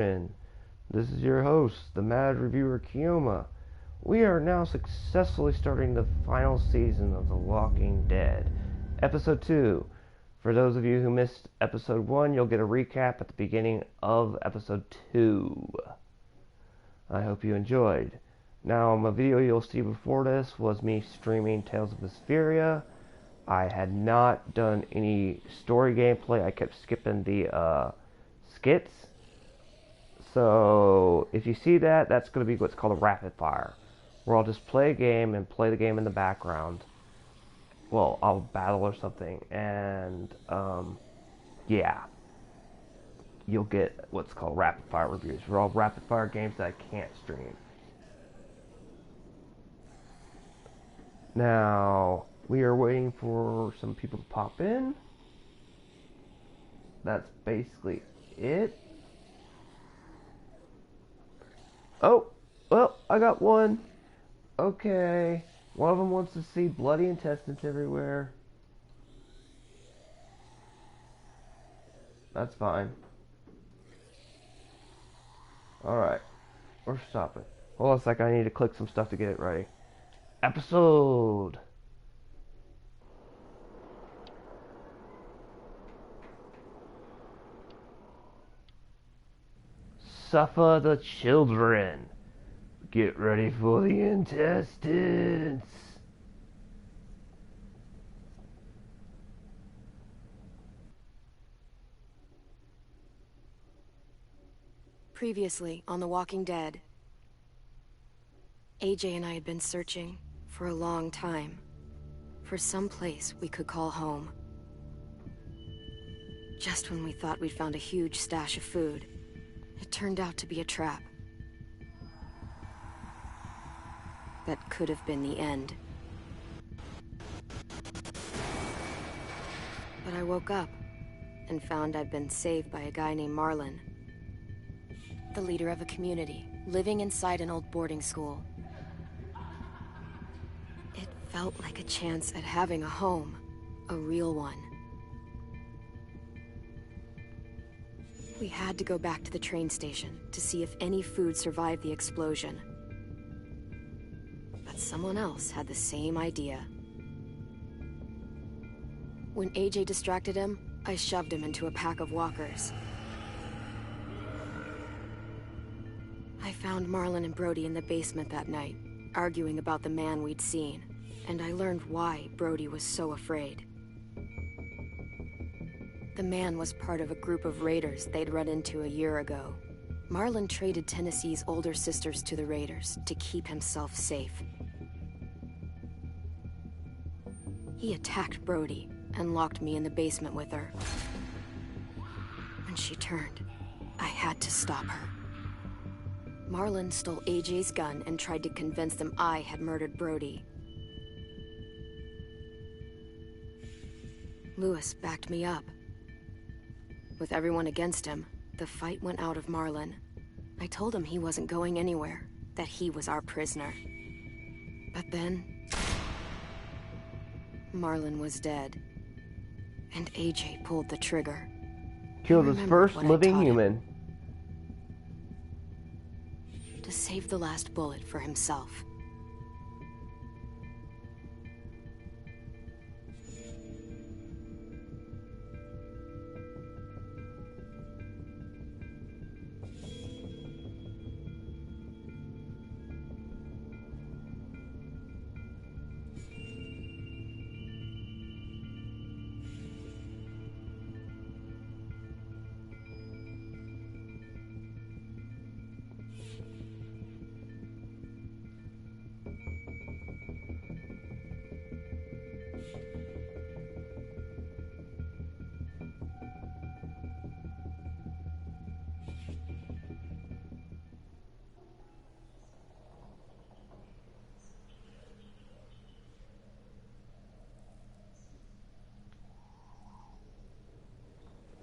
And this is your host, the Mad Reviewer Kioma. We are now successfully starting the final season of The Walking Dead, Episode 2. For those of you who missed Episode 1, you'll get a recap at the beginning of Episode 2. I hope you enjoyed. Now, my video you'll see before this was me streaming Tales of Vesperia. I had not done any story gameplay. I kept skipping the skits. So if you see that, that's going to be what's called a rapid fire, where I'll just play a game and play the game in the background. Well, I'll battle or something, and yeah, you'll get what's called rapid fire reviews. We're all rapid fire games that I can't stream. Now, we are waiting for some people to pop in. That's basically it. Oh, well, I got one. Okay. One of them wants to see bloody intestines everywhere. That's fine. Alright. We're stopping. Hold on a second. I need to click some stuff to get it ready. Episode. Suffer the children. Get ready for the intestines. Previously on The Walking Dead, AJ and I had been searching for a long time for some place we could call home. Just when we thought we'd found a huge stash of food, it turned out to be a trap. That could have been the end. But I woke up and found I'd been saved by a guy named Marlon, the leader of a community, living inside an old boarding school. It felt like a chance at having a home, a real one. We had to go back to the train station to see if any food survived the explosion. But someone else had the same idea. When AJ distracted him, I shoved him into a pack of walkers. I found Marlon and Brody in the basement that night, arguing about the man we'd seen, and I learned why Brody was so afraid. The man was part of a group of raiders they'd run into a year ago. Marlon traded Tennessee's older sisters to the raiders to keep himself safe. He attacked Brody and locked me in the basement with her. When she turned, I had to stop her. Marlon stole AJ's gun and tried to convince them I had murdered Brody. Lewis backed me up. With everyone against him, the fight went out of Marlon. I told him he wasn't going anywhere, that he was our prisoner. But then, Marlon was dead, and AJ pulled the trigger. Killed his first living human. To save the last bullet for himself.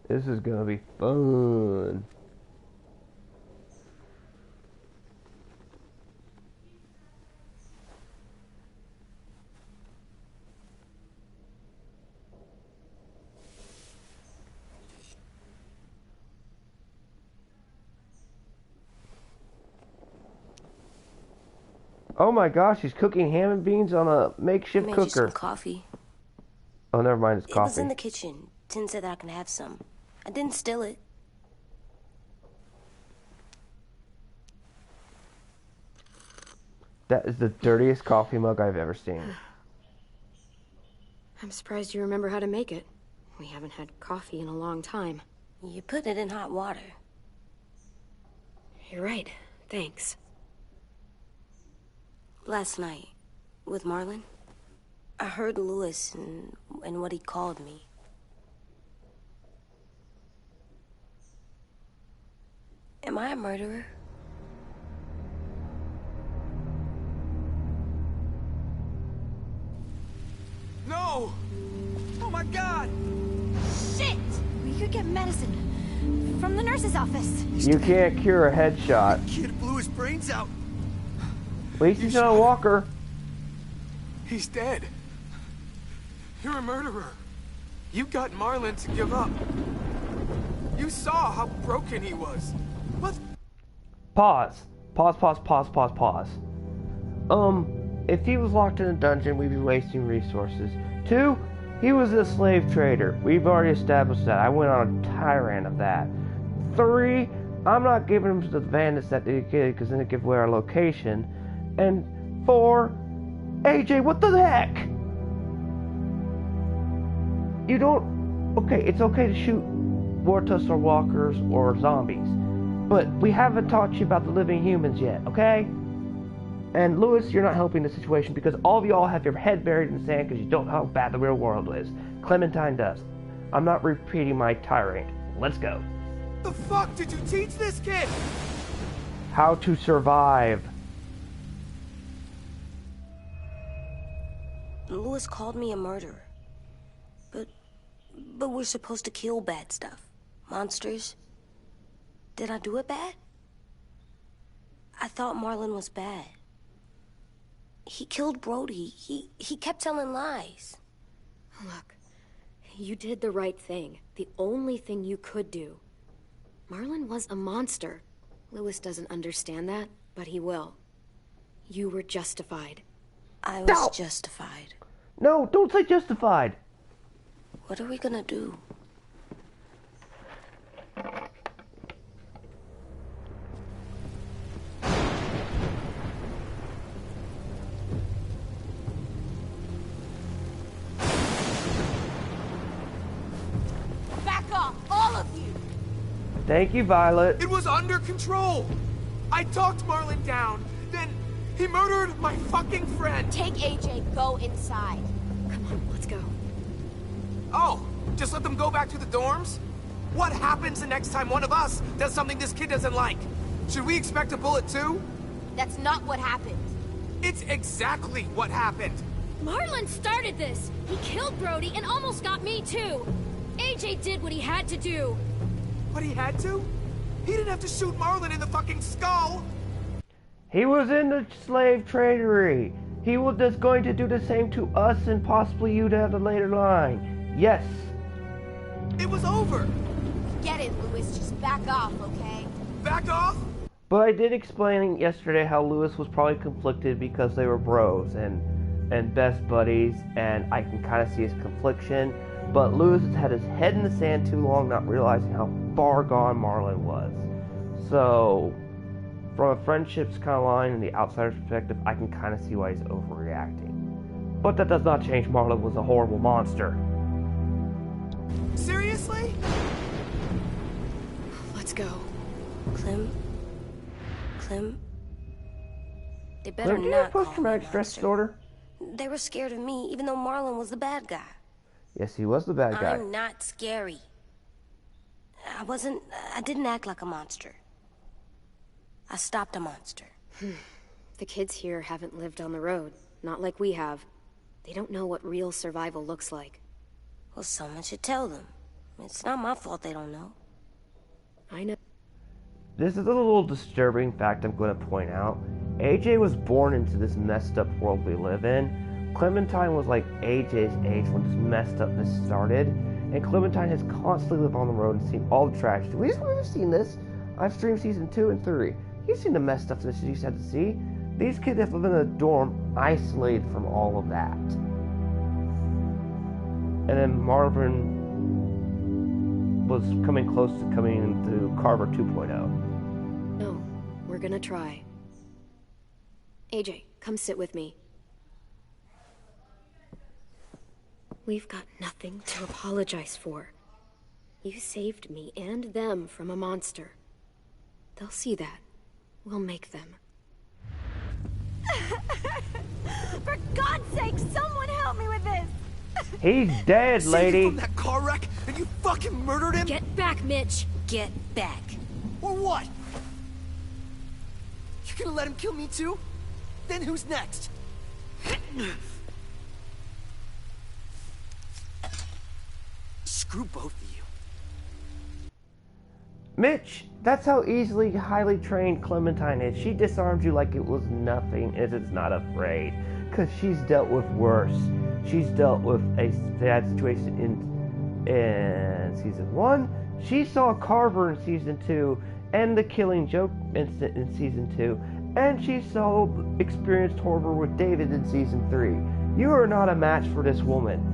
This is gonna be fun. Oh my gosh, she's cooking ham and beans on a makeshift Made you cooker. some coffee. Oh, never mind, it's It was coffee. in the kitchen. Tin said that I can have some. I didn't steal it. That is the dirtiest coffee mug I've ever seen. I'm surprised you remember how to make it. We haven't had coffee in a long time. You put it in hot water. You're right. Thanks. Last night, with Marlon, I heard Lewis and what he called me. Am I a murderer? No! Oh my god! Shit! We could get medicine from the nurse's office. You can't cure a headshot. Kid blew his brains out. At least he's not a walker. He's dead. You're a murderer. You got Marlon to give up. You saw how broken he was. What? Pause. Pause. If he was locked in a dungeon, we'd be wasting resources. 2, he was a slave trader. We've already established that. I went on a tirade of that. 3, I'm not giving him the bandits that they did because then it give away our location. And 4, AJ, what the heck? You don't... Okay, it's okay to shoot Mortus or walkers or zombies. But we haven't taught you about the living humans yet, okay? And Lewis, you're not helping the situation because all of y'all have your head buried in the sand because you don't know how bad the real world is. Clementine does. I'm not repeating my tirade. Let's go. The fuck did you teach this kid? How to survive. Lewis called me a murderer. But we're supposed to kill bad stuff. Monsters. Did I do it bad? I thought Marlon was bad. He killed Brody. He kept telling lies. Look, you did the right thing. The only thing you could do. Marlon was a monster. Lewis doesn't understand that, but he will. You were justified. I was justified. No, don't say justified. What are we gonna do? Back off, all of you! Thank you, Violet. It was under control. I talked Marlon down. Then he murdered my fucking friend. Take AJ, go inside. Come on, let's go. Oh, just let them go back to the dorms? What happens the next time one of us does something this kid doesn't like? Should we expect a bullet too? That's not what happened. It's exactly what happened. Marlon started this. He killed Brody and almost got me too. AJ did what he had to do. But he had to? He didn't have to shoot Marlon in the fucking skull. He was in the slave tradery. He was just going to do the same to us and possibly you down the later line. Yes. It was over. Get it, Lewis. Just back off, okay? Back off? But I did explain yesterday how Lewis was probably conflicted because they were bros and best buddies, and I can kind of see his confliction. But Lewis has had his head in the sand too long, not realizing how far gone Marlon was. So, from a friendship's kind of line and the outsider's perspective, I can kind of see why he's overreacting. But that does not change Marlon was a horrible monster. Seriously? Let's go. Clem? They better Clem, do you not have call me a post-traumatic stress monster. disorder? They were scared of me, even though Marlon was the bad guy. Yes, he was the bad guy. I'm not scary. I didn't act like a monster. I stopped a monster. The kids here haven't lived on the road, not like we have. They don't know what real survival looks like. Well, someone should tell them. It's not my fault they don't know. I know. This is a little disturbing fact I'm going to point out. AJ was born into this messed up world we live in. Clementine was like AJ's age when this messed upness started. And Clementine has constantly lived on the road and seen all the tragedy. We've seen this. I've streamed season 2 and 3. You've seen the messed up that she's had to see. These kids have lived in a dorm isolated from all of that. And then Marvin was coming close to coming into Carver 2.0. No, we're gonna try. AJ, come sit with me. We've got nothing to apologize for. You saved me and them from a monster. They'll see that. We'll make them. For God's sake, someone help me with this! He's dead, lady. Saved you from that car wreck, and you fucking murdered him? Get back, Mitch! Get back. Or what? You gonna let him kill me too? Then who's next? Screw both of you. Mitch, that's how easily highly trained Clementine is. She disarms you like it was nothing, as it's not afraid. Because she's dealt with worse. She's dealt with a bad situation in Season 1. She saw Carver in Season 2, and the Killing Joke incident in Season 2. And she experienced horror with David in Season 3. You are not a match for this woman.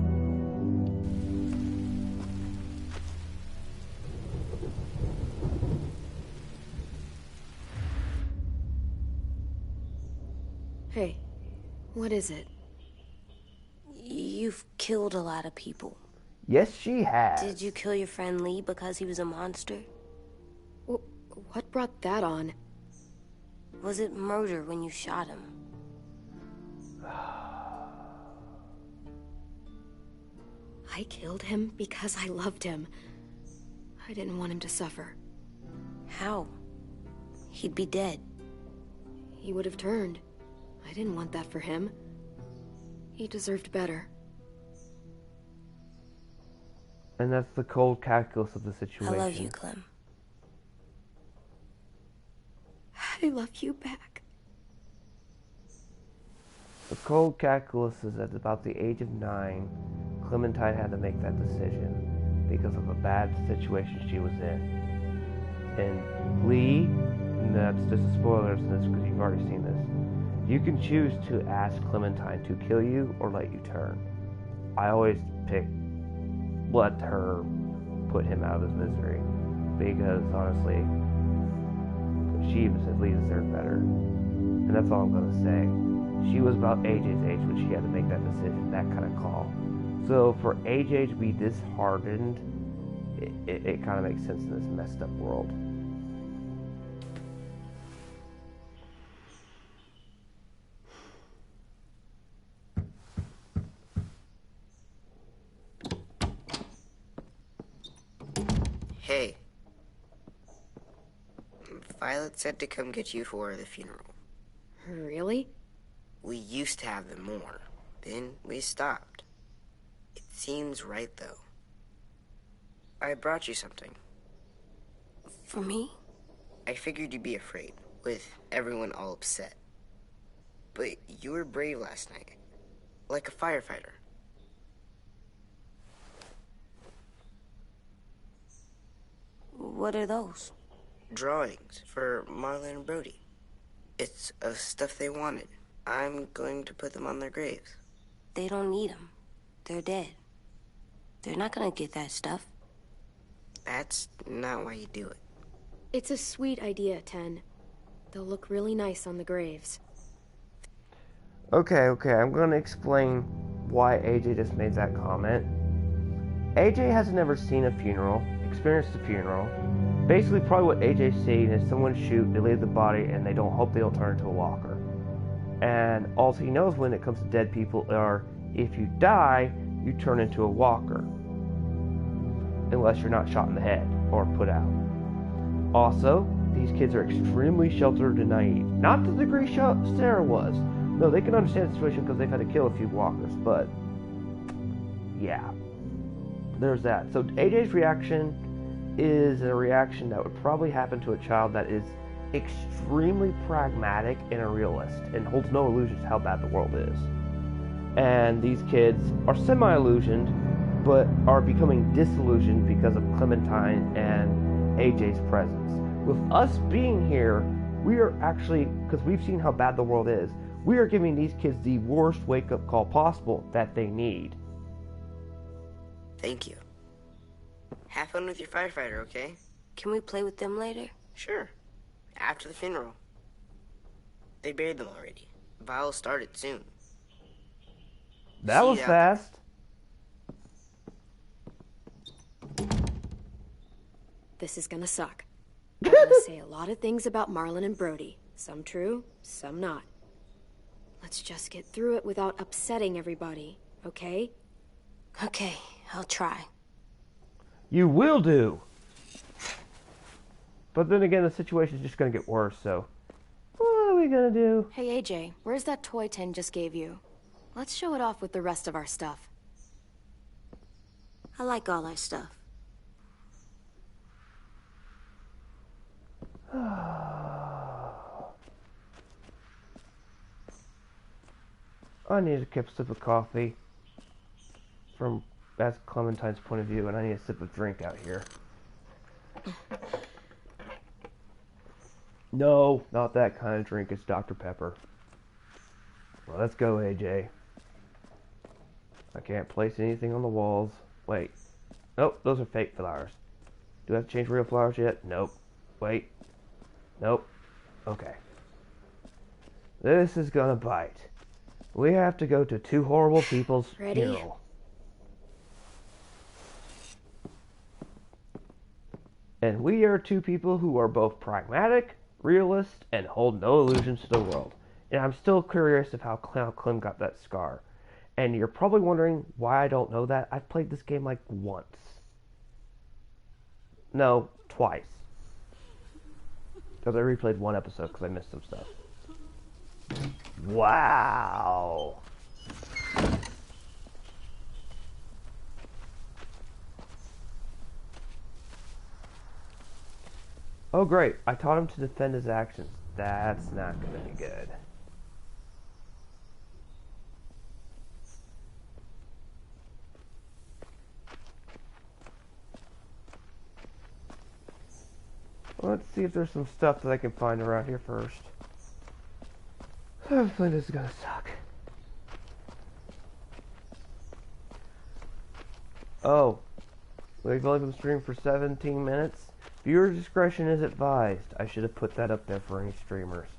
Hey, what is it? You've killed a lot of people. Yes, she has. Did you kill your friend Lee because he was a monster? What brought that on? Was it murder when you shot him? I killed him because I loved him. I didn't want him to suffer. How? He'd be dead. He would have turned. I didn't want that for him. He deserved better. And that's the cold calculus of the situation. I love you, Clem. I love you back. The cold calculus is at about the age of 9, Clementine had to make that decision because of a bad situation she was in. And Lee, and that's just a spoilers in this because you've already seen this, you can choose to ask Clementine to kill you or let you turn. I always pick let her put him out of his misery because honestly, she even said Lee deserved better. And that's all I'm going to say. She was about AJ's age when she had to make that decision, that kind of call. So for AJ to be disheartened, it kind of makes sense in this messed up world. Hey. Violet said to come get you for the funeral. Really? We used to have them more. Then we stopped. It seems right, though. I brought you something. For me? I figured you'd be afraid, with everyone all upset. But you were brave last night. Like a firefighter. What are those? Drawings for Marlon and Brody. It's of stuff they wanted. I'm going to put them on their graves. They don't need them. They're dead. They're not gonna get that stuff. That's not why you do it. It's a sweet idea, Ten. They'll look really nice on the graves. Okay, I'm going to explain why AJ just made that comment. AJ has never seen a funeral, experienced a funeral. Basically, probably what AJ's seen is someone shoot, they leave the body, and they don't hope they'll turn into a walker. And all he knows when it comes to dead people are, if you die, you turn into a walker. Unless you're not shot in the head or put out. Also, these kids are extremely sheltered and naive. Not to the degree Sarah was. No, they can understand the situation because they've had to kill a few walkers, but yeah. There's that. So AJ's reaction is a reaction that would probably happen to a child that is extremely pragmatic and a realist and holds no illusions how bad the world is. And these kids are semi-illusioned, but are becoming disillusioned because of Clementine and AJ's presence. With us being here, We are actually, because we've seen how bad the world is, we are giving these kids the worst wake-up call possible that they need. Thank you. Have fun with your firefighter, okay? Can we play with them later? Sure. After the funeral. They buried them already. Vile started soon. That was fast. This is gonna suck. I'm gonna say a lot of things about Marlon and Brody. Some true, some not. Let's just get through it without upsetting everybody, okay? Okay, I'll try. You will do. But then again, the situation's just gonna get worse, so... What are we gonna do? Hey, AJ, where's that toy Ten just gave you? Let's show it off with the rest of our stuff. I like all our stuff. I need a sip of coffee. That's Clementine's point of view, and I need a sip of drink out here. No, not that kind of drink. It's Dr. Pepper. Well, let's go, AJ. I can't place anything on the walls. Wait. Nope, those are fake flowers. Do I have to change real flowers yet? Nope. Wait. Nope. Okay. This is gonna bite. We have to go to two horrible people's funeral. And we are two people who are both pragmatic, realist, and hold no illusions to the world. And I'm still curious of how Clem got that scar. And you're probably wondering why I don't know that. I've played this game like once. No, twice. Because I replayed one episode because I missed some stuff. Wow. Oh great, I taught him to defend his actions. That's not gonna be good. Let's see if there's some stuff that I can find around here first. Hopefully this is gonna suck. Oh, we've only been streaming for 17 minutes. Viewer discretion is advised. I should have put that up there for any streamers.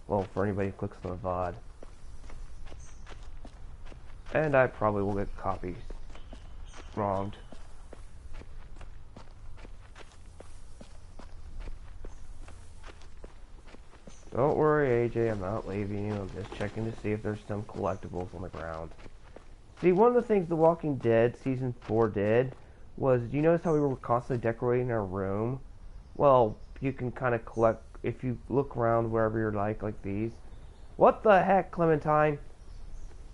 Well, for anybody who clicks on the VOD. And I probably will get copies wronged. Don't worry, AJ, I'm not leaving you. I'm just checking to see if there's some collectibles on the ground. See, one of the things The Walking Dead Season 4 did was, do you notice how we were constantly decorating our room? Well, you can kind of collect, if you look around wherever you're like these. What the heck, Clementine?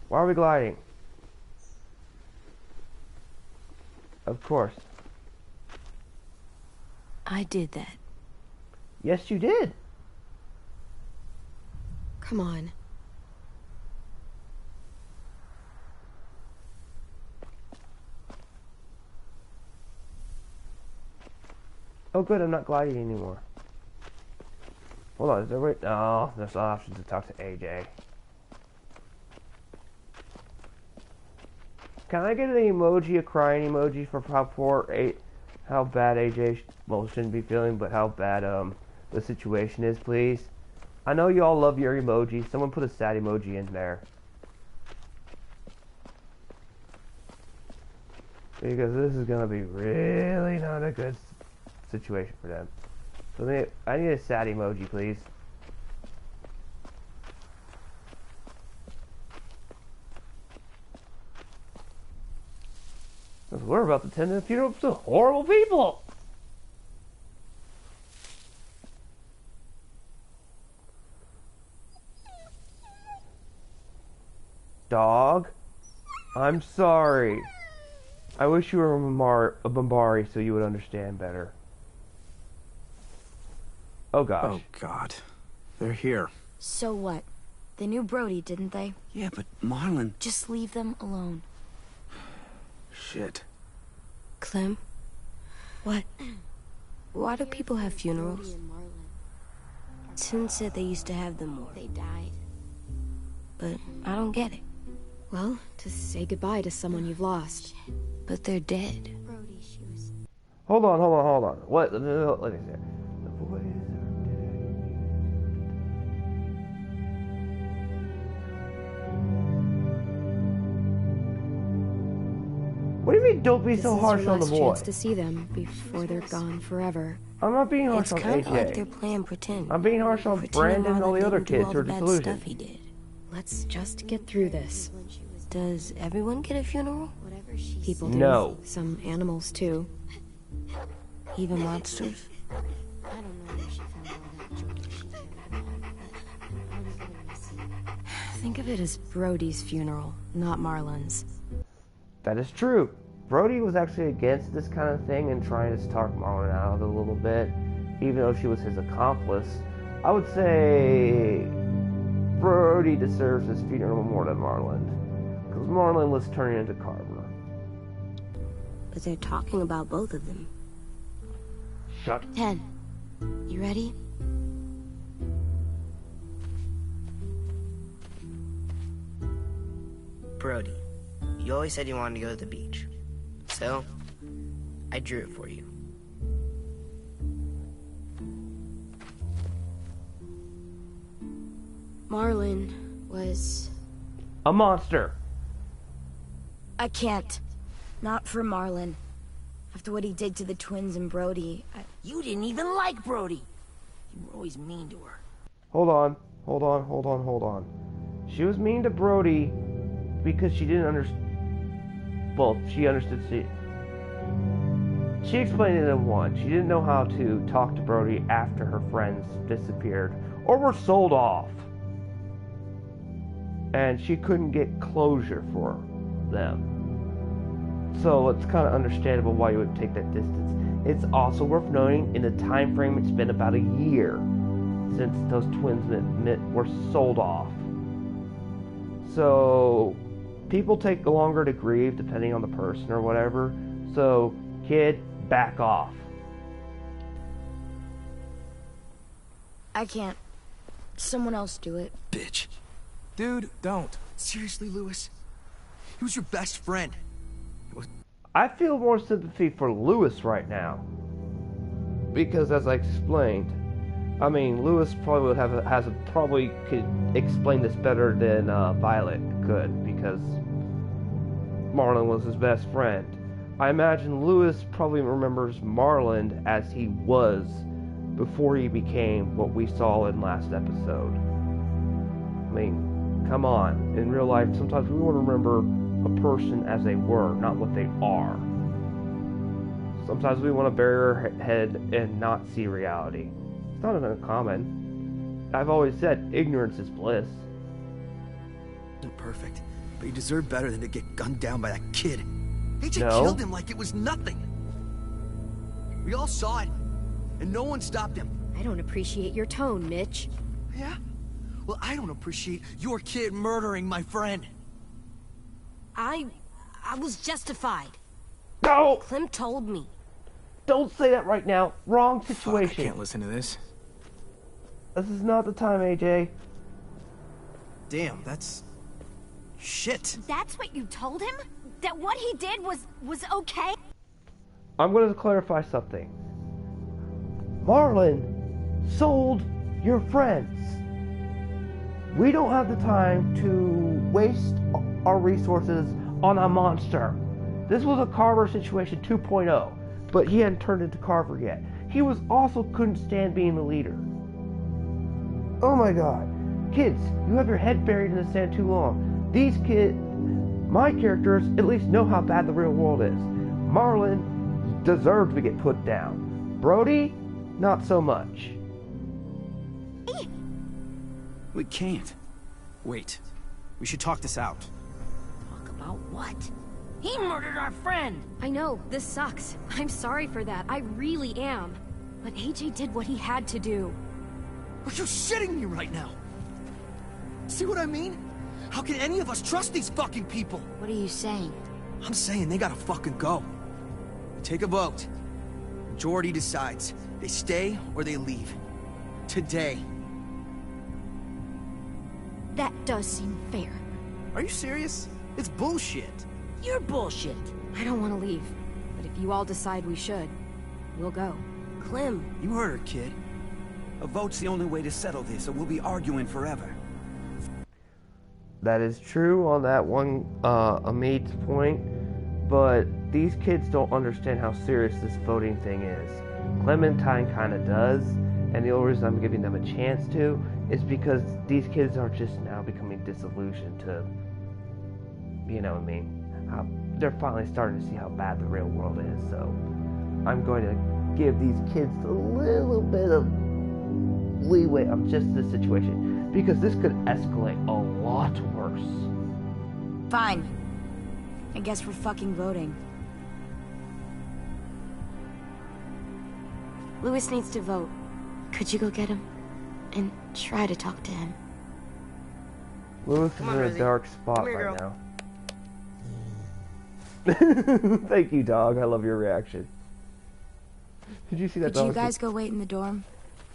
Why are we gliding? Of course. I did that. Yes, you did. Come on. Oh good, I'm not gliding anymore. Hold on, is there way? No, there's an option to talk to AJ. Can I get an emoji, a crying emoji for how bad AJ shouldn't be feeling, but how bad the situation is, please? I know you all love your emoji. Someone put a sad emoji in there. Because this is gonna be really not a good situation for them. So I need a sad emoji, please. Because we're about to attend the funeral of some horrible people. Dog, I'm sorry. I wish you were a Bombari so you would understand better. Oh gosh. Oh God. They're here. So what? They knew Brody, didn't they? Yeah, but Marlon... Just leave them alone. Shit. Clem? What? Why do people have funerals? Brody and Marlon are Sin said they used to have them more. They died. But I don't get it. Well, to say goodbye to someone you've lost. But they're dead. Brody, she was... Hold on. What? Let me see. The boys are dead. What do you mean, don't be so harsh on the boy? Chance to see them before they're gone forever. I'm not being harsh It's on kind of like AJ. they're playing pretend. I'm being harsh on Pretending Brandon and all Marlon the other didn't do kids all who are the bad disillusioned. stuff he did. Let's just get through this. Does everyone get a funeral? People do. No. Some animals, too. Even monsters? I don't know where she found all that jewelry she carried around, but I was gonna miss it. Think of it as Brody's funeral, not Marlon's. That is true. Brody was actually against this kind of thing and trying to talk Marlon out of it a little bit, even though she was his accomplice. I would say Brody deserves his funeral more than Marlon, because Marlon was turning into Carver. But they're talking about both of them. Shut. 10. You ready? Brody, you always said you wanted to go to the beach. So, I drew it for you. Marlon was... A monster. I can't. Not for Marlon. After what he did to the twins and Brody, You didn't even like Brody. You were always mean to her. Hold on. She was mean to Brody because she didn't understand. Well, she understood. She explained it in one. She didn't know how to talk to Brody after her friends disappeared or were sold off. And she couldn't get closure for them. So it's kind of understandable why you would take that distance. It's also worth noting, in the time frame, it's been about a year since those twins were sold off. So people take longer to grieve depending on the person or whatever. So, kid, back off. I can't. Someone else do it. Bitch. Dude, don't. Seriously, Lewis? He was your best friend. I feel more sympathy for Lewis right now. Because as I explained, I mean, Lewis probably would probably could explain this better than Violet could, because Marlon was his best friend. I imagine Lewis probably remembers Marlon as he was before he became what we saw in last episode. I mean, come on. In real life, sometimes we want to remember a person as they were, not what they are. Sometimes we want to bury our head and not see reality. It's not uncommon. I've always said ignorance is bliss. Wasn't perfect, but he deserved better than to get gunned down by that kid. AJ No. killed him like it was nothing. We all saw it, and no one stopped him. I don't appreciate your tone, Mitch. Yeah? Well, I don't appreciate your kid murdering my friend. I was justified. No! Clem told me. Don't say that right now. Wrong Fuck, I situation. can't listen to this. This is not the time, AJ. Damn, that's... shit. That's what you told him? That what he did was okay? I'm going to clarify something. Marlon sold your friends. We don't have the time to waste our resources on a monster. This was a Carver situation 2.0, but he hadn't turned into Carver yet. He was also couldn't stand being the leader. Oh my god. Kids, you have your head buried in the sand too long. These kids, my characters, at least know how bad the real world is. Marlon deserved to get put down. Brody, not so much. We can't. Wait. We should talk this out. Talk about what? He murdered our friend! I know, this sucks. I'm sorry for that. I really am. But AJ did what he had to do. Are you shitting me right now? See what I mean? How can any of us trust these fucking people? What are you saying? I'm saying they gotta fucking go. We take a vote. Majority decides. They stay or they leave. Today. That does seem fair. Are you serious? It's bullshit. You're bullshit. I don't want to leave, but if you all decide we should, we'll go. Clem, You heard her, kid. A vote's the only way to settle this, or we'll be arguing forever. That is true on that one Amit's point, but these kids don't understand how serious this voting thing is. Clementine kind of does, and the only reason I'm giving them a chance to is because these kids are just now becoming disillusioned to, you know what I mean, how they're finally starting to see how bad the real world is. So I'm going to give these kids a little bit of leeway of just this situation, because this could escalate a lot worse. Fine. I guess we're fucking voting. Louis needs to vote. Could you go get him? And try to talk to him. Lewis is in a dark spot right now. Thank you, dog. I love your reaction. Did you see that, Could dog? you guys go wait in the dorm?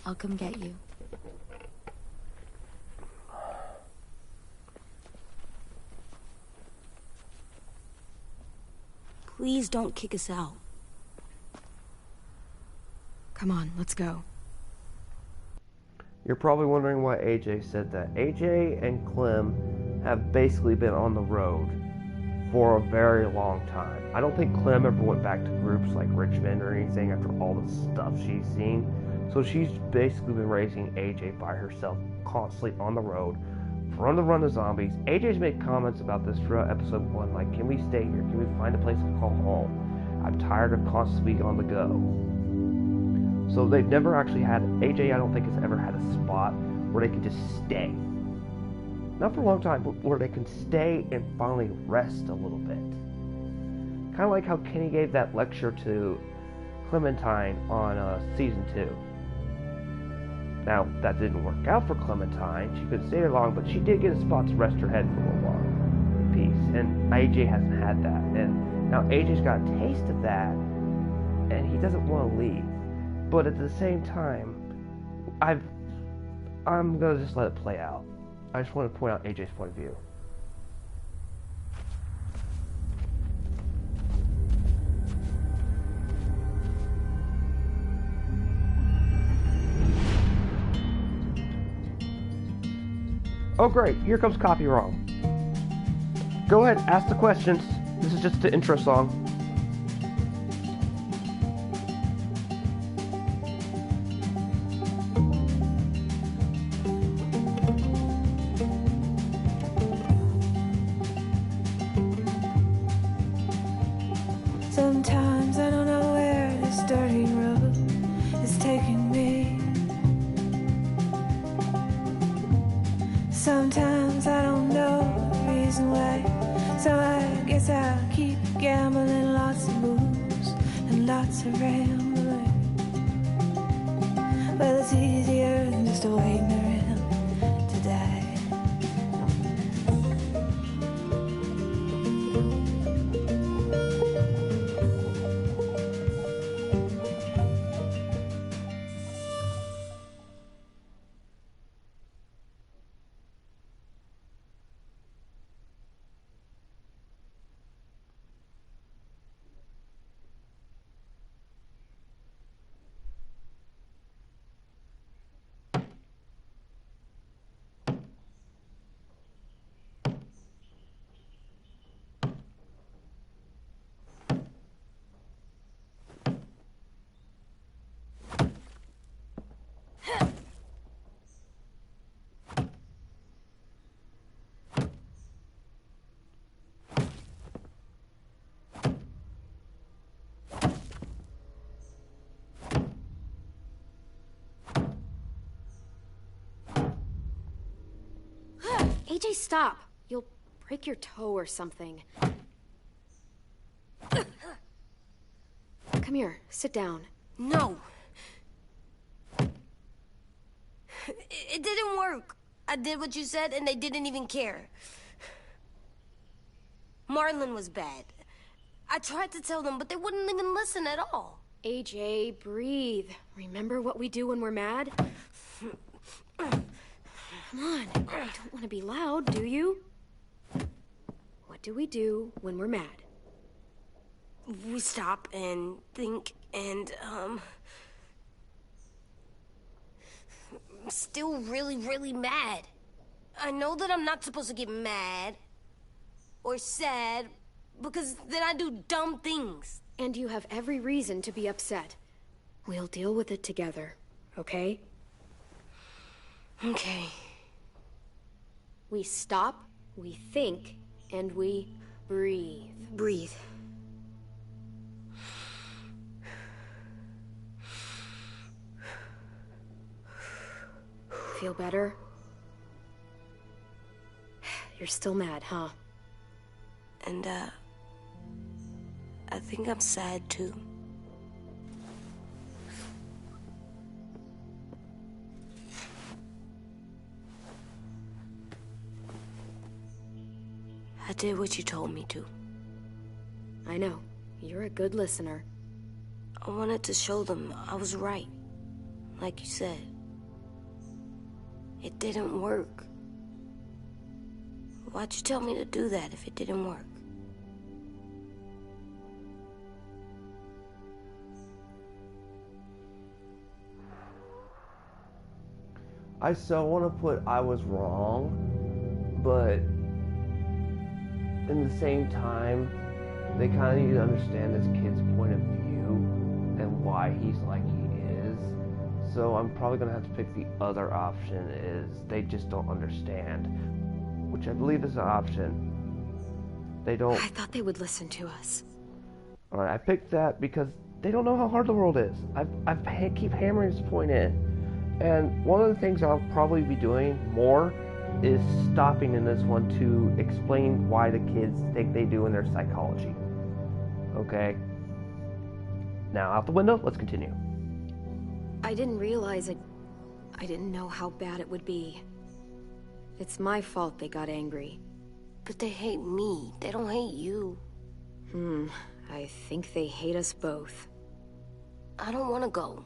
I'll come get you. Please don't kick us out. Come on, let's go. You're probably wondering why AJ said that. AJ and Clem have basically been on the road for a very long time. I don't think Clem ever went back to groups like Richmond or anything after all the stuff she's seen. So she's basically been raising AJ by herself, constantly on the road, from the run to zombies. AJ's made comments about this throughout episode 1, like, can we stay here? Can we find a place to call home? I'm tired of constantly on the go. So they've never actually had, AJ I don't think has ever had a spot where they can just stay. Not for a long time, but where they can stay and finally rest a little bit. Kind of like how Kenny gave that lecture to Clementine on season 2. Now, that didn't work out for Clementine. She couldn't stay there long, but she did get a spot to rest her head for a little while. Peace. And AJ hasn't had that. And now AJ's got a taste of that, and he doesn't want to leave. But at the same time, I'm going to just let it play out. I just want to point out AJ's point of view. Oh great, here comes Copy Wrong. Go ahead, ask the questions. This is just the intro song. Sometimes I don't know where this dirty road is taking me. Sometimes I don't know the reason why, so I guess I'll keep gambling, lots of moves and lots of rambling. Well, it's easier than just waiting around to die. AJ, stop. You'll break your toe or something. Come here, sit down. No. It didn't work. I did what you said, and they didn't even care. Marlon was bad. I tried to tell them, but they wouldn't even listen at all. AJ, breathe. Remember what we do when we're mad? Come on, you don't want to be loud, do you? What do we do when we're mad? We stop and think and, I'm still really, really mad. I know that I'm not supposed to get mad or sad because then I do dumb things. And you have every reason to be upset. We'll deal with it together, okay? Okay. We stop, we think, and we breathe. Breathe. Feel better? You're still mad, huh? And, I think I'm sad, too. I did what you told me to. I know. You're a good listener. I wanted to show them I was right. Like you said. It didn't work. Why'd you tell me to do that if it didn't work? I so want to put I was wrong, but in the same time, they kind of need to understand this kid's point of view and why he's like he is. So I'm probably going to have to pick the other option, is they just don't understand, which I believe is an option. They don't... I thought they would listen to us. Alright, I picked that because they don't know how hard the world is. I keep hammering this point in. And one of the things I'll probably be doing more is stopping in this one to explain why the kids think they do in their psychology. Okay? Now, out the window, let's continue. I didn't realize it. I didn't know how bad it would be. It's my fault they got angry. But they hate me. They don't hate you. I think they hate us both. I don't want to go.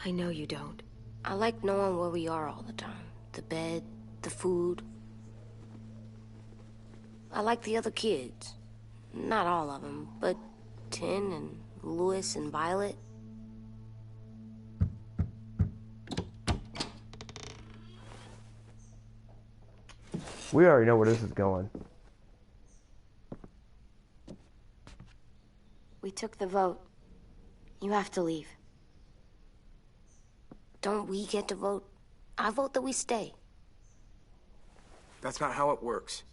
I know you don't. I like knowing where we are all the time. The bed, the food. I like the other kids. Not all of them, but Tin and Louis and Violet. We already know where this is going. We took the vote. You have to leave. Don't we get to vote? I vote that we stay. That's not how it works.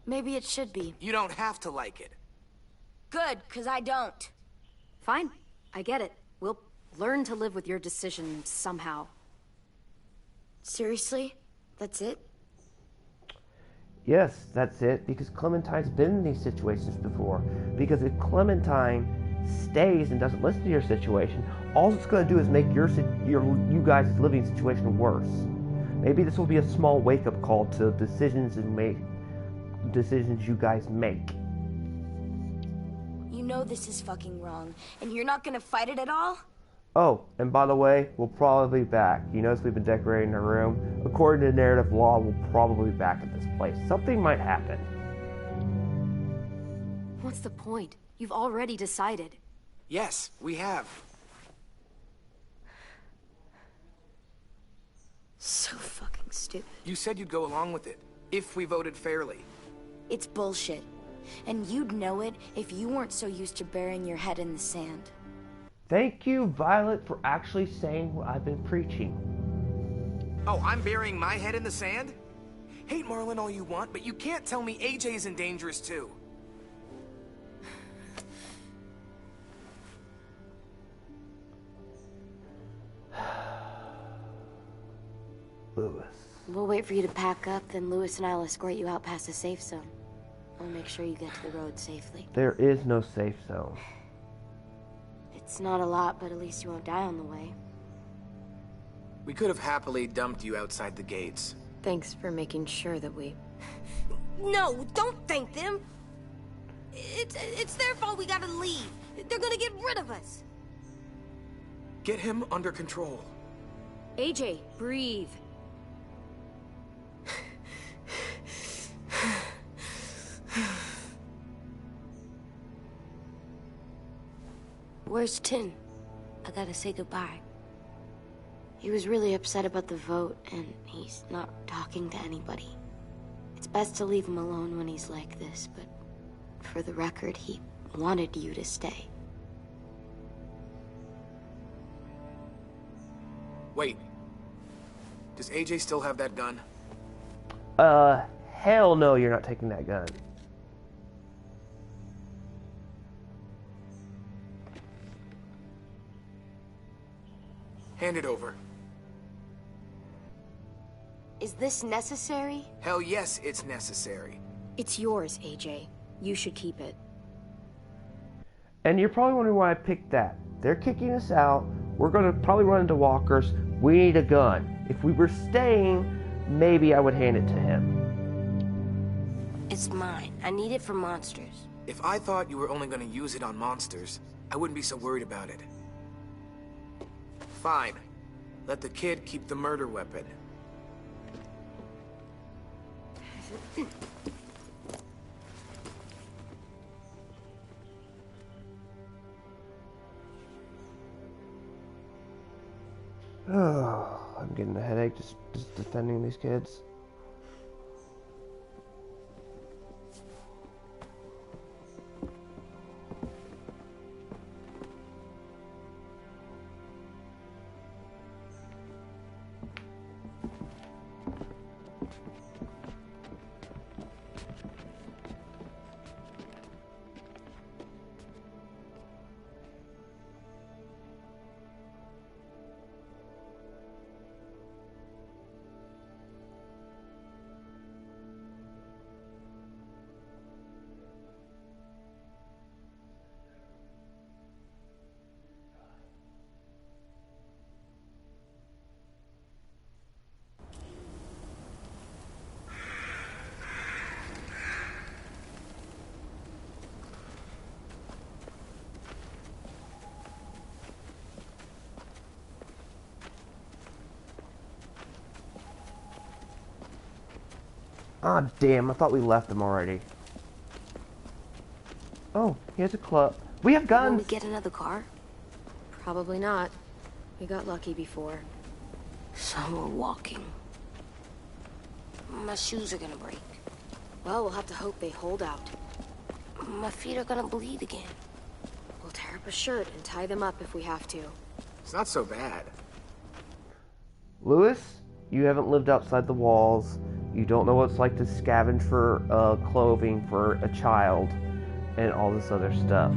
Maybe it should be. You don't have to like it. Good, 'cause I don't. Fine. I get it. We'll learn to live with your decision somehow. Seriously? That's it? Yes, that's it, because Clementine's been in these situations before. Because if Clementine stays and doesn't listen to your situation, all it's going to do is make you guys' living situation worse. Maybe this will be a small wake-up call to decisions you guys make. You know this is fucking wrong, and you're not gonna fight it at all? Oh, and by the way, we'll probably be back. You notice we've been decorating the room. According to narrative law, we'll probably be back at this place. Something might happen. What's the point? You've already decided. Yes, we have. So fucking stupid. You said you'd go along with it, if we voted fairly. It's bullshit. And you'd know it if you weren't so used to burying your head in the sand. Thank you, Violet, for actually saying what I've been preaching. Oh, I'm burying my head in the sand? Hate Marlon all you want, but you can't tell me AJ isn't dangerous too. Louis. We'll wait for you to pack up, then Louis and I'll escort you out past the safe zone. We'll make sure you get to the road safely. There is no safe zone. It's not a lot, but at least you won't die on the way. We could have happily dumped you outside the gates. Thanks for making sure that we... No, don't thank them! It's their fault we gotta leave. They're gonna get rid of us. Get him under control. AJ, breathe. Where's Tin? I gotta say goodbye. He was really upset about the vote, and he's not talking to anybody. It's best to leave him alone when he's like this, but for the record, he wanted you to stay. Wait. Does AJ still have that gun? Hell no, you're not taking that gun. Hand it over. Is this necessary? Hell yes, it's necessary. It's yours, AJ. You should keep it. And you're probably wondering why I picked that. They're kicking us out. We're going to probably run into walkers. We need a gun. If we were staying, maybe I would hand it to him. It's mine. I need it for monsters. If I thought you were only going to use it on monsters, I wouldn't be so worried about it. Fine. Let the kid keep the murder weapon. Oh, I'm getting a headache just defending these kids. Ah, damn, I thought we left them already. Oh, here's a club. We have guns! Want to get another car? Probably not. We got lucky before. So we're walking. My shoes are gonna break. Well, we'll have to hope they hold out. My feet are gonna bleed again. We'll tear up a shirt and tie them up if we have to. It's not so bad. Lewis, you haven't lived outside the walls. You don't know what it's like to scavenge for clothing for a child and all this other stuff.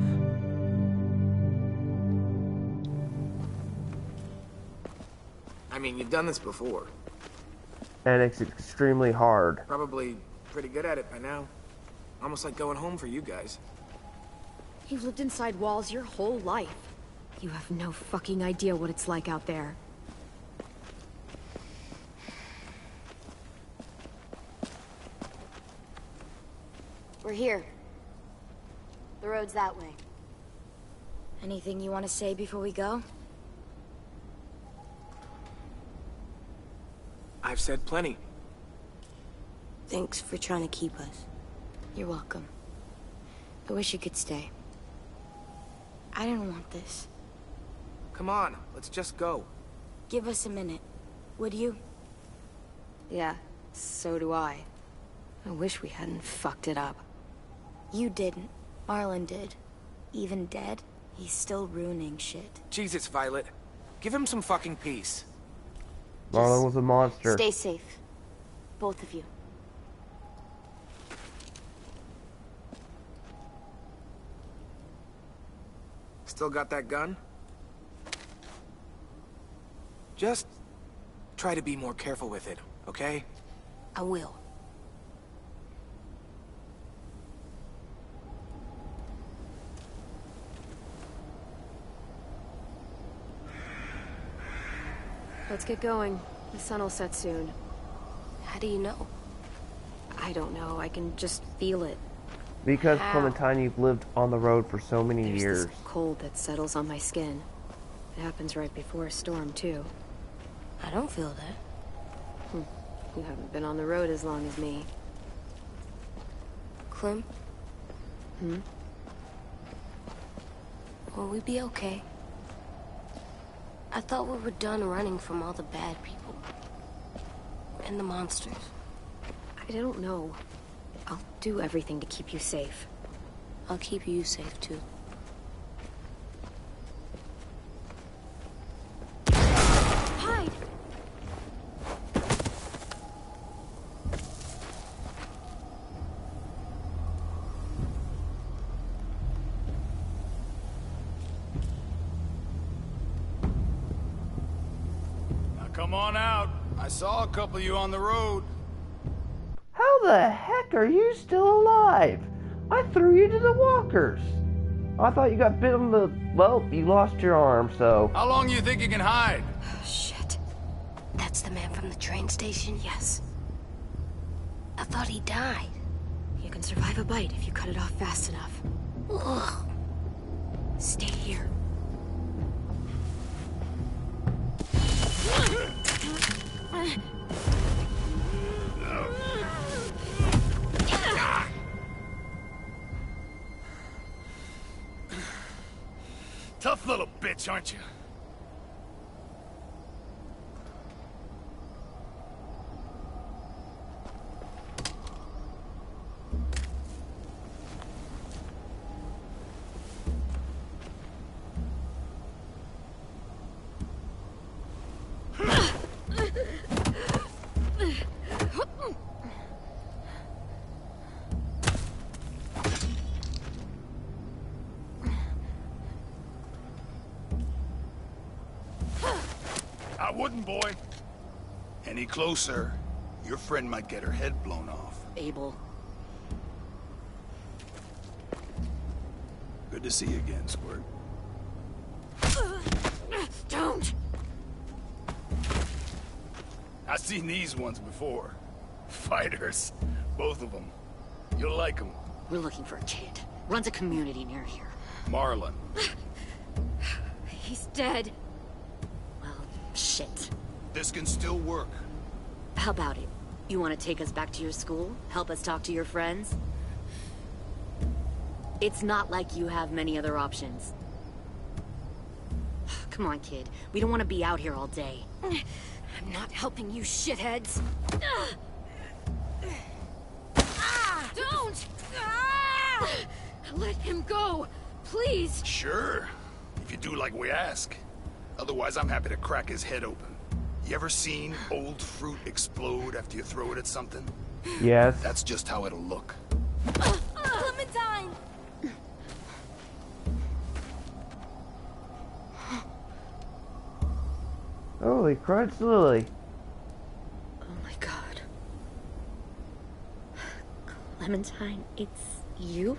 I mean, you've done this before. And it's extremely hard. Probably pretty good at it by now. Almost like going home for you guys. You've lived inside walls your whole life. You have no fucking idea what it's like out there. We're here. The road's that way. Anything you want to say before we go? I've said plenty. Thanks for trying to keep us. You're welcome. I wish you could stay. I didn't want this. Come on, let's just go. Give us a minute, would you? Yeah, so do I. I wish we hadn't fucked it up. You didn't. Marlon did. Even dead, he's still ruining shit. Jesus, Violet. Give him some fucking peace. Marlon was a monster. Stay safe. Both of you. Still got that gun? Just try to be more careful with it, okay? I will. Let's get going. The sun will set soon. How do you know? I don't know. I can just feel it. Because Clementine, you've lived on the road for so many There's years. this cold that settles on my skin. It happens right before a storm, too. I don't feel that. You haven't been on the road as long as me. Clem? Will we be okay? I thought we were done running from all the bad people. And the monsters. I don't know. I'll do everything to keep you safe. I'll keep you safe, too. Hide! Now come on out. I saw a couple of you on the road. How the heck are you still alive? I threw you to the walkers. I thought you got bit on the... Well, you lost your arm, so... How long do you think you can hide? Shit. That's the man from the train station? Yes. I thought he died. You can survive a bite if you cut it off fast enough. Ugh. Stay here. Tough little bitch, aren't you? I wouldn't, boy. Any closer, your friend might get her head blown off. Abel. Good to see you again, Squirt. Don't! I've seen these ones before. Fighters. Both of them. You'll like them. We're looking for a kid. Runs a community near here. Marlon. He's dead. Well, shit. This can still work. How about it? You want to take us back to your school? Help us talk to your friends? It's not like you have many other options. Come on, kid. We don't want to be out here all day. I'm not helping you shitheads. Don't! Let him go, please. Sure. If you do like we ask. Otherwise, I'm happy to crack his head open. You ever seen old fruit explode after you throw it at something? Yes. That's just how it'll look. Clementine! Holy crud, Lily. Oh my god. Clementine, it's you?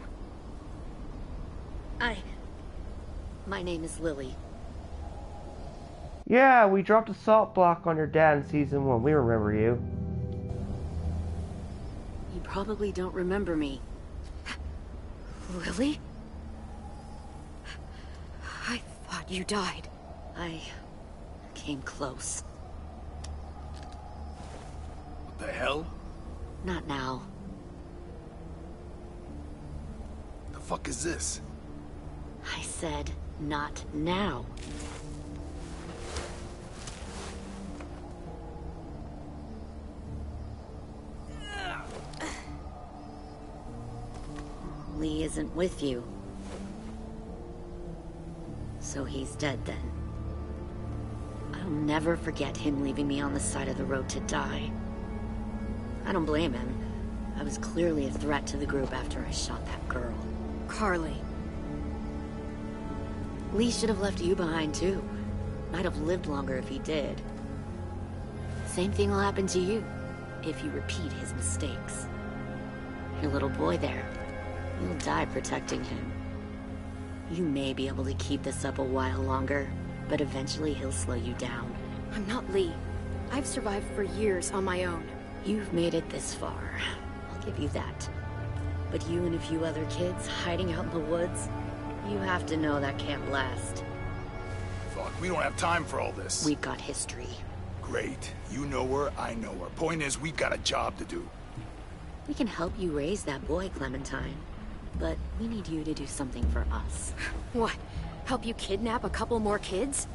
My name is Lily. Yeah, we dropped a salt block on your dad in season 1. We remember you. You probably don't remember me. Lily? I thought you died. I came close. What the hell? Not now. The fuck is this? I said, not now. Lee isn't with you. So he's dead then. I'll never forget him leaving me on the side of the road to die. I don't blame him. I was clearly a threat to the group after I shot that girl. Carly. Lee should have left you behind too. Might have lived longer if he did. Same thing will happen to you, if you repeat his mistakes. Your little boy there, you'll die protecting him. You may be able to keep this up a while longer, but eventually he'll slow you down. I'm not Lee. I've survived for years on my own. You've made it this far. I'll give you that. But you and a few other kids hiding out in the woods, you have to know that can't last. Fuck. We don't have time for all this. We've got history. Great. You know her, I know her. Point is, we've got a job to do. We can help you raise that boy, Clementine. But we need you to do something for us. What? Help you kidnap a couple more kids?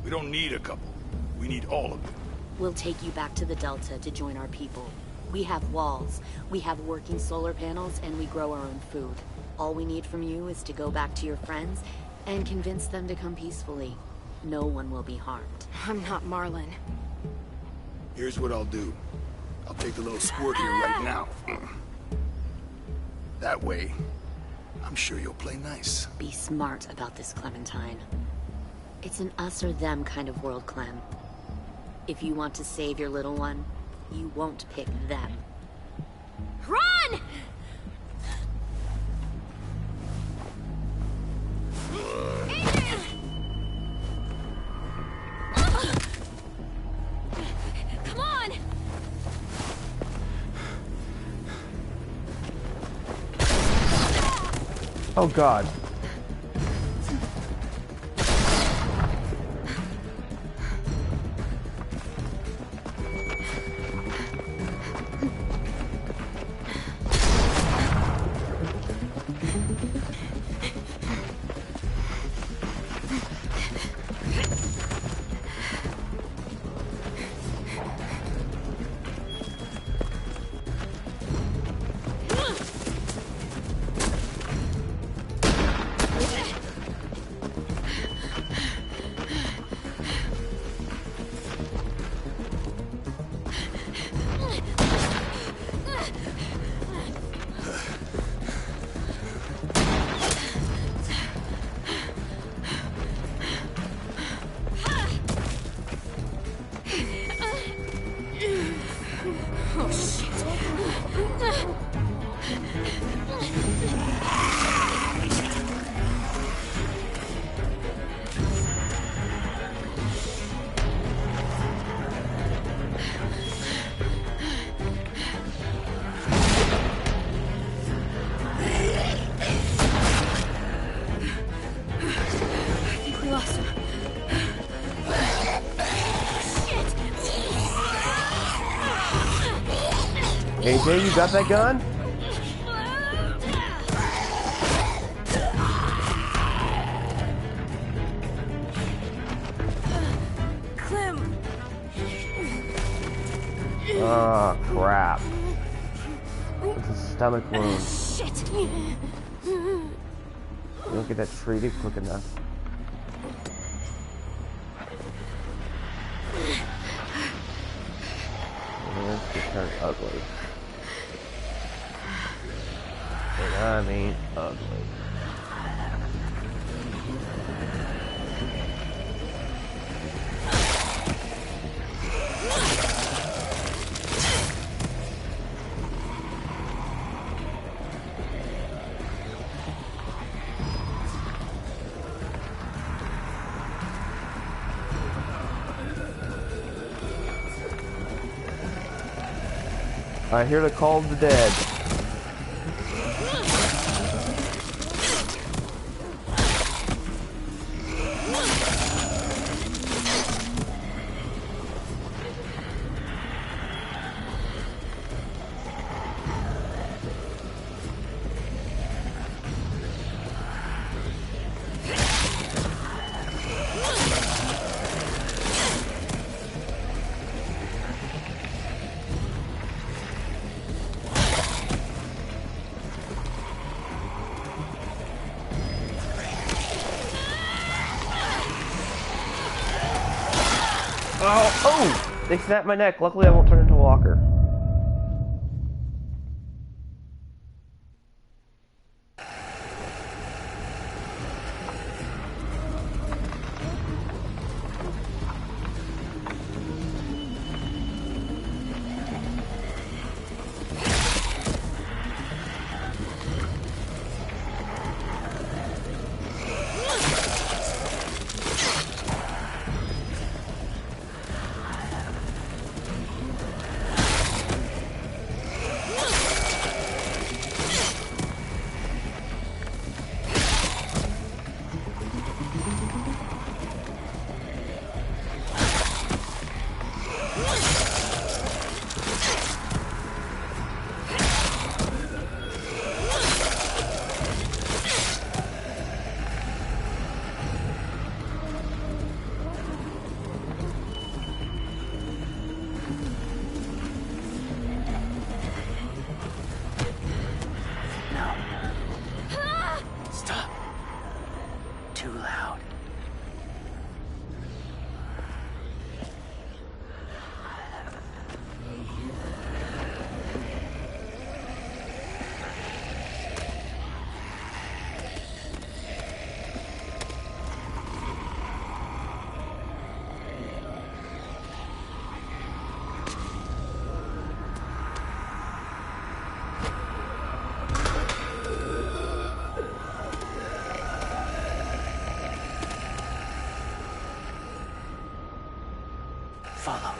We don't need a couple. We need all of them. We'll take you back to the Delta to join our people. We have walls, we have working solar panels, and we grow our own food. All we need from you is to go back to your friends and convince them to come peacefully. No one will be harmed. I'm not Marlon. Here's what I'll do. I'll take the little squirt here right now. That way, I'm sure you'll play nice. Be smart about this, Clementine. It's an us or them kind of world, Clem. If you want to save your little one, you won't pick them. Run! Adrian! Come on! Oh God. AJ, you got that gun? Clem. Oh, crap. It's a stomach wound. Shit. You don't get that treated quick enough. And this just turned ugly. And I mean ugly. I hear the call of the dead. Oh! They snapped my neck. Luckily, I won't turn into a walker. follow.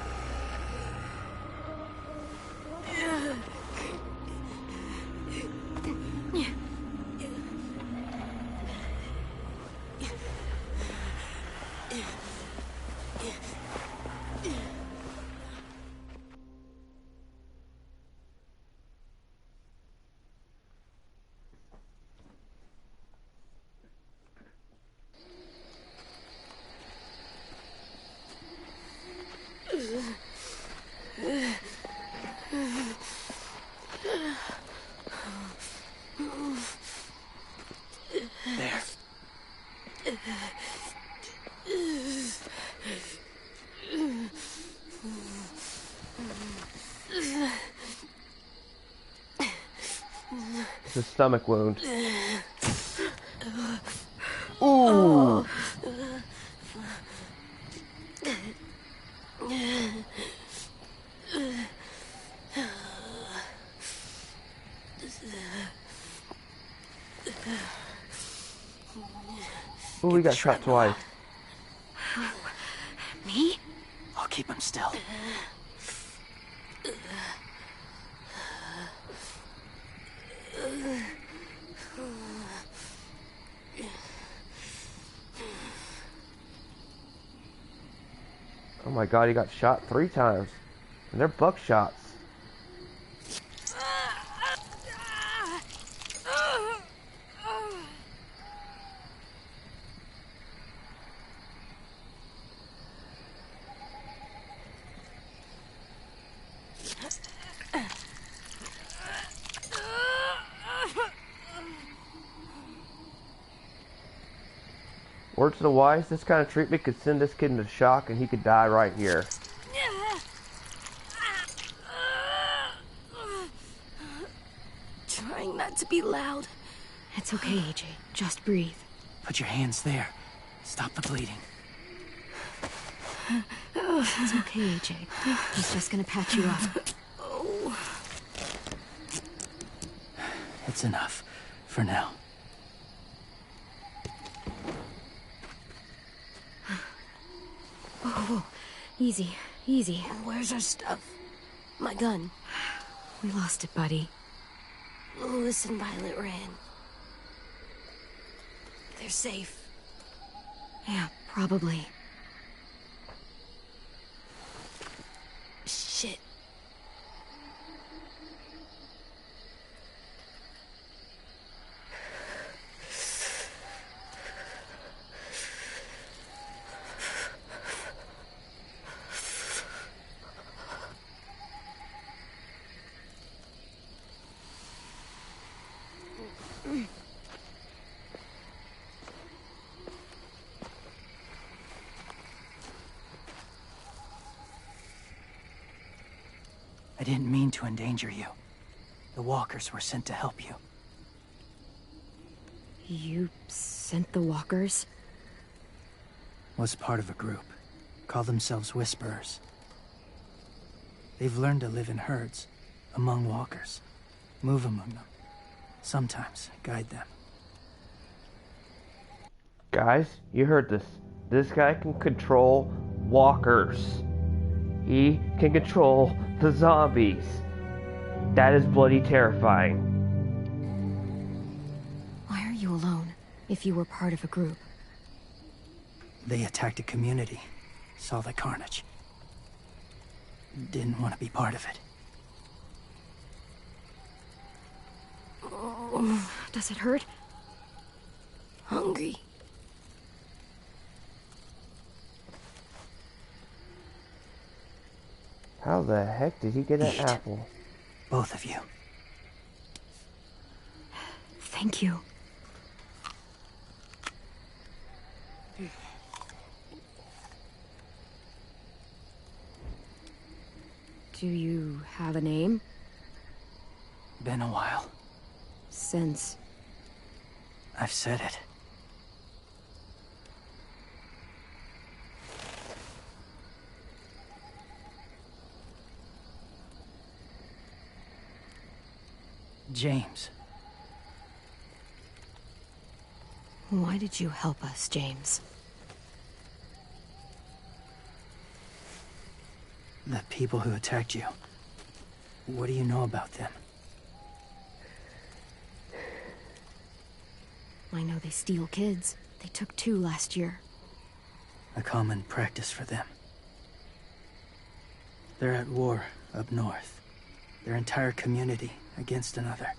There. It's a stomach wound. Ooh! Ooh, we got shot twice. Me? I'll keep him still. Oh my god, he got shot 3 times. And they're buckshots. Word to the wise, this kind of treatment could send this kid into shock and he could die right here. Trying not to be loud. It's okay, AJ. Just breathe. Put your hands there. Stop the bleeding. It's okay, AJ. He's just gonna patch you up. Oh. It's enough. For now. Whoa. Easy. Easy. Where's our stuff? My gun. We lost it, buddy. Louis and Violet ran. They're safe. Yeah, probably. Shit. I didn't mean to endanger you. The walkers were sent to help you. You sent the walkers? Was part of a group. Call themselves Whisperers. They've learned to live in herds, among walkers. Move among them. Sometimes guide them. Guys, you heard this. This guy can control walkers. He can control the zombies. That is bloody terrifying. Why are you alone, if you were part of a group? They attacked a community. Saw the carnage. Didn't want to be part of it. Oh. Does it hurt? Hungry. How the heck did he get an Eat. apple? Both of you. Thank you. Do you have a name? Been a while. Since... I've said it. James. Why did you help us, James? The people who attacked you. What do you know about them? I know they steal kids. They took 2 last year. A common practice for them. They're at war up north. Their entire community against another.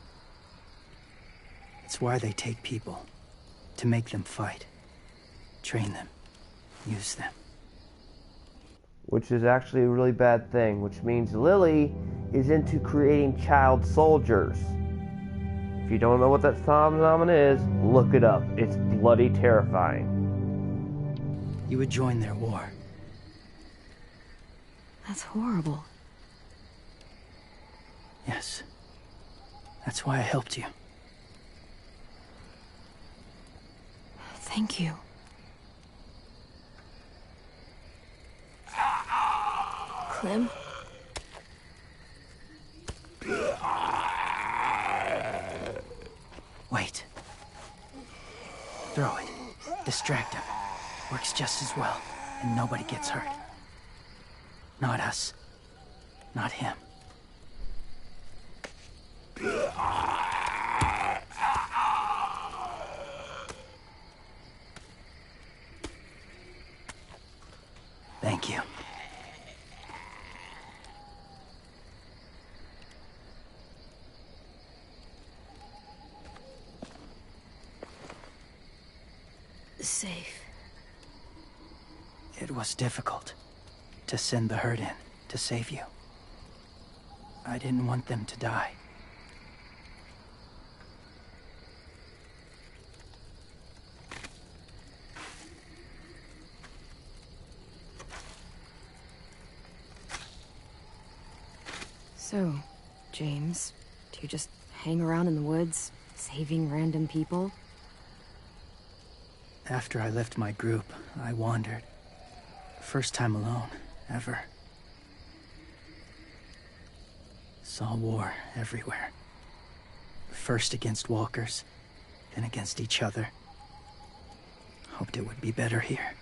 It's why they take people. To make them fight. Train them. Use them. Which is actually a really bad thing, which means Lily is into creating child soldiers. If you don't know what that phenomenon is, look it up. It's bloody terrifying. You would join their war. That's horrible. Yes. That's why I helped you. Thank you. Clem? Wait. Throw it. Distract him. Works just as well, and nobody gets hurt. Not us. Not him. Thank you. Safe. It was difficult to send the herd in to save you. I didn't want them to die. So, James, do you just hang around in the woods, saving random people? After I left my group, I wandered. First time alone, ever. Saw war everywhere. First against walkers, then against each other. Hoped it would be better here.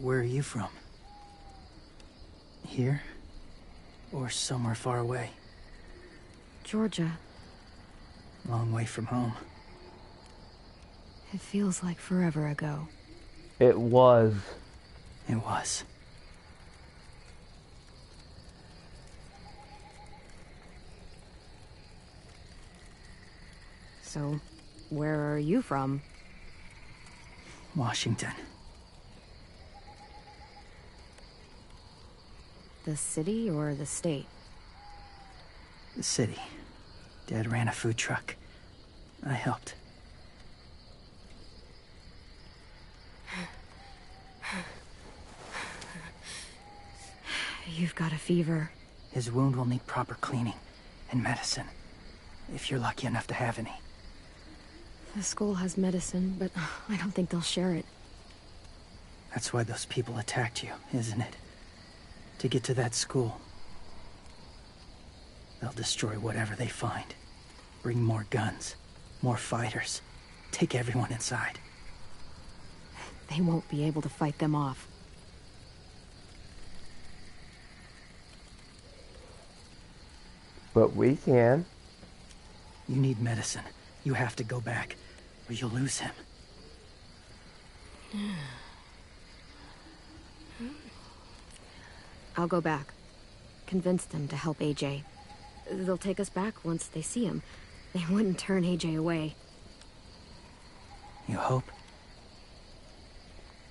Where are you from? Here? Or somewhere far away? Georgia. Long way from home. It feels like forever ago. It was. It was. So, where are you from? Washington. The city or the state? The city. Dad ran a food truck. I helped. You've got a fever. His wound will need proper cleaning and medicine, if you're lucky enough to have any. The school has medicine, but I don't think they'll share it. That's why those people attacked you, isn't it? To get to that school. They'll destroy whatever they find. Bring more guns, more fighters. Take everyone inside. They won't be able to fight them off. But we can. You need medicine. You have to go back, or you'll lose him. I'll go back. Convince them to help AJ. They'll take us back once they see him. They wouldn't turn AJ away. You hope?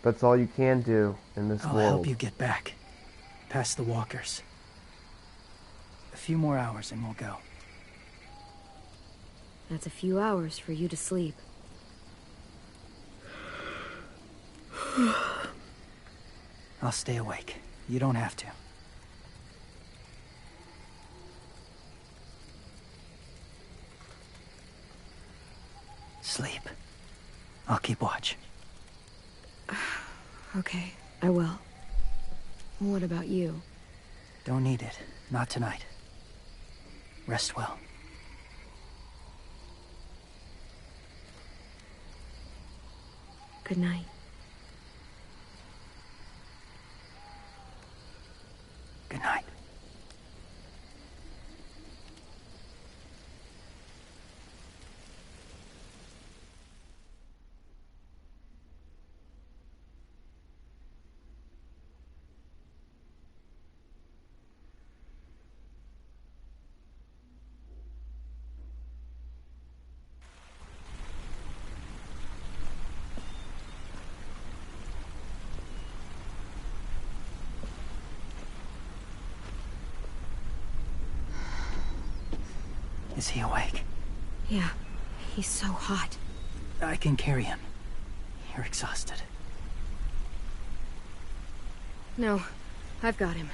That's all you can do in this I'll world. help you get back. Past the walkers. A few more hours and we'll go. That's a few hours for you to sleep. I'll stay awake. You don't have to. Sleep. I'll keep watch. Okay, I will. What about you? Don't need it. Not tonight. Rest well. Good night. Good night. Is he awake? Yeah, he's so hot. I can carry him. You're exhausted. No, I've got him.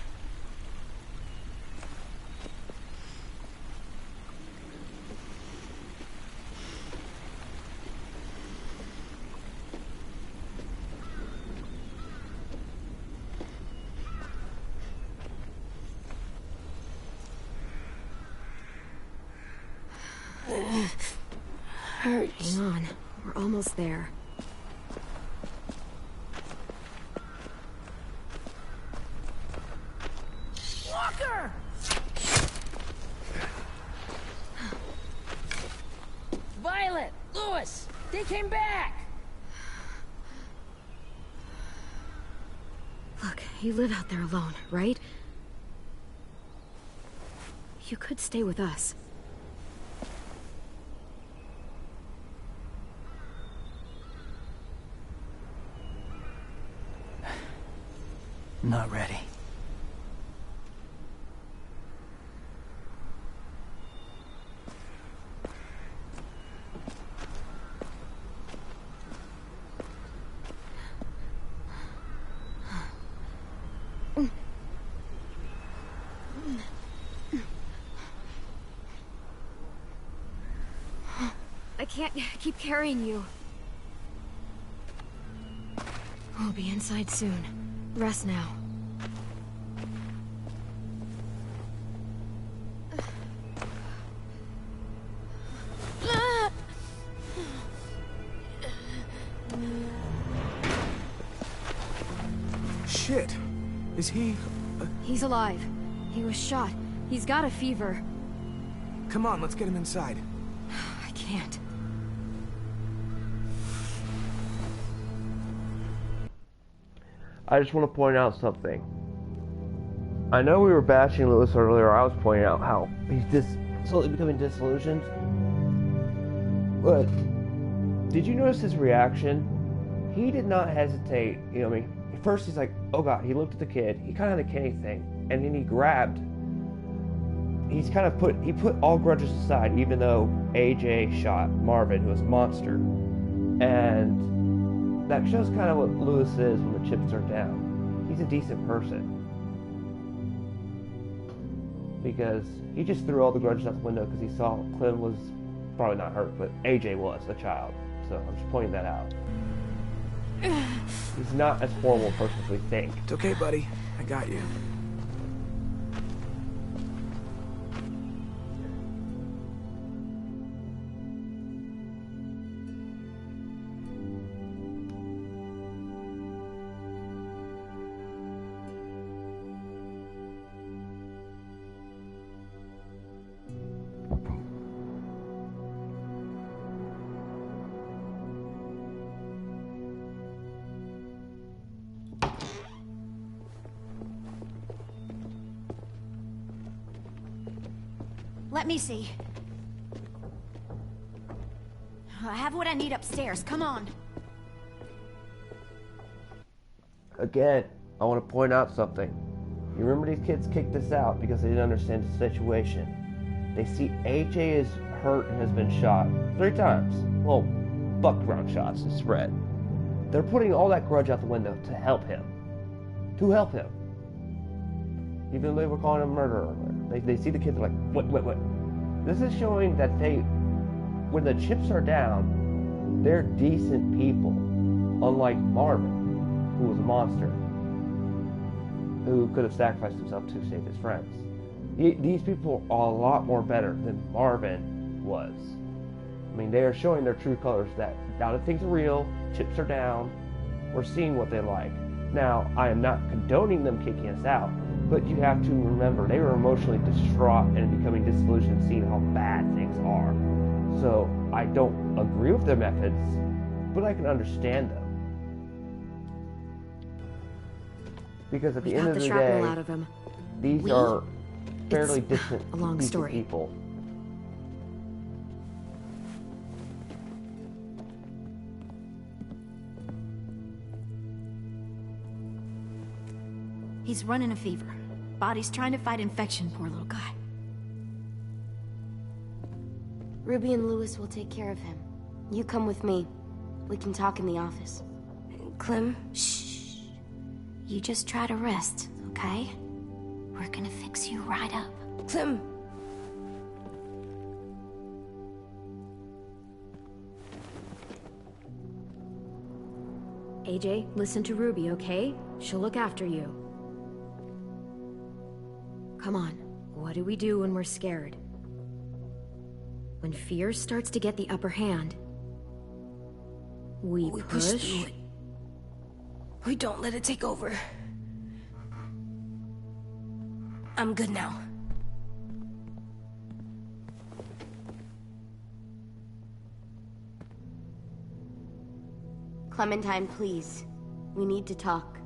Hurts. Hang on, we're almost there. Walker! Violet! Lewis! They came back! Look, you live out there alone, right? You could stay with us. Not ready. I can't keep carrying you. We'll be inside soon. Rest now. Shit. Is he... He's alive. He was shot. He's got a fever. Come on, let's get him inside. I can't. I just want to point out something. I know we were bashing Lewis earlier. I was pointing out how he's slowly becoming disillusioned. But did you notice his reaction? He did not hesitate. You know what I mean? At first he's like, oh god. He looked at the kid. He kind of had a Kenny thing, and then he grabbed. He put all grudges aside, even though AJ shot Marvin, who was a monster, and that shows kind of what Lewis is when the chips are down. He's a decent person. Because he just threw all the grudges out the window because he saw Clem was probably not hurt, but AJ was a child. So I'm just pointing that out. He's not as horrible a person as we think. It's okay, buddy. I got you. Let me see. I have what I need upstairs. Come on. Again, I want to point out something. You remember these kids kicked us out because they didn't understand the situation. They see AJ is hurt and has been shot 3 times. Well, buck round shots to spread. They're putting all that grudge out the window to help him. To help him. Even though they were calling him a murderer. They see the kids like, what? This is showing that when the chips are down, they're decent people. Unlike Marvin, who was a monster, who could have sacrificed himself to save his friends. These people are a lot more better than Marvin was. I mean, they are showing their true colors that now that things are real, chips are down, we're seeing what they like. Now, I am not condoning them kicking us out, but you have to remember they were emotionally distraught and becoming disillusioned seeing how bad things are. So, I don't agree with their methods, but I can understand them. Because at the end of the day, out of him. these are fairly distant a long story. people. He's running a fever. Body's trying to fight infection, poor little guy. Ruby and Lewis will take care of him. You come with me. We can talk in the office. Clem? Shh. You just try to rest, okay? We're gonna fix you right up. Clem! AJ, listen to Ruby, okay? She'll look after you. Come on, what do we do when we're scared? When fear starts to get the upper hand, we push through it. We don't let it take over. I'm good now. Clementine, please. We need to talk.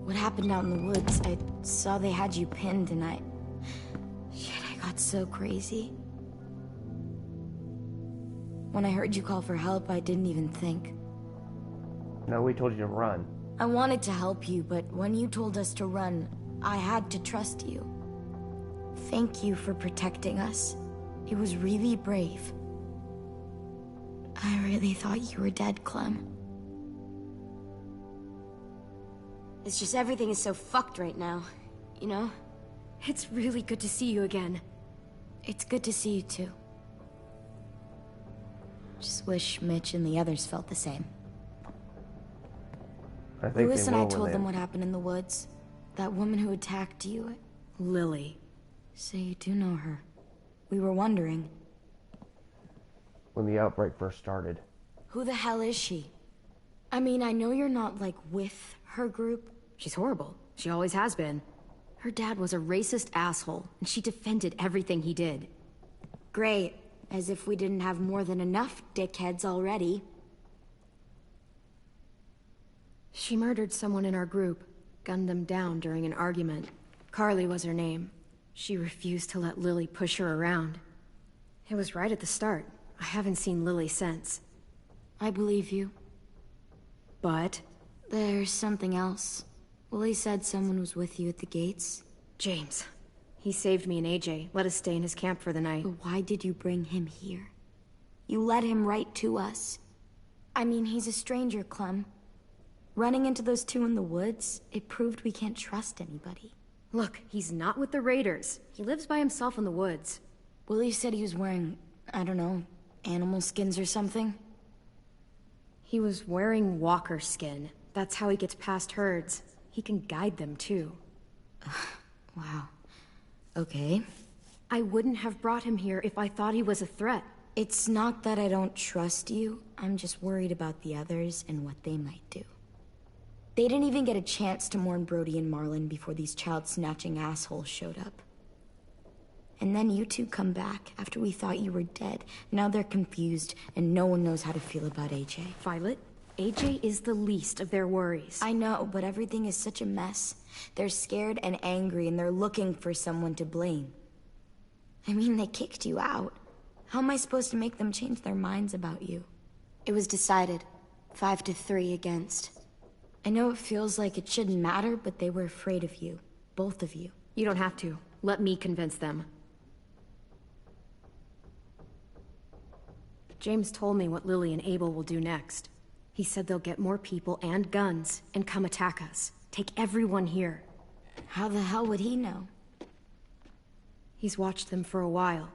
What happened out in the woods? I saw they had you pinned and Shit, I got so crazy. When I heard you call for help, I didn't even think. No, we told you to run. I wanted to help you, but when you told us to run, I had to trust you. Thank you for protecting us. It was really brave. I really thought you were dead, Clem. It's just everything is so fucked right now, you know? It's really good to see you again. It's good to see you too. Just wish Mitch and the others felt the same. I think Lewis they and I will told when them what happened in the woods. That woman who attacked you. Lily. So you do know her. We were wondering. When the outbreak first started. Who the hell is she? I mean, I know you're not, like, with her group. She's horrible. She always has been. Her dad was a racist asshole, and she defended everything he did. Great. As if we didn't have more than enough dickheads already. She murdered someone in our group, gunned them down during an argument. Carly was her name. She refused to let Lily push her around. It was right at the start. I haven't seen Lily since. I believe you. But? There's something else. Willie said someone was with you at the gates. James. He saved me and AJ, let us stay in his camp for the night. But why did you bring him here? You led him right to us. I mean, he's a stranger, Clem. Running into those two in the woods, it proved we can't trust anybody. Look, he's not with the raiders. He lives by himself in the woods. Willie said he was wearing, I don't know, animal skins or something. He was wearing walker skin. That's how he gets past herds. He can guide them, too. Wow. Okay. I wouldn't have brought him here if I thought he was a threat. It's not that I don't trust you. I'm just worried about the others and what they might do. They didn't even get a chance to mourn Brody and Marlon before these child-snatching assholes showed up. And then you two come back after we thought you were dead. Now they're confused, and no one knows how to feel about AJ. Violet, AJ is the least of their worries. I know, but everything is such a mess. They're scared and angry, and they're looking for someone to blame. I mean, they kicked you out. How am I supposed to make them change their minds about you? It was decided. 5-3 against. I know it feels like it shouldn't matter, but they were afraid of you. Both of you. You don't have to. Let me convince them. James told me what Lily and Abel will do next. He said they'll get more people and guns and come attack us. Take everyone here. How the hell would he know? He's watched them for a while.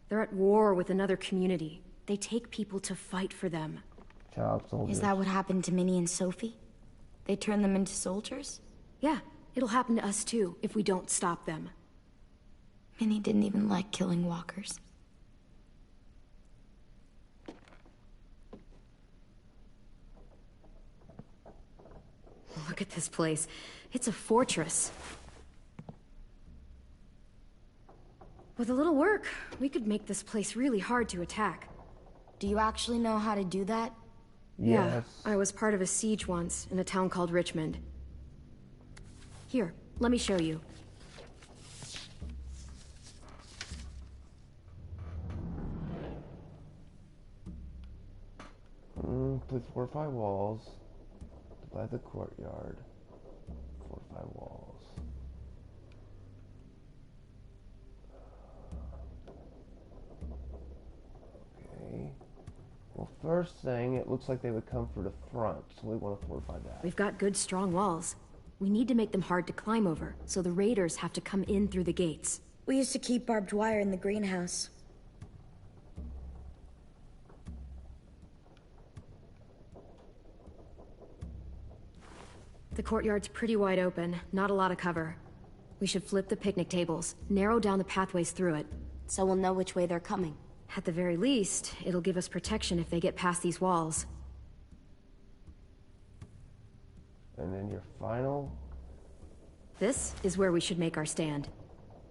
They're at war with another community. They take people to fight for them. Child soldiers. Is that what happened to Minnie and Sophie? They turned them into soldiers? Yeah, it'll happen to us too, if we don't stop them. Minnie didn't even like killing walkers. Look at this place. It's a fortress. With a little work, we could make this place really hard to attack. Do you actually know how to do that? Yeah, I was part of a siege once, in a town called Richmond. Here, let me show you. Please fortify walls. Divide the courtyard. Fortify walls. Okay. Well, first thing, it looks like they would come for the front, so we want to fortify that. We've got good, strong walls. We need to make them hard to climb over, so the raiders have to come in through the gates. We used to keep barbed wire in the greenhouse. The courtyard's pretty wide open, not a lot of cover. We should flip the picnic tables, narrow down the pathways through it. So we'll know which way they're coming. At the very least, it'll give us protection if they get past these walls. And then your final... This is where we should make our stand.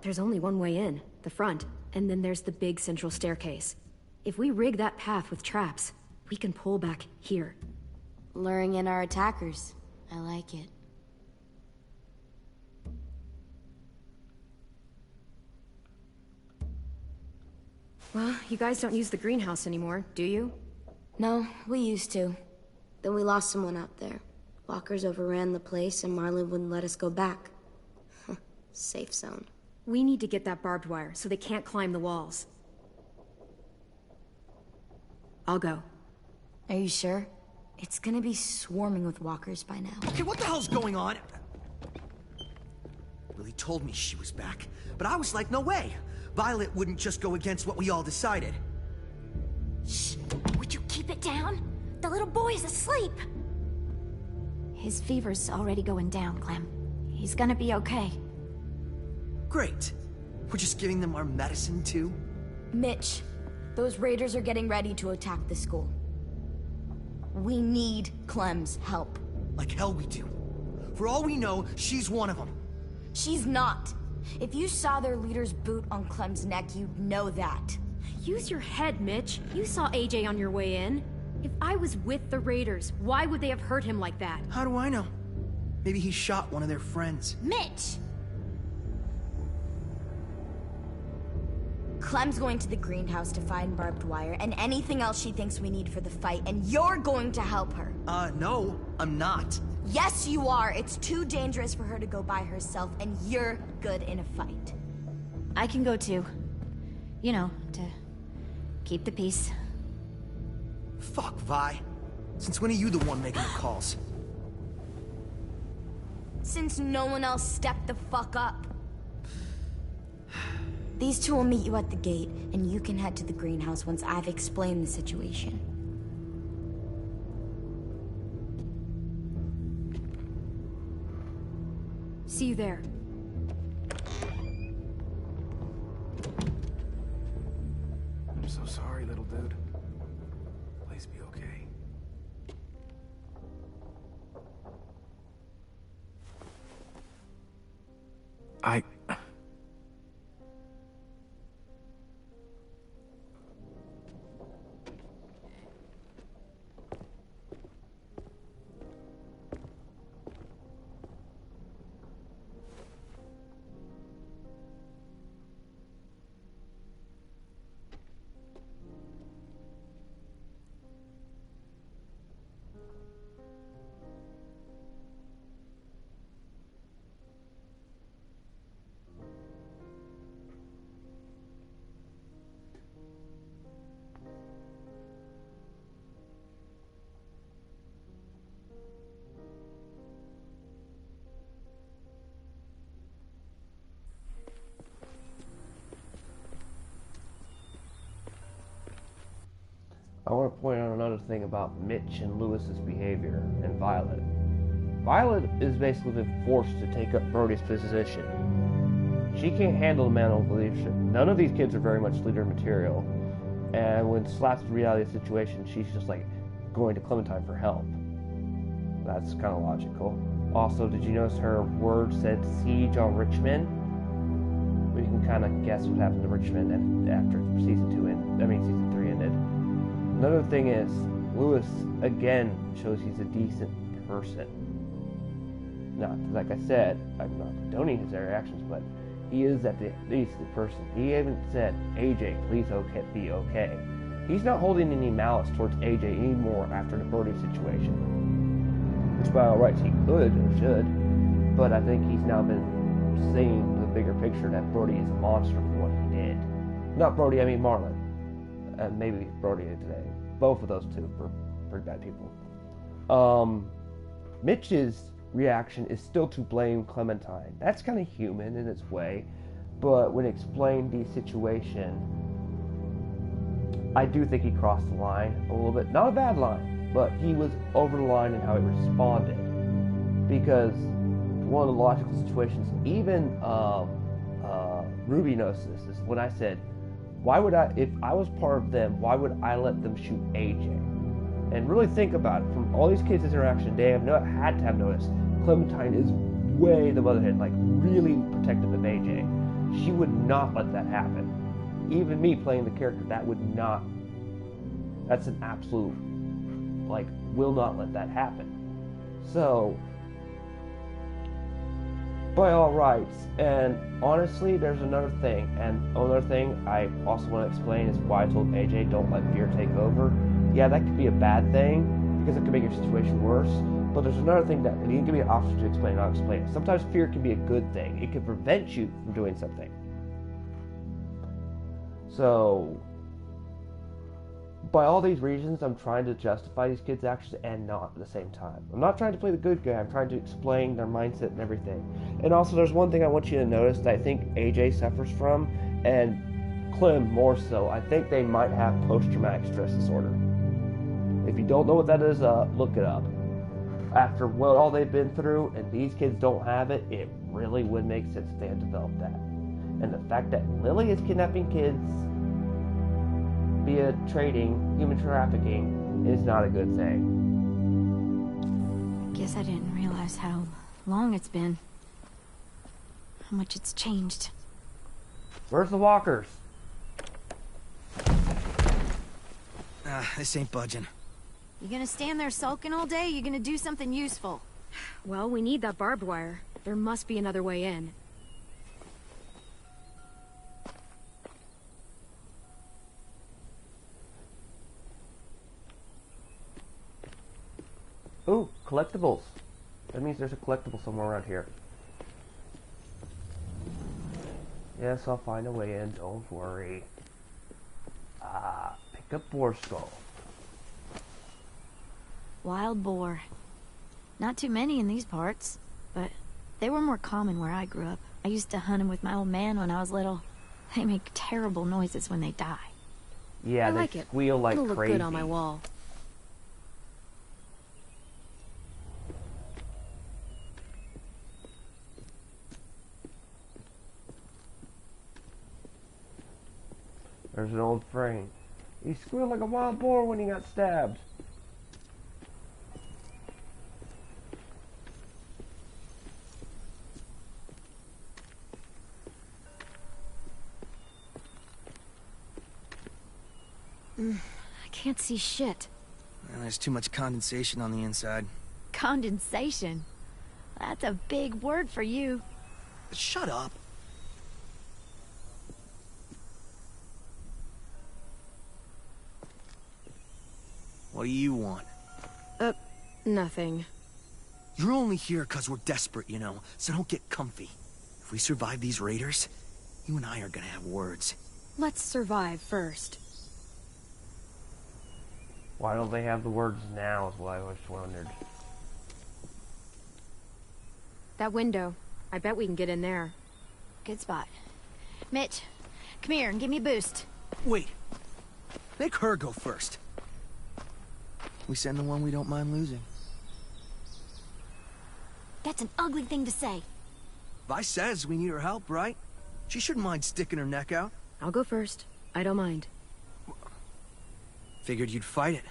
There's only one way in, the front, and then there's the big central staircase. If we rig that path with traps, we can pull back here. Luring in our attackers. I like it. Well, you guys don't use the greenhouse anymore, do you? No, we used to. Then we lost someone out there. Walkers overran the place and Marlon wouldn't let us go back. Safe zone. We need to get that barbed wire so they can't climb the walls. I'll go. Are you sure? It's gonna be swarming with walkers by now. Okay, what the hell's going on? Lily told me she was back, but I was like, no way. Violet wouldn't just go against what we all decided. Shh! Would you keep it down? The little boy's asleep! His fever's already going down, Clem. He's gonna be okay. Great. We're just giving them our medicine, too? Mitch, those raiders are getting ready to attack the school. We need Clem's help. Like hell we do. For all we know, she's one of them. She's not. If you saw their leader's boot on Clem's neck, you'd know that. Use your head, Mitch. You saw AJ on your way in. If I was with the raiders, why would they have hurt him like that? How do I know? Maybe he shot one of their friends. Mitch! Clem's going to the greenhouse to find barbed wire and anything else she thinks we need for the fight, and you're going to help her. No, I'm not. Yes, you are. It's too dangerous for her to go by herself, and you're good in a fight. I can go too. You know, to keep the peace. Fuck, Vi. Since when are you the one making the calls? Since no one else stepped the fuck up. These two will meet you at the gate, and you can head to the greenhouse once I've explained the situation. See you there. I'm so sorry, little dude. Please be okay. I want to point out another thing about Mitch and Lewis's behavior and Violet. Violet is basically been forced to take up Brody's position. She can't handle the mantle of leadership. None of these kids are very much leader material. And when slapped with the reality of the situation, she's just like going to Clementine for help. That's kind of logical. Also, did you notice her word said siege on Richmond? We can kind of guess what happened to Richmond after season 3 ended. Another thing is, Lewis again shows he's a decent person. Not, like I said, I'm not condoning his reactions, but he is at least the person. He even said, AJ, please be okay. He's not holding any malice towards AJ anymore after the Brody situation. Which by all rights he could or should, but I think he's now been seeing the bigger picture that Brody is a monster for what he did. Not Brody, I mean Marlon. And maybe Brody today. Both of those two were pretty bad people. Mitch's reaction is still to blame Clementine. That's kind of human in its way, but when explained the situation, I do think he crossed the line a little bit. Not a bad line, but he was over the line in how he responded. Because one of the logical situations, even Ruby knows this, is when I said, if I was part of them, why would I let them shoot AJ? And really think about it, from all these kids' interaction, they had to have noticed Clementine is way the motherhead, like really protective of AJ. She would not let that happen. Even me playing the character, that's an absolute, will not let that happen. So, by all rights, and honestly, there's another thing, I also want to explain is why I told AJ don't let fear take over. Yeah, that could be a bad thing, because it could make your situation worse, but there's another thing that, and you can give me an option to explain, and I'll explain it. Sometimes fear can be a good thing. It can prevent you from doing something. So, by all these reasons, I'm trying to justify these kids' actions and not at the same time. I'm not trying to play the good guy, I'm trying to explain their mindset and everything. And also, there's one thing I want you to notice that I think AJ suffers from, and Clem more so. I think they might have post-traumatic stress disorder. If you don't know what that is, look it up. After what all they've been through, and these kids don't have it, it really would make sense if they had developed that. And the fact that Lily is kidnapping kids via trading, human trafficking, is not a good thing. Guess I didn't realize how long it's been. How much it's changed. Where's the walkers? This ain't budging. You gonna stand there sulking all day? You gonna do something useful? Well, we need that barbed wire. There must be another way in. Ooh, collectibles. That means there's a collectible somewhere around here. Yes, I'll find a way in, don't worry. Pick up boar skull. Wild boar. Not too many in these parts, but they were more common where I grew up. I used to hunt them with my old man when I was little. They make terrible noises when they die. Yeah, I they like it. squeal like It'll look crazy. good on my wall. There's an old frame. He squealed like a wild boar when he got stabbed. I can't see shit. Well, there's too much condensation on the inside. Condensation? That's a big word for you. Shut up. What do you want? Nothing. You're only here because we're desperate, you know, so don't get comfy. If we survive these raiders, you and I are gonna have words. Let's survive first. Why don't they have the words now is what I always wondered. That window. I bet we can get in there. Good spot. Mitch, come here and give me a boost. Wait. Make her go first. we send the one we don't mind losing. That's an ugly thing to say. Vi says we need her help, right? She shouldn't mind sticking her neck out. I'll go first. I don't mind. Figured you'd fight it.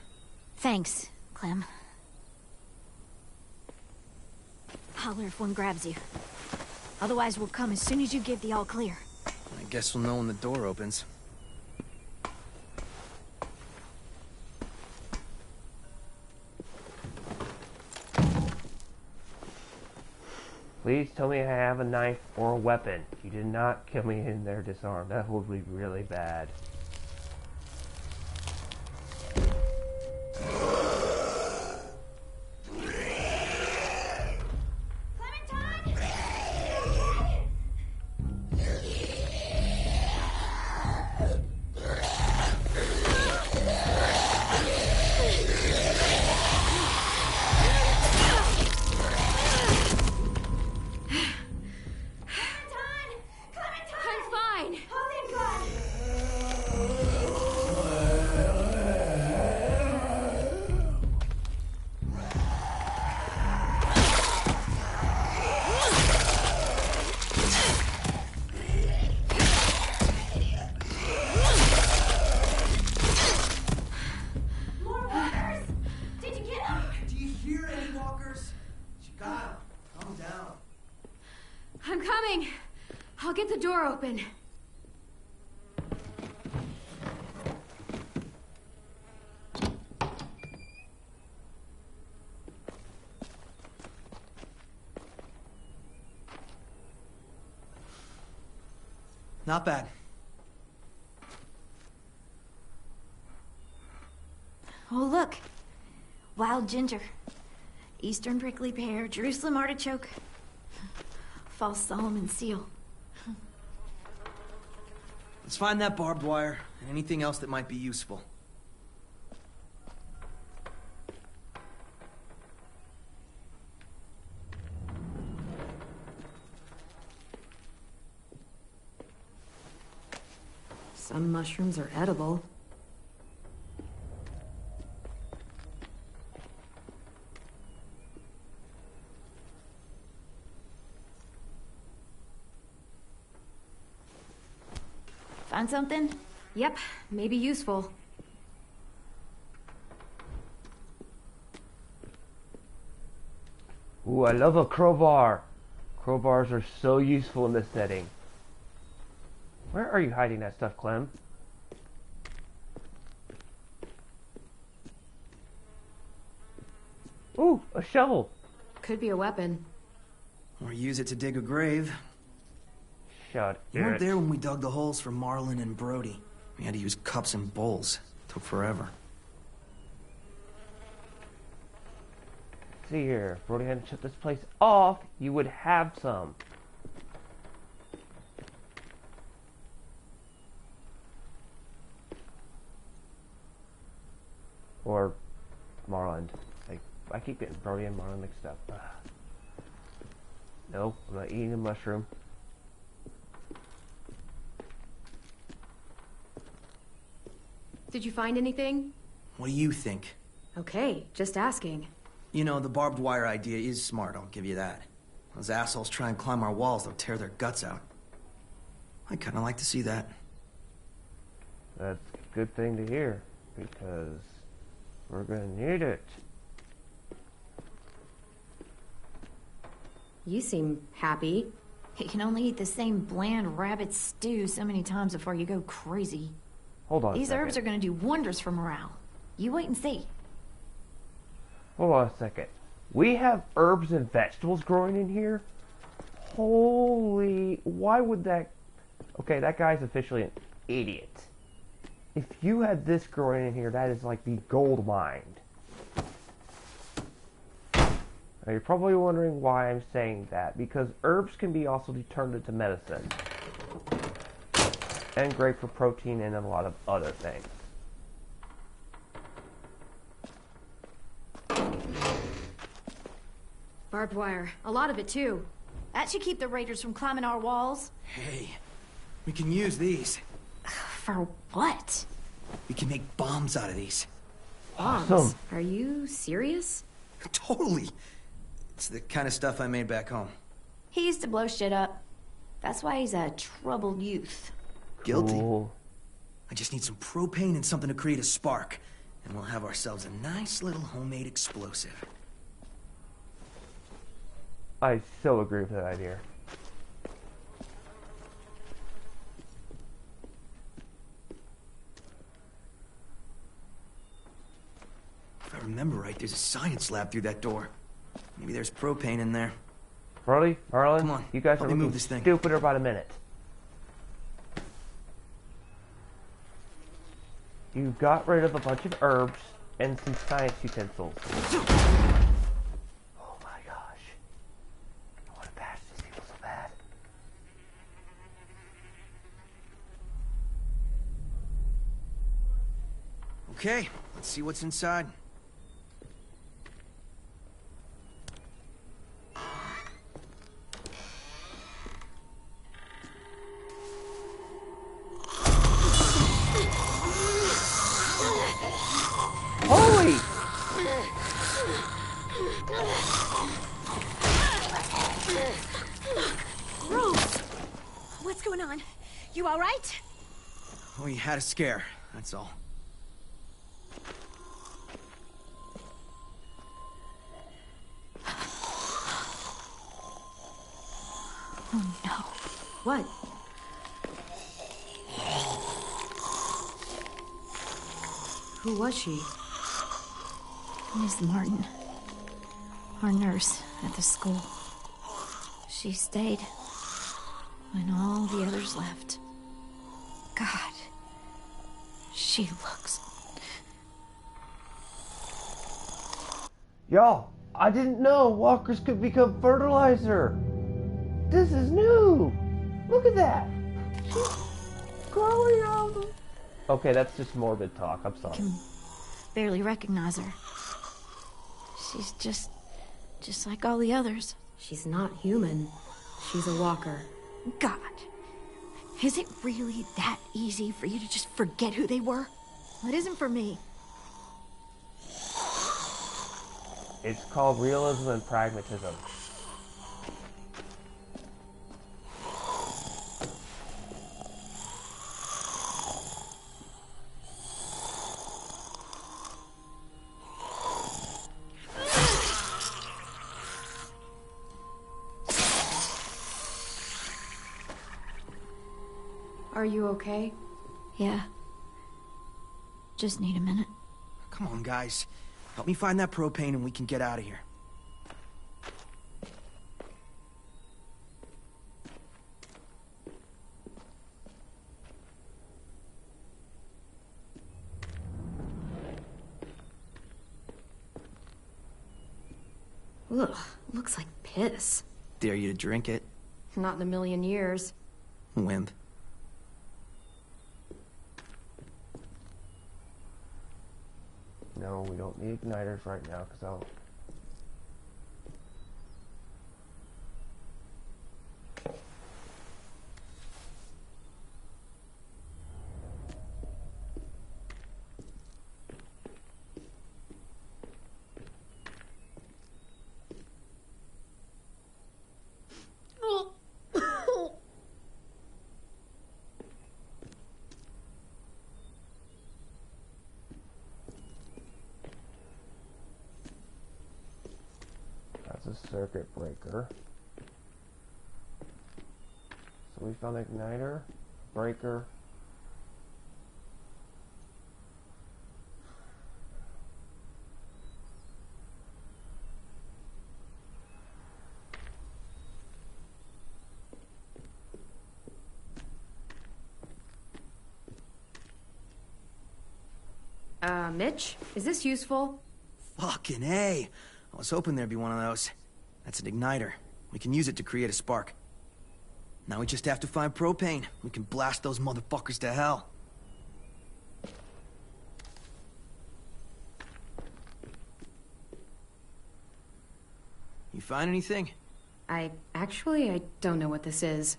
Thanks, Clem. Holler if one grabs you. Otherwise, we'll come as soon as you give the all clear. I guess we'll know when the door opens. Please tell me I have a knife or a weapon. You did not kill me in their disarm. That would be really bad. I'm coming. I'll get the door open. Not bad. Oh, look. Wild ginger. Eastern prickly pear, Jerusalem artichoke. False Solomon seal. Let's find that barbed wire and anything else that might be useful. Some mushrooms are edible. Find something? Yep, maybe useful. Ooh, I love a crowbar. Crowbars are so useful in this setting. Where are you hiding that stuff, Clem? Ooh, a shovel. Could be a weapon. Or use it to dig a grave. Shut You weren't there when we dug the holes for Marlin and Brody. We had to use cups and bowls. Took forever. See here, if Brody hadn't shut this place off, you would have some. Or Marlin. I keep getting Brody and Marlin mixed up. No, I'm not eating a mushroom. Did you find anything? What do you think? Okay, just asking. You know, the barbed wire idea is smart, I'll give you that. Those assholes try and climb our walls, they'll tear their guts out. I kinda like to see that. That's a good thing to hear, because we're gonna need it. You seem happy. You can only eat the same bland rabbit stew so many times before you go crazy. Hold on These a second. herbs are gonna do wonders for morale. You wait and see. Hold on a second. We have herbs and vegetables growing in here? Holy... Why would that... Okay, that guy's officially an idiot. If you had this growing in here, that is like the gold mine. Now you're probably wondering why I'm saying that. Because herbs can be also turned into medicine. And great for protein and a lot of other things. Barbed wire. A lot of it, too. That should keep the raiders from climbing our walls. Hey, we can use these. For what? We can make bombs out of these. Bombs? awesome. Are you serious? Totally. It's the kind of stuff I made back home. He used to blow shit up. That's why he's a troubled youth. Guilty. Cool. I just need some propane and something to create a spark. And we'll have ourselves a nice little homemade explosive. I so agree with that idea. If I remember right, there's a science lab through that door. Maybe there's propane in there. Brody, Harlan, Come on, you guys help are me looking move this thing. stupider by the minute. You got rid of a bunch of herbs and some science utensils. Oh my gosh. I want to bash these people so bad. Okay, let's see what's inside. Holy! Rose! What's going on? You alright? We had a scare, that's all. Oh no. What? Who was she? Miss Martin. Our nurse at the school. She stayed when all the others left. God. She looks... Y'all, I didn't know walkers could become fertilizer. This is new. Look at that. She's growing out of... Okay, that's just morbid talk. I'm sorry. Can barely recognize her. She's just like all the others. She's not human. She's a walker. God. Is it really that easy for you to just forget who they were? Well, it isn't for me. It's called realism and pragmatism. Are you okay? Yeah. Just need a minute. Come on, guys. Help me find that propane and we can get out of here. Ugh, looks like piss. Dare you to drink it? Not in a million years. Wimp. No, we don't need igniters right now, because I'll... That's a circuit breaker. So we found an igniter, breaker. Mitch, is this useful? Fucking A. I was hoping there'd be one of those. That's an igniter. We can use it to create a spark. Now we just have to find propane. We can blast those motherfuckers to hell. You find anything? I don't know what this is.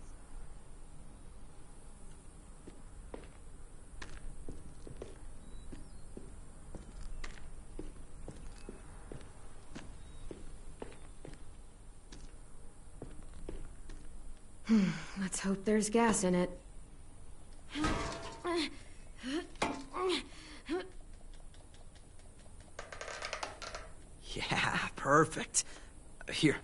Let's hope there's gas in it. Yeah, perfect. Here.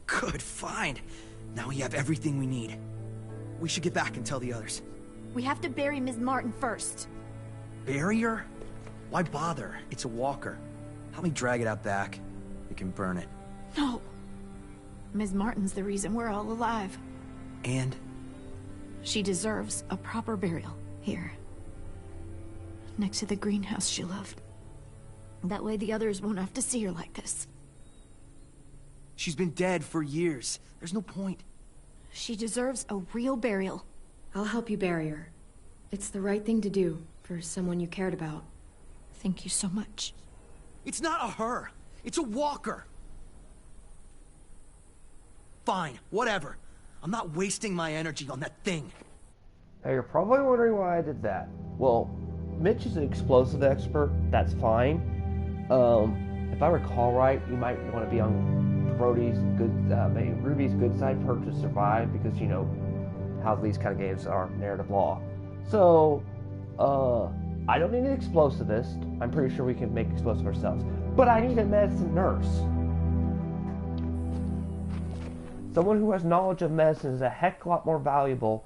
Good find. Now we have everything we need. We should get back and tell the others. We have to bury Ms. Martin first. Bury her? Why bother? It's a walker. Help me drag it out back. We can burn it. No. Ms. Martin's the reason we're all alive. And? She deserves a proper burial here. Next to the greenhouse she loved. That way the others won't have to see her like this. She's been dead for years. There's no point. She deserves a real burial. I'll help you bury her. It's the right thing to do for someone you cared about. Thank you so much. It's not a her. It's a walker. Fine, whatever. I'm not wasting my energy on that thing. Now you're probably wondering why I did that. Well, Mitch is an explosive expert. That's fine. If I recall right, you might want to be on Brody's good, maybe Ruby's good side for her to survive, because you know how these kind of games are, narrative law. So, I don't need an explosivist. I'm pretty sure we can make explosive ourselves. But I need a medicine nurse. Someone who has knowledge of medicine is a heck of a lot more valuable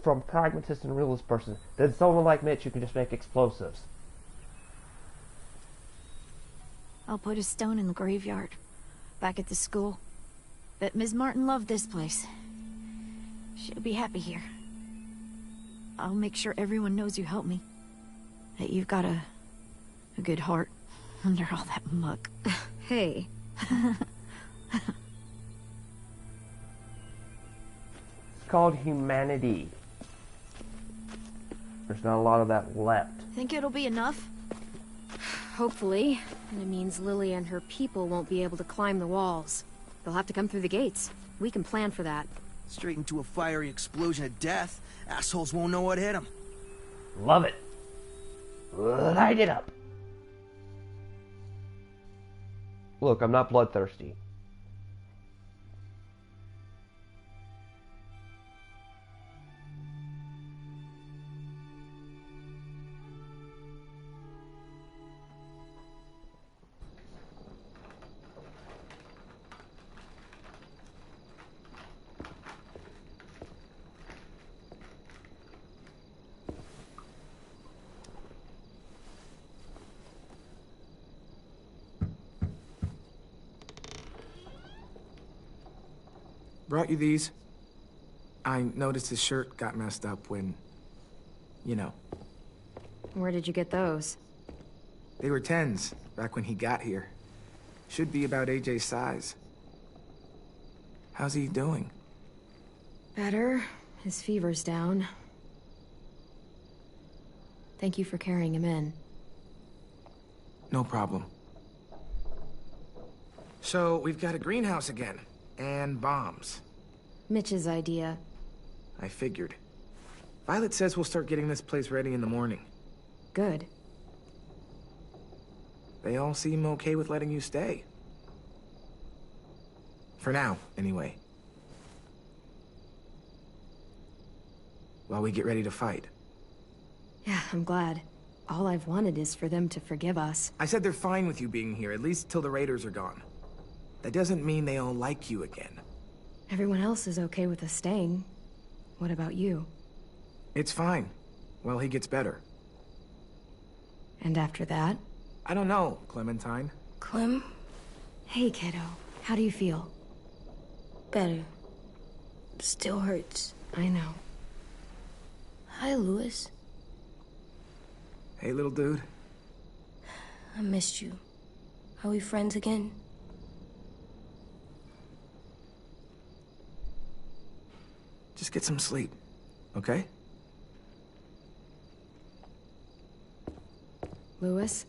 from pragmatist and realist person than someone like Mitch who can just make explosives. I'll put a stone in the graveyard, back at the school. Bet Ms. Martin loved this place. She'll be happy here. I'll make sure everyone knows you helped me. That you've got a good heart under all that muck. Hey. It's called humanity. There's not a lot of that left. Think it'll be enough? Hopefully. And it means Lily and her people won't be able to climb the walls. They'll have to come through the gates. We can plan for that. Straight into a fiery explosion of death. Assholes won't know what hit them. Love it. Light it up. Look, I'm not bloodthirsty. Brought you these. I noticed his shirt got messed up when, you know. Where did you get those? They were 10s, back when he got here. Should be about AJ's size. How's he doing? Better. His fever's down. Thank you for carrying him in. No problem. So, we've got a greenhouse again. And bombs. Mitch's idea. I figured. Violet says we'll start getting this place ready in the morning. Good. They all seem okay with letting you stay. For now, anyway. While we get ready to fight. Yeah, I'm glad. All I've wanted is for them to forgive us. I said they're fine with you being here, at least till the raiders are gone. That doesn't mean they all like you again. Everyone else is okay with us staying. What about you? It's fine. Well, he gets better. And after that? I don't know, Clementine. Clem? Hey, kiddo. How do you feel? Better. Still hurts. I know. Hi, Louis. Hey, little dude. I missed you. Are we friends again? Just get some sleep, okay? Louis?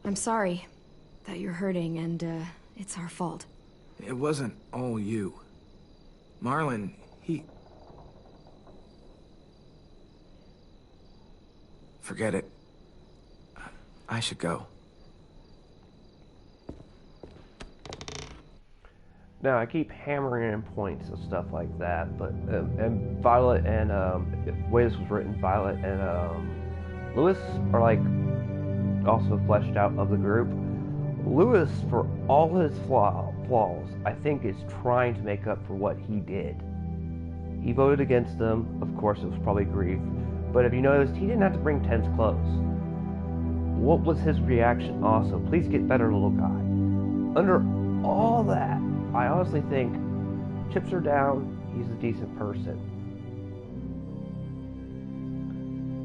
I'm sorry that you're hurting, and, it's our fault. It wasn't all you. Marlon, Forget it. I should go. Now, I keep hammering in points of stuff like that, but, and Violet and, the way this was written, Violet and, Lewis are, like, also fleshed out of the group. Lewis, for all his flaws, I think is trying to make up for what he did. He voted against them, of course it was probably grief, but if you noticed, he didn't have to bring Ten's clothes. What was his reaction also? Please get better, little guy. Under all that, I honestly think chips are down, he's a decent person.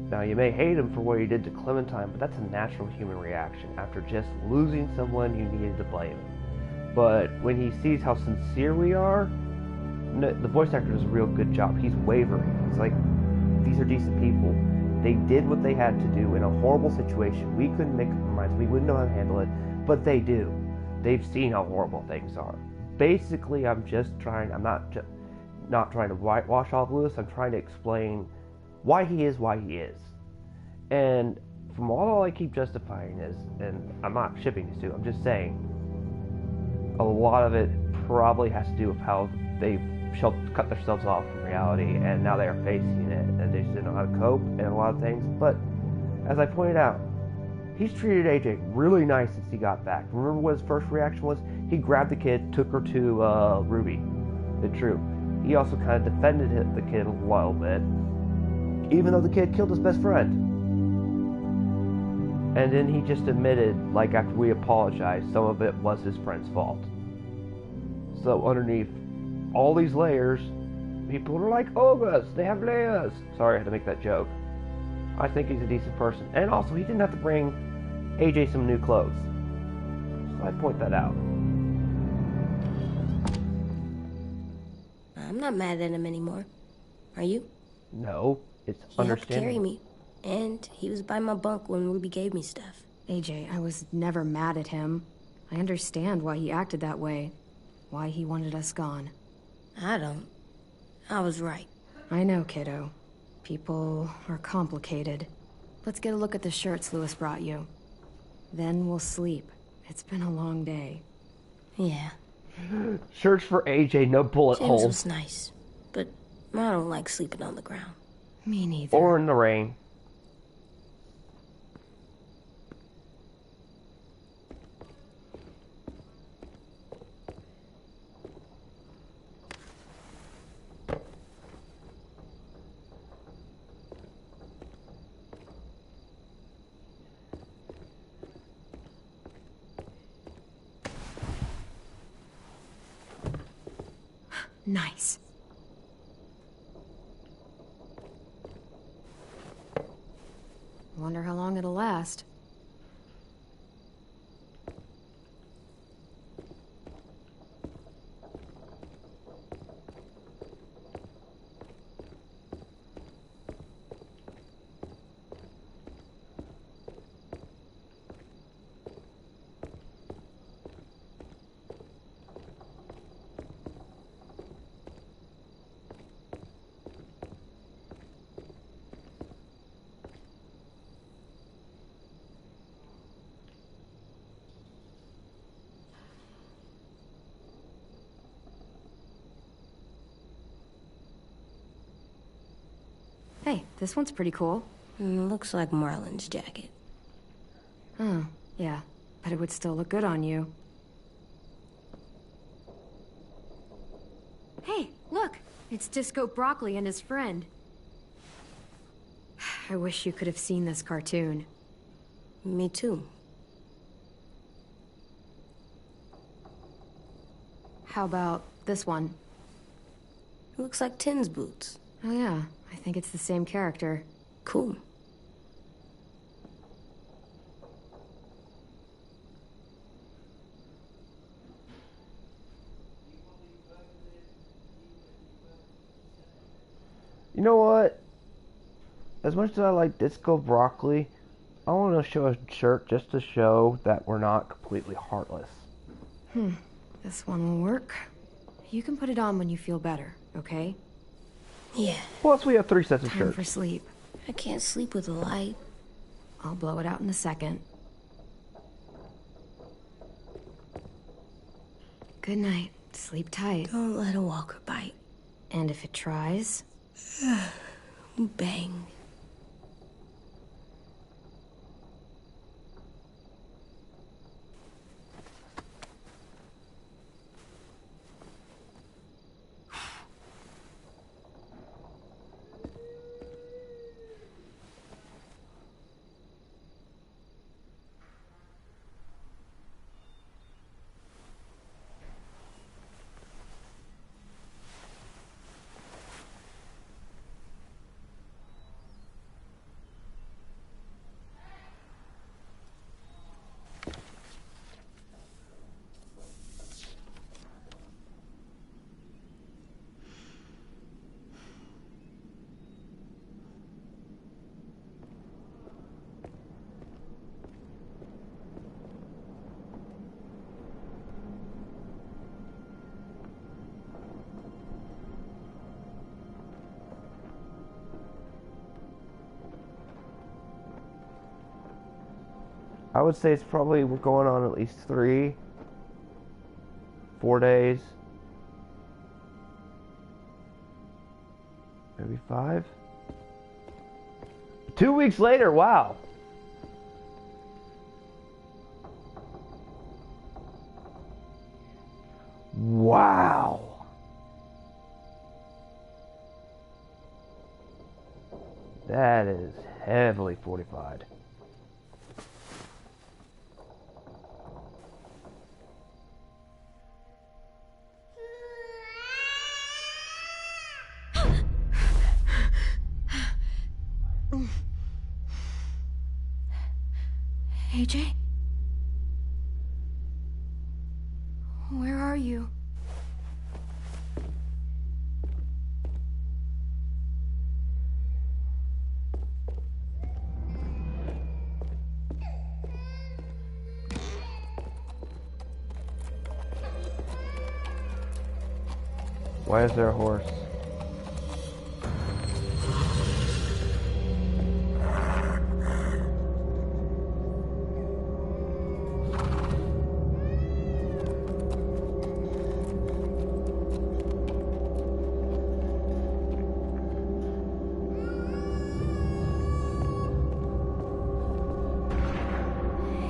Now, you may hate him for what he did to Clementine, but that's a natural human reaction after just losing someone you needed to blame him. But when he sees how sincere we are, the voice actor does a real good job. He's wavering. He's like, these are decent people. They did what they had to do in a horrible situation. We couldn't make up our minds. We wouldn't know how to handle it, but they do. They've seen how horrible things are. Basically, I'm not trying to whitewash off Lewis. I'm trying to explain why he is. And from all I keep justifying is, and I'm not shipping these two, I'm just saying, a lot of it probably has to do with how they've cut themselves off from reality, and now they are facing it, and they just don't know how to cope, and a lot of things. But, as I pointed out, he's treated AJ really nice since he got back. Remember what his first reaction was? He grabbed the kid, took her to Ruby, the troop. He also kind of defended the kid a little bit, even though the kid killed his best friend. And then he just admitted, like after we apologized, some of it was his friend's fault. So underneath all these layers, people are like, ogres, they have layers. Sorry, I had to make that joke. I think he's a decent person. And also, he didn't have to bring AJ some new clothes. So I'd point that out. I'm not mad at him anymore. Are you? No, it's He helped understandable. carry me, and he was by my bunk when Ruby gave me stuff. AJ, I was never mad at him. I understand why he acted that way. Why he wanted us gone. I don't. I was right. I know, kiddo. People are complicated. Let's get a look at the shirts Lewis brought you. Then we'll sleep. It's been a long day. Yeah. Shirts for AJ, no bullet James holes. was nice, but I don't like sleeping on the ground. Me neither. Or in the rain. Nice. Wonder how long it'll last. Hey, this one's pretty cool. Looks like Marlon's jacket. Oh, yeah. But it would still look good on you. Hey, look! It's Disco Broccoli and his friend. I wish you could have seen this cartoon. Me too. How about this one? Looks like Tin's boots. Oh yeah, I think it's the same character. Cool. You know what? As much as I like Disco Broccoli, I want to show a shirt just to show that we're not completely heartless. This one will work. You can put it on when you feel better, okay? Yeah. Plus, we have 3 sets of Time shirts. for sleep. I can't sleep with a light. I'll blow it out in a second. Good night. Sleep tight. Don't let a walker bite. And if it tries? Bang. I would say it's probably going on at least 3, 4 days. Maybe 5. 2 weeks later, wow. Wow. That is heavily fortified. AJ? Where are you? Why is there a horse?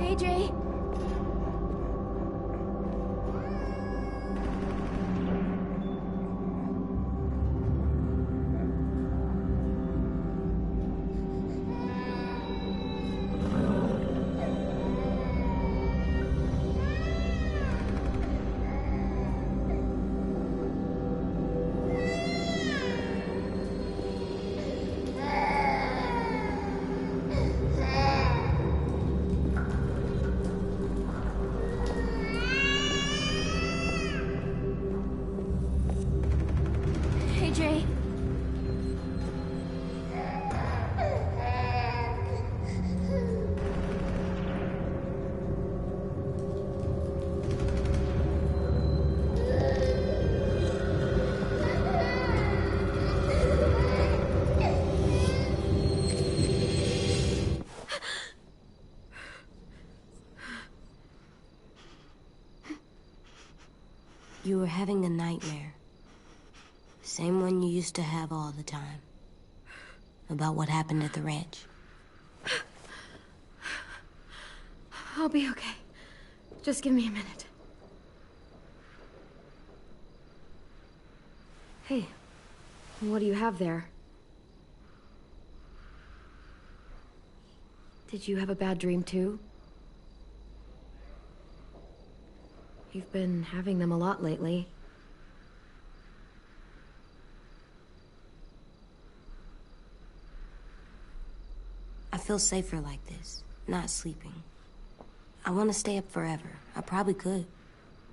AJ? AJ? You were having a nightmare. Same one you used to have all the time. About what happened at the ranch. I'll be okay. Just give me a minute. Hey, what do you have there? Did you have a bad dream too? You've been having them a lot lately. I feel safer like this, not sleeping. I want to stay up forever. I probably could.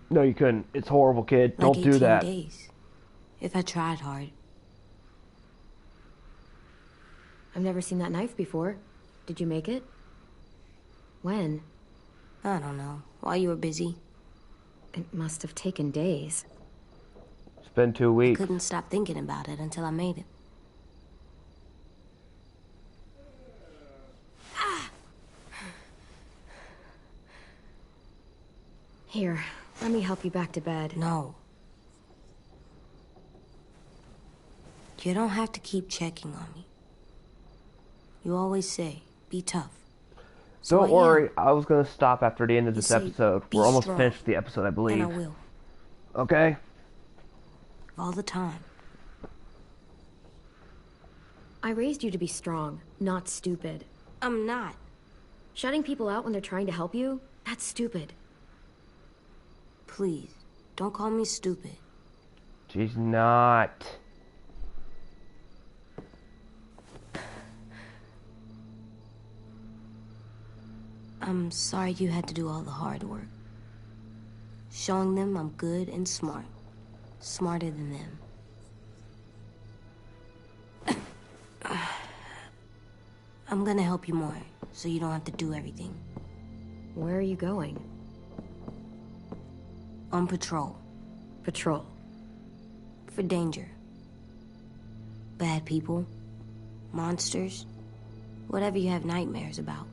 No, you couldn't. It's horrible, kid. Like Don't do that. 18 days. If I tried hard. I've never seen that knife before. Did you make it? When? I don't know. While you were busy. It must have taken days. It's been 2 weeks. I couldn't stop thinking about it until I made it. Here, let me help you back to bed. No. You don't have to keep checking on me. You always say, be tough. So Don't worry, I was going to stop after the end of this episode. We're almost strong, finished with the episode, I believe. And I will. Okay? All the time. I raised you to be strong, not stupid. I'm not. Shutting people out when they're trying to help you? That's stupid. Please, don't call me stupid. She's not. I'm sorry you had to do all the hard work. Showing them I'm good and smart. Smarter than them. I'm gonna help you more, so you don't have to do everything. Where are you going? On patrol. Patrol. For danger. Bad people. Monsters. Whatever you have nightmares about.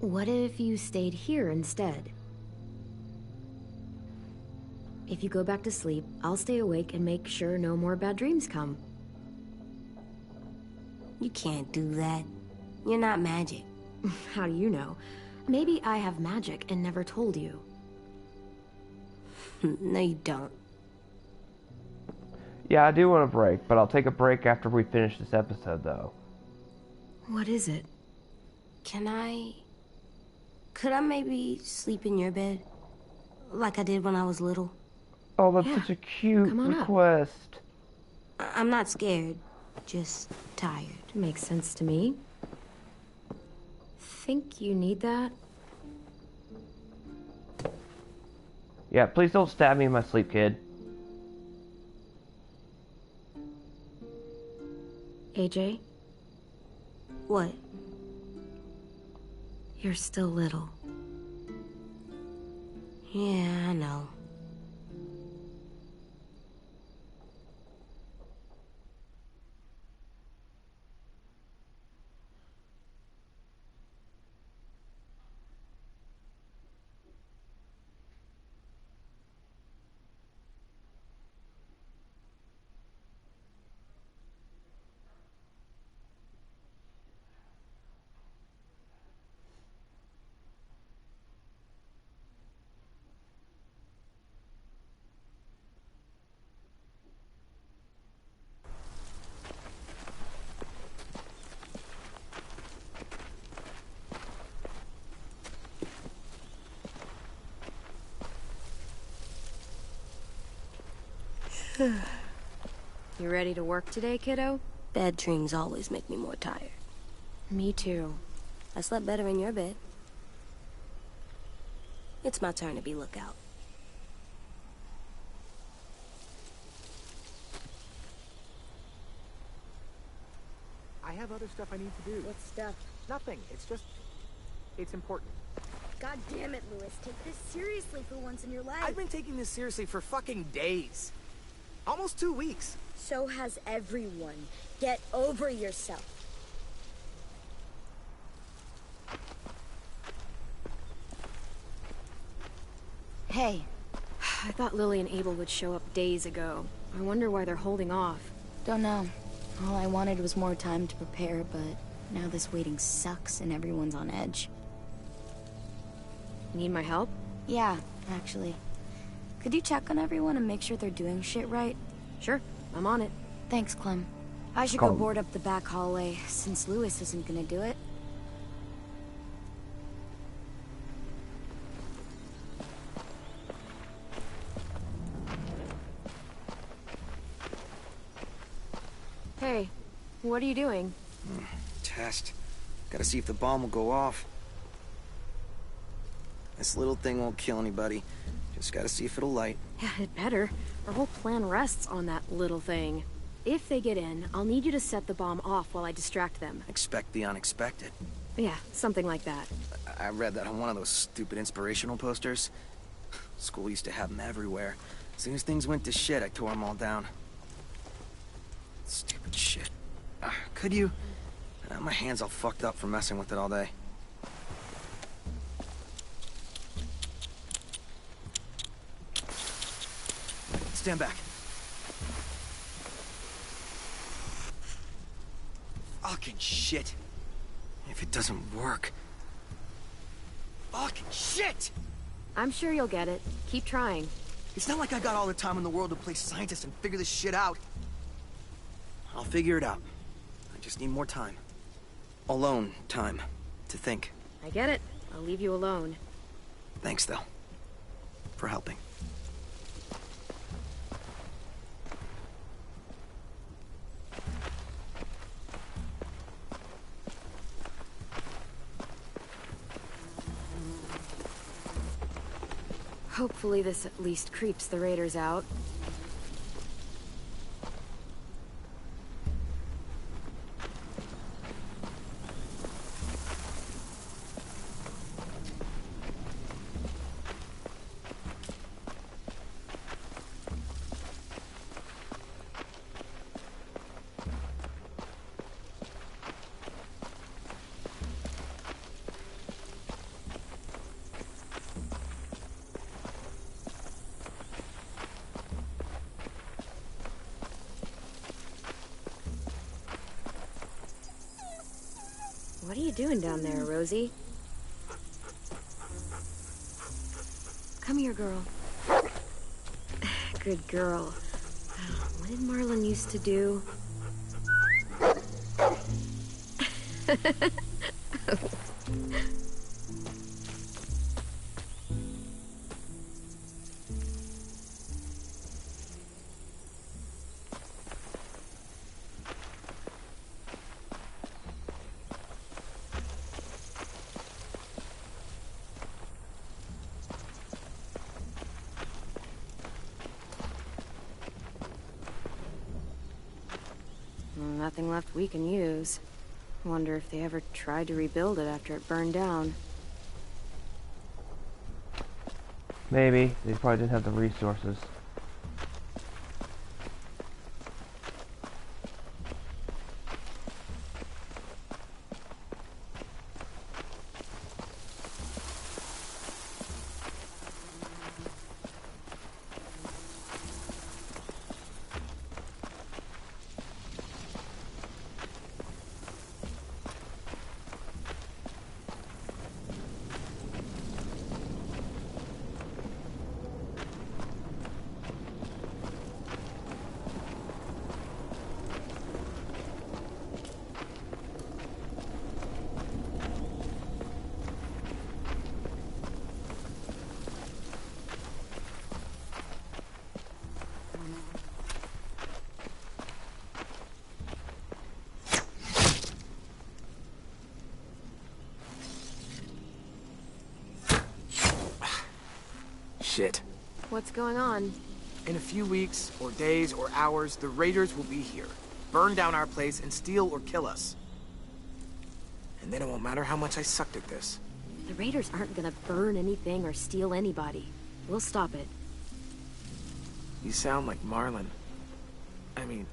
What if you stayed here instead? If you go back to sleep, I'll stay awake and make sure no more bad dreams come. You can't do that. You're not magic. How do you know? Maybe I have magic and never told you. No, you don't. Yeah, I do want a break, but I'll take a break after we finish this episode, though. What is it? Could I maybe sleep in your bed? Like I did when I was little? Oh, that's such a cute request. I'm not scared. Just tired. Makes sense to me. Think you need that? Yeah, please don't stab me in my sleep, kid. AJ? What? You're still little. Yeah, I know. You ready to work today, kiddo? Bad dreams always make me more tired. Me too. I slept better in your bed. It's my turn to be lookout. I have other stuff I need to do. What stuff? Nothing. It's important. God damn it, Louis. Take this seriously for once in your life. I've been taking this seriously for fucking days. Almost 2 weeks. So has everyone. Get over yourself. Hey. I thought Lily and Abel would show up days ago. I wonder why they're holding off. Don't know. All I wanted was more time to prepare, but now this waiting sucks and everyone's on edge. Need my help? Yeah, actually. Could you check on everyone and make sure they're doing shit right? Sure, I'm on it. Thanks, Clem. I should go board up the back hallway, since Louis isn't gonna do it. Hey, what are you doing? Test. Gotta see if the bomb will go off. This little thing won't kill anybody. Just gotta see if it'll light. Yeah, it better. Our whole plan rests on that little thing. If they get in, I'll need you to set the bomb off while I distract them. Expect the unexpected. Yeah, something like that. I read that on one of those stupid inspirational posters. School used to have them everywhere. As soon as things went to shit, I tore them all down. Stupid shit. Could you? My hand's all fucked up from messing with it all day. Stand back. Fucking shit. If it doesn't work... Fucking shit! I'm sure you'll get it. Keep trying. It's not like I got all the time in the world to play scientist and figure this shit out. I'll figure it out. I just need more time. Alone time. To think. I get it. I'll leave you alone. Thanks, though. For helping. Hopefully this at least creeps the raiders out. What are you doing down there, Rosie? Come here, girl. Good girl. What did Marlon used to do? Nothing left we can use. Wonder if they ever tried to rebuild it after it burned down. Maybe. They probably didn't have the resources. Shit. What's going on? In a few weeks, or days, or hours, the raiders will be here. Burn down our place and steal or kill us. And then it won't matter how much I sucked at this. The raiders aren't gonna burn anything or steal anybody. We'll stop it. You sound like Marlon. I mean,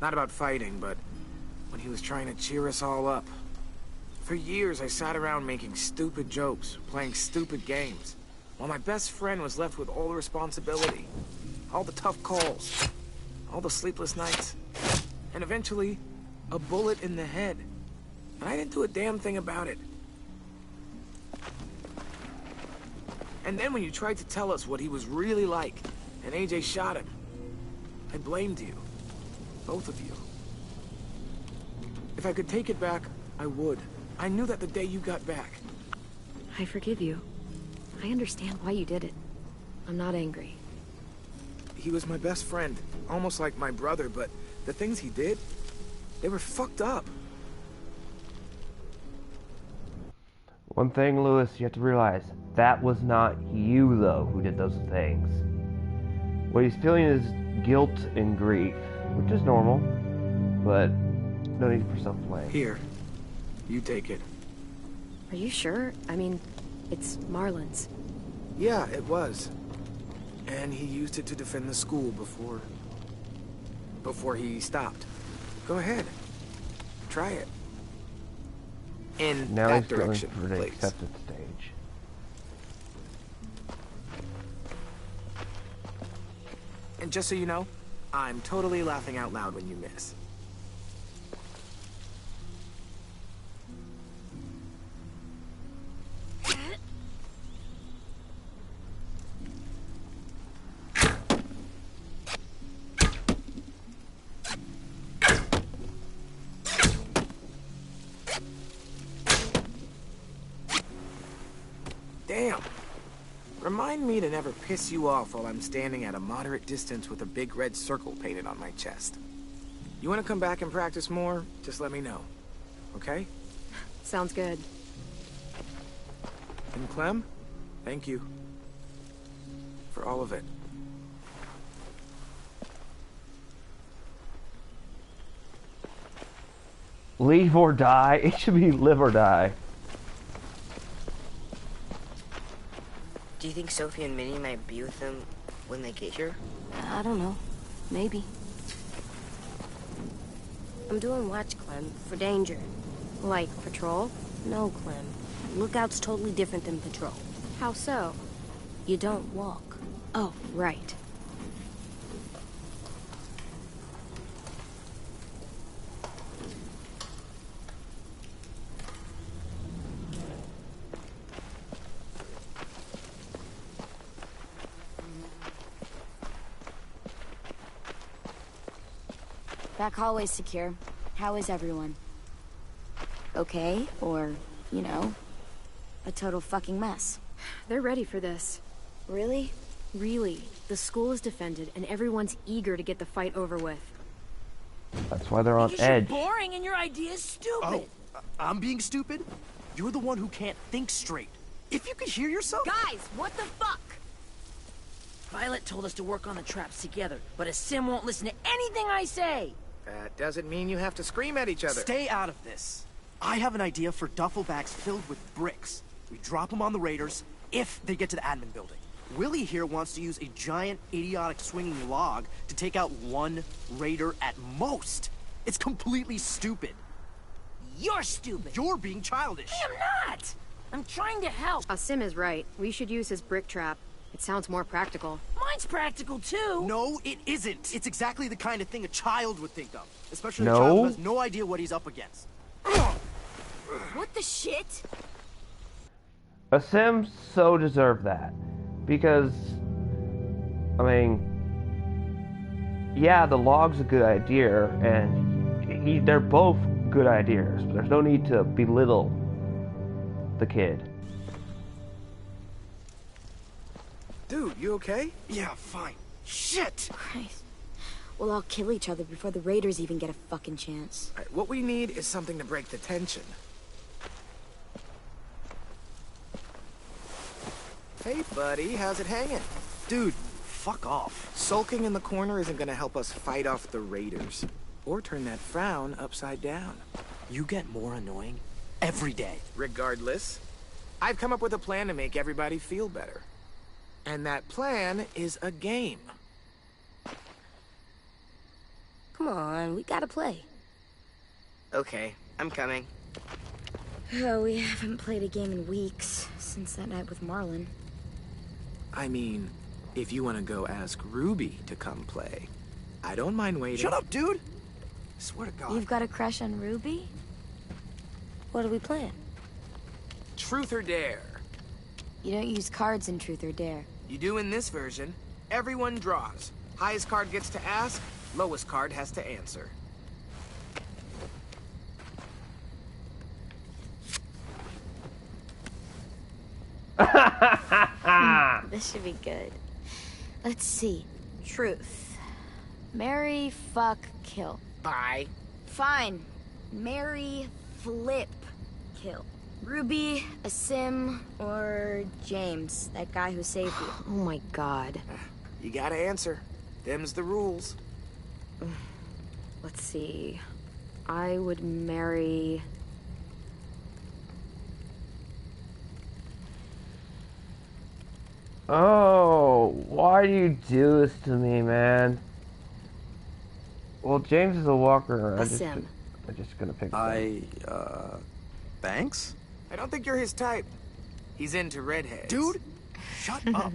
not about fighting, but when he was trying to cheer us all up. For years, I sat around making stupid jokes, playing stupid games, while my best friend was left with all the responsibility, all the tough calls, all the sleepless nights, and eventually, a bullet in the head. And I didn't do a damn thing about it. And then when you tried to tell us what he was really like, and AJ shot him, I blamed you. Both of you. If I could take it back, I would. I knew that the day you got back. I forgive you. I understand why you did it. I'm not angry. He was my best friend, almost like my brother, but the things he did, they were fucked up. One thing, Lewis, you have to realize, that was not you, though, who did those things. What he's feeling is guilt and grief, which is normal, but no need for self-blame. Here, you take it. Are you sure? I mean, it's Marlon's. Yeah, it was. And he used it to defend the school before he stopped. Go ahead. Try it. In now that he's going direction, for the please. acceptance stage. just so you know, I'm totally laughing out loud when you miss. Damn. Remind me to never piss you off while I'm standing at a moderate distance with a big red circle painted on my chest. You want to come back and practice more? Just let me know. Okay? Sounds good. And Clem, thank you. For all of it. Leave or die? It should be live or die. Do you think Sophie and Minnie might be with them when they get here? I don't know. Maybe. I'm doing watch, Clem, for danger. Like patrol? No, Clem. Lookout's totally different than patrol. How so? You don't walk. Oh, right. Back hallway's secure. How is everyone? Okay, or, you know, a total fucking mess. They're ready for this. Really? Really. The school is defended, and everyone's eager to get the fight over with. That's why they're on Because edge. you're boring and your idea's stupid. Oh, I'm being stupid? You're the one who can't think straight. If you could hear yourself... Guys, what the fuck? Violet told us to work on the traps together, but a sim won't listen to anything I say. That doesn't mean you have to scream at each other. Stay out of this. I have an idea for duffel bags filled with bricks. We drop them on the raiders if they get to the admin building. Willie here wants to use a giant, idiotic swinging log to take out one raider at most. It's completely stupid. You're stupid. You're being childish. I am not. I'm trying to help. Sim is right. We should use his brick trap. It sounds more practical. Mine's practical too. No, it isn't. It's exactly the kind of thing a child would think of. Especially No. a child who has no idea what he's up against. What the shit? A sim so deserved that. Because, I mean, yeah, the log's a good idea, and they're both good ideas. But there's no need to belittle the kid. Dude, you okay? Yeah, fine. Shit! Christ. We'll all kill each other before the raiders even get a fucking chance. All right, what we need is something to break the tension. Hey, buddy, how's it hanging? Dude, fuck off. Sulking in the corner isn't gonna help us fight off the raiders. Or turn that frown upside down. You get more annoying every day. Regardless, I've come up with a plan to make everybody feel better. And that plan is a game. Come on, we gotta play. Okay, I'm coming. Oh, we haven't played a game in weeks, since that night with Marlon. I mean, if you want to go ask Ruby to come play, I don't mind waiting. Shut up, dude! I swear to God. You've got a crush on Ruby? What are we playing? Truth or Dare. You don't use cards in Truth or Dare. You do in this version. Everyone draws. Highest card gets to ask, lowest card has to answer. This should be good. Let's see. Truth. Marry, fuck, kill. Bye. Fine. Marry, flip, kill. Ruby, a sim, or James, that guy who saved you. Oh my god. You gotta answer. Them's the rules. Let's see. I would marry... Oh, why do you do this to me, man? Well, James is a walker. I'm just gonna pick Thanks? I don't think you're his type. He's into redheads. Dude, shut up.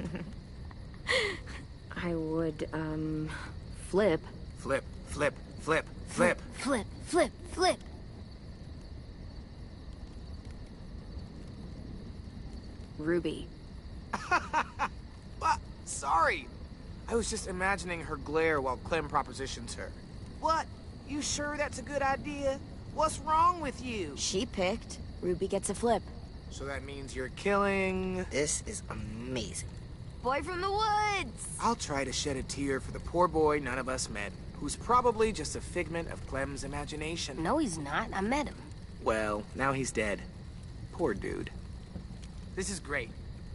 I would, flip. Flip, flip, flip, flip. Flip, flip, flip. Ruby. What? Sorry. I was just imagining her glare while Clem propositions her. What? You sure that's a good idea? What's wrong with you? She picked. Ruby gets a flip. So that means you're killing... This is amazing. Boy from the woods! I'll try to shed a tear for the poor boy none of us met, who's probably just a figment of Clem's imagination. No, he's not. I met him. Well, now he's dead. Poor dude. This is great.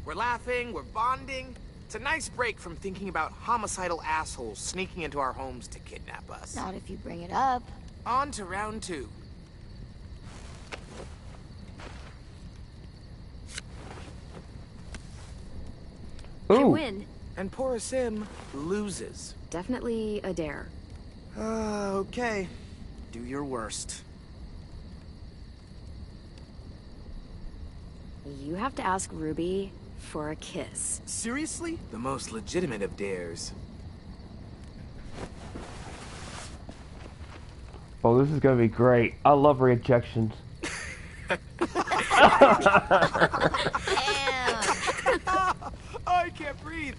We're laughing, we're bonding. It's a nice break from thinking about homicidal assholes sneaking into our homes to kidnap us. Not if you bring it up. On to round 2. I win. And poor Sim loses. Definitely a dare. Okay. Do your worst. You have to ask Ruby for a kiss. Seriously? The most legitimate of dares. Oh, this is gonna be great. I love rejections. I can't breathe.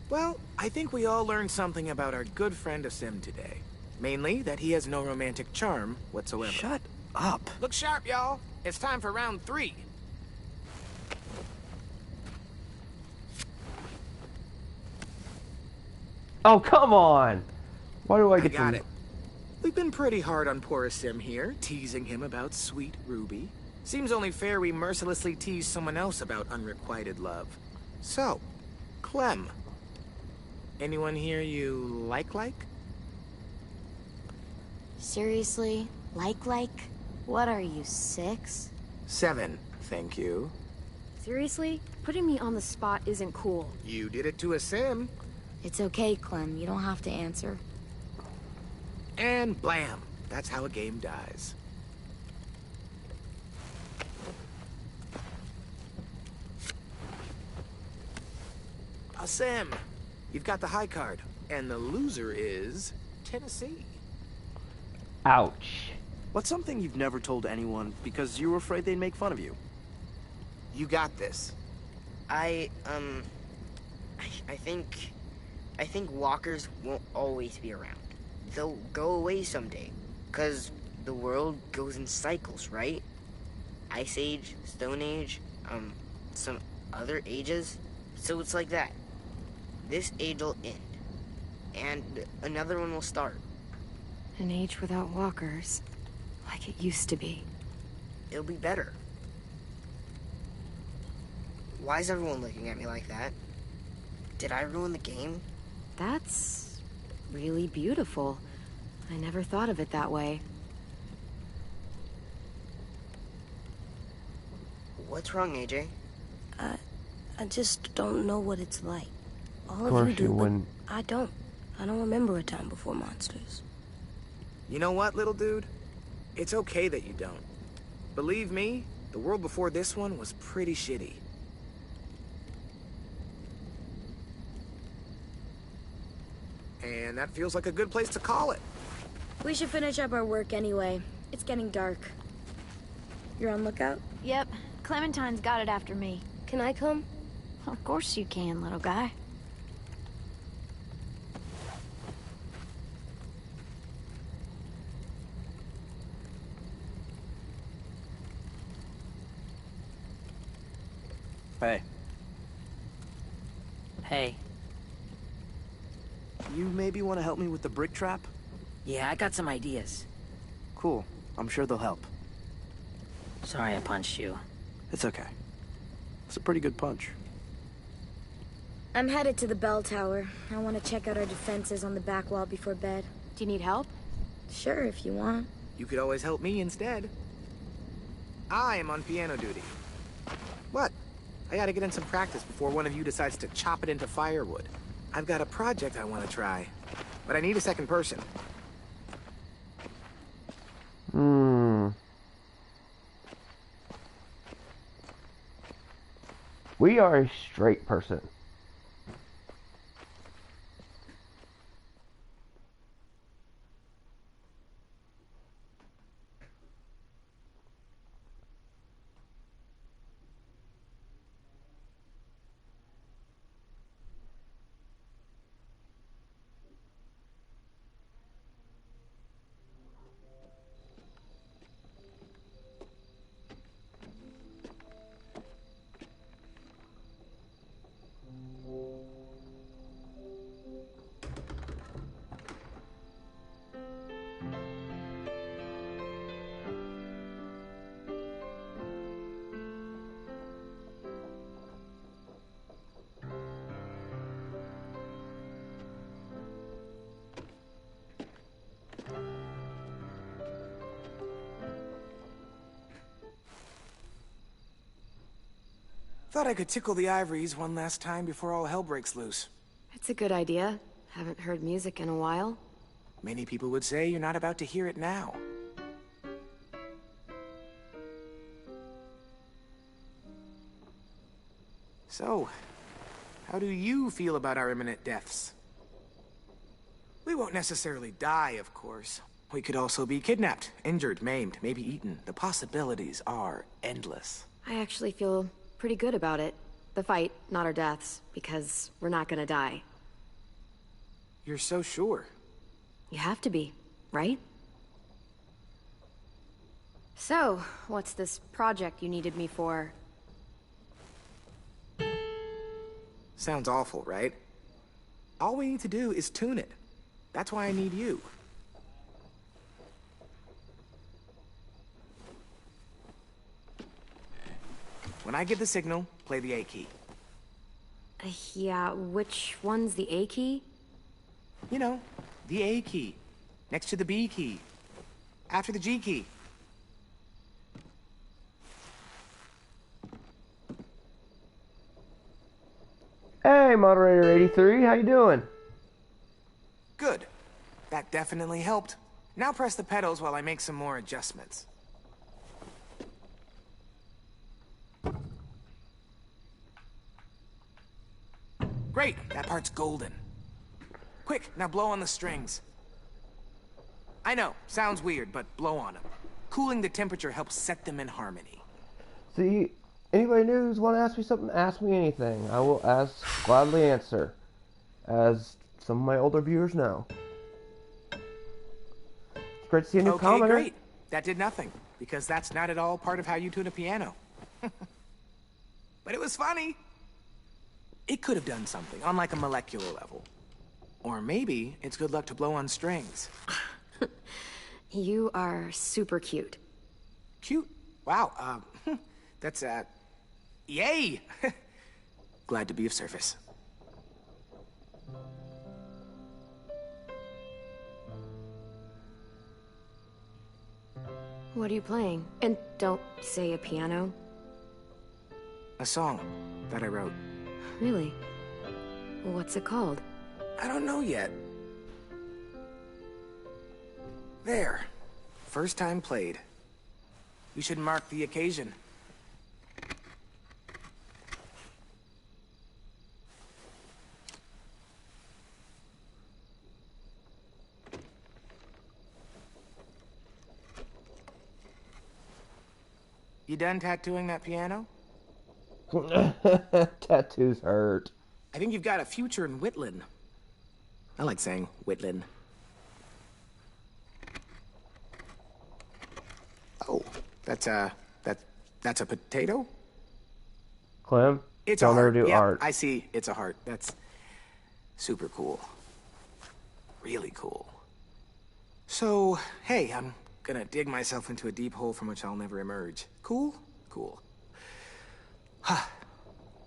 Well, I think we all learned something about our good friend Asim today. Mainly that he has no romantic charm whatsoever. Shut up. Look sharp, y'all. It's time for round 3. Oh, come on! Why do I get got to... it. We've been pretty hard on poor Asim here, teasing him about sweet Ruby. Seems only fair we mercilessly tease someone else about unrequited love. So, Clem. Anyone here you like? Seriously? Like? What are you, 6? 7, thank you. Seriously? Putting me on the spot isn't cool. You did it to Asim. It's okay, Clem. You don't have to answer. And blam! That's how a game dies. Asim, you've got the high card, and the loser is Tennessee. Ouch. What's something you've never told anyone because you were afraid they'd make fun of you? You got this. I think walkers won't always be around. They'll go away someday, 'cause the world goes in cycles, right? Ice Age, Stone Age, some other ages. So it's like that. This age will end, and another one will start. An age without walkers. Like it used to be. It'll be better. Why is everyone looking at me like that? Did I ruin the game? That's really beautiful. I never thought of it that way. What's wrong, AJ? I just don't know what it's like. All Of of course you do, you but wouldn't. I don't. I don't remember a time before monsters. You know what, little dude? It's okay that you don't. Believe me, the world before this one was pretty shitty. And that feels like a good place to call it. We should finish up our work anyway. It's getting dark. You're on lookout? Yep. Clementine's got it after me. Can I come? Of course you can, little guy. Hey. Hey. You maybe want to help me with the brick trap? Yeah, I got some ideas. Cool. I'm sure they'll help. Sorry I punched you. It's okay. It's a pretty good punch. I'm headed to the bell tower. I want to check out our defenses on the back wall before bed. Do you need help? Sure, if you want. You could always help me instead. I am on piano duty. What? I gotta get in some practice before one of you decides to chop it into firewood. I've got a project I want to try, but I need a second person. We are a straight person. Thought I could tickle the ivories one last time before all hell breaks loose. It's a good idea. Haven't heard music in a while. Many people would say you're not about to hear it now. So, how do you feel about our imminent deaths? We won't necessarily die, of course. We could also be kidnapped, injured, maimed, maybe eaten. The possibilities are endless. I actually feel pretty good about it. The fight, not our deaths, because we're not gonna die. You're so sure. You have to be, right? So, what's this project you needed me for? Sounds awful, right? All we need to do is tune it. That's why I need you. When I give the signal, play the A key. Yeah, which one's the A key? You know, the A key. Next to the B key. After the G key. Hey, Moderator 83, how you doing? Good. That definitely helped. Now press the pedals while I make some more adjustments. Great, that part's golden. Quick, now blow on the strings. I know, sounds weird, but blow on them. Cooling the temperature helps set them in harmony. See, anybody new who's want to ask me something, ask me anything. I will gladly answer, as some of my older viewers know. It's great to see a new commenter. Okay, great. That did nothing, because that's not at all part of how you tune a piano. But it was funny. It could have done something on like a molecular level. Or maybe it's good luck to blow on strings. You are super cute. Cute? Wow, that's, yay! Glad to be of service. What are you playing? And don't say a piano. A song that I wrote. Really? What's it called? I don't know yet. There. First time played. We should mark the occasion. You done tattooing that piano? Tattoos hurt. I think you've got a future in Whitland. I like saying Whitland. Oh, that's a potato? Clem, It's don't a ever heart. do Yeah, art. I see. It's a heart. That's super cool. Really cool. So, hey, I'm gonna dig myself into a deep hole from which I'll never emerge. Cool? Cool.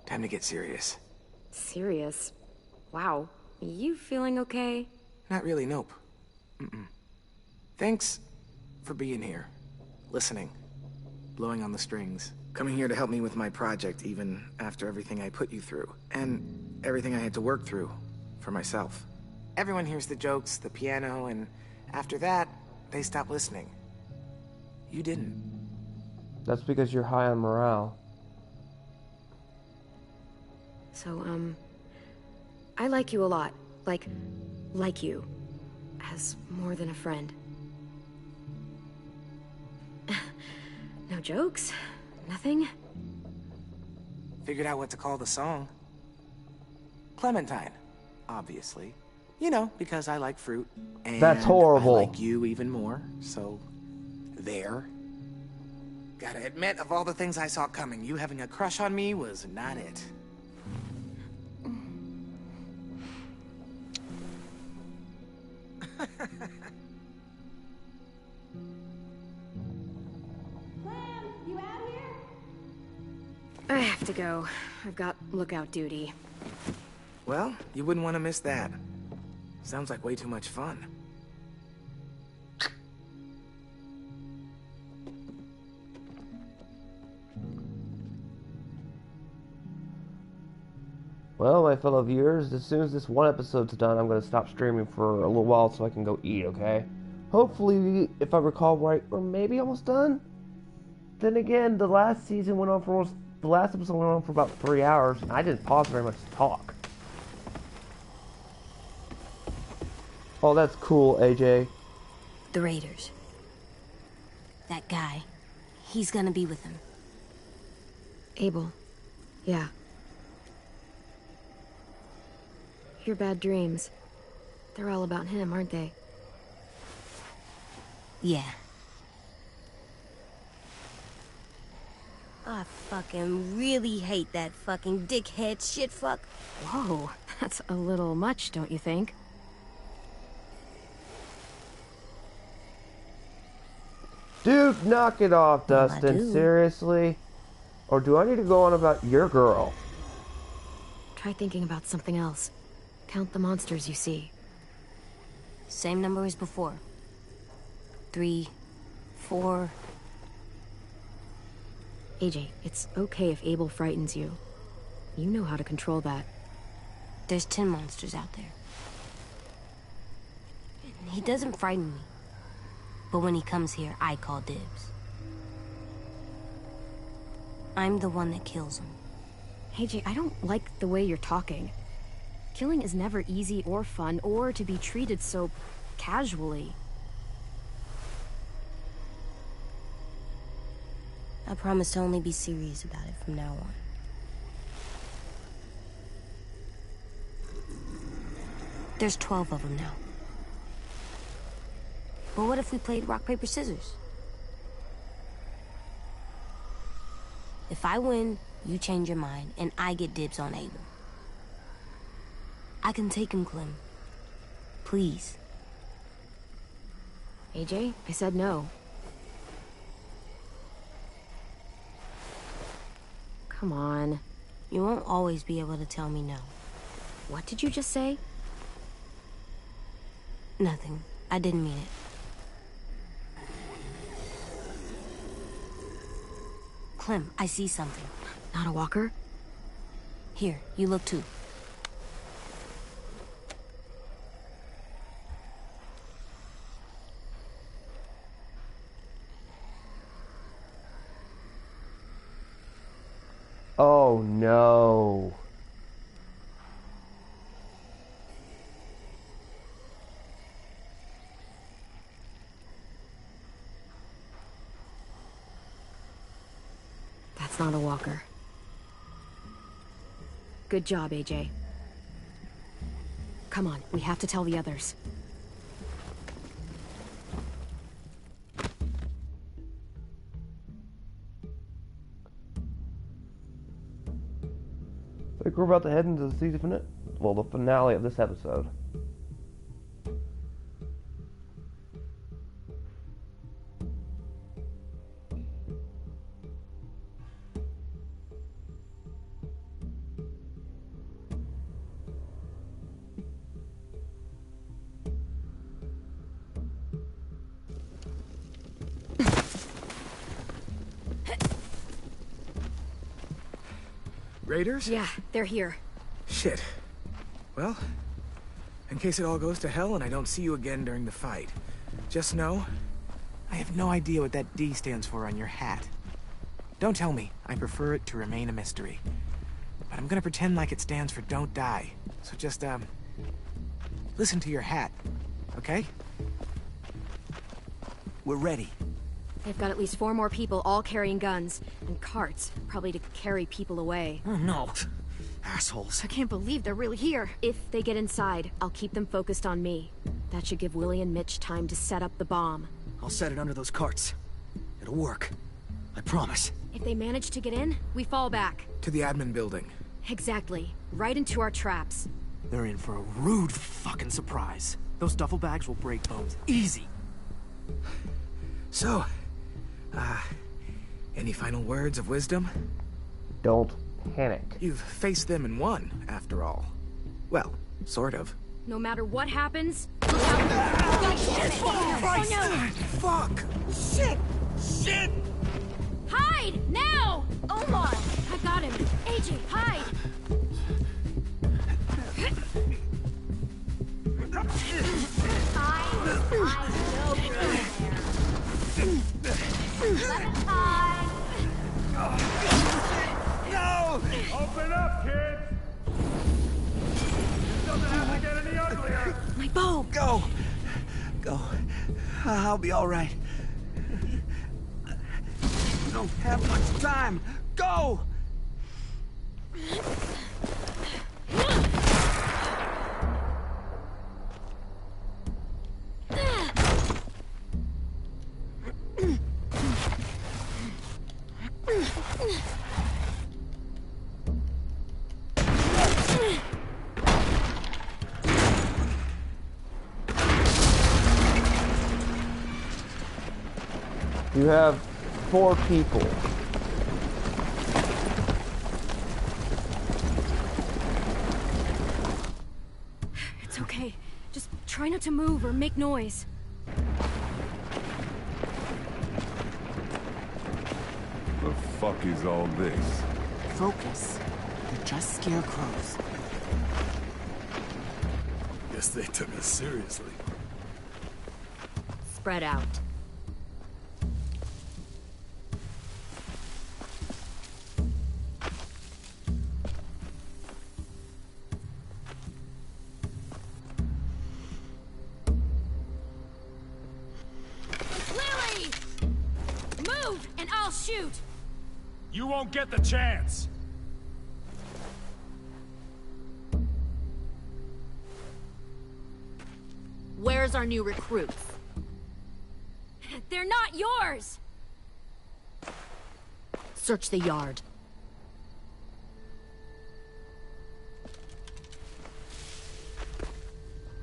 Time to get serious. Serious? Wow. You feeling okay? Not really, nope. Thanks for being here. Listening. Blowing on the strings. Coming here to help me with my project, even after everything I put you through. And everything I had to work through for myself. Everyone hears the jokes, the piano, and after that, they stop listening. You didn't. That's because you're high on morale. So, I like you a lot. Like you. As more than a friend. No jokes? Nothing? Figured out what to call the song. Clementine, obviously. You know, because I like fruit. And That's horrible. I like you even more, so there. Gotta admit, of all the things I saw coming, you having a crush on me was not it. I have to go. I've got lookout duty. Well, you wouldn't want to miss that. Sounds like way too much fun. Well, my fellow viewers, as soon as this one episode's done, I'm going to stop streaming for a little while so I can go eat, okay? Hopefully, if I recall right, we're maybe almost done? Then again, the last season went on for almost... The last episode went on for about 3 hours, and I didn't pause very much to talk. Oh, that's cool, AJ. The Raiders. That guy. He's gonna be with them. Abel. Yeah. Your bad dreams. They're all about him, aren't they? Yeah. I fucking really hate that fucking dickhead shitfuck. Whoa, that's a little much, don't you think? Dude, knock it off, Dustin. Seriously? Or do I need to go on about your girl? Try thinking about something else. Count the monsters you see. Same number as before. 3, 4... AJ, it's okay if Abel frightens you. You know how to control that. There's 10 monsters out there. He doesn't frighten me. But when he comes here, I call dibs. I'm the one that kills him. AJ, I don't like the way you're talking. Killing is never easy or fun, or to be treated so casually. I promise to only be serious about it from now on. There's 12 of them now. But what if we played rock, paper, scissors? If I win, you change your mind, and I get dibs on Abel. I can take him, Clem. Please. AJ, I said no. Come on. You won't always be able to tell me no. What did you just say? Nothing. I didn't mean it. Clem, I see something. Not a walker? Here, you look too. Oh no. That's not a walker. Good job, AJ. Come on, we have to tell the others. I think we're about to head into the season finale. Well, the finale of this episode. Raiders? Yeah, they're here. Shit. Well, in case it all goes to hell and I don't see you again during the fight, just know, I have no idea what that D stands for on your hat. Don't tell me. I prefer it to remain a mystery. But I'm gonna pretend like it stands for don't die. So just, listen to your hat, okay? We're ready. They've got at least 4 more people, all carrying guns. And carts, probably to carry people away. Oh no. Assholes. I can't believe they're really here. If they get inside, I'll keep them focused on me. That should give Willie and Mitch time to set up the bomb. I'll set it under those carts. It'll work. I promise. If they manage to get in, we fall back. To the admin building. Exactly. Right into our traps. They're in for a rude fucking surprise. Those duffel bags will break bones. Easy. So, any final words of wisdom? Don't panic. You've faced them and won, after all. Well, sort of. No matter what happens, look out. Christ! Oh Fuck! Shit! Shit! no! Hide! Now! Omar! I got him. AJ, hide! No! Open up, kids! It doesn't have to get any uglier! My bow! Go! Go. I'll be alright. We don't have much time. Go! You have 4 people. It's okay. Just try not to move or make noise. The fuck is all this? Focus. They're just scarecrows. Guess they took us seriously. Spread out. Lily! Move, and I'll shoot! You won't get the chance! Where's our new recruits? They're not yours! Search the yard.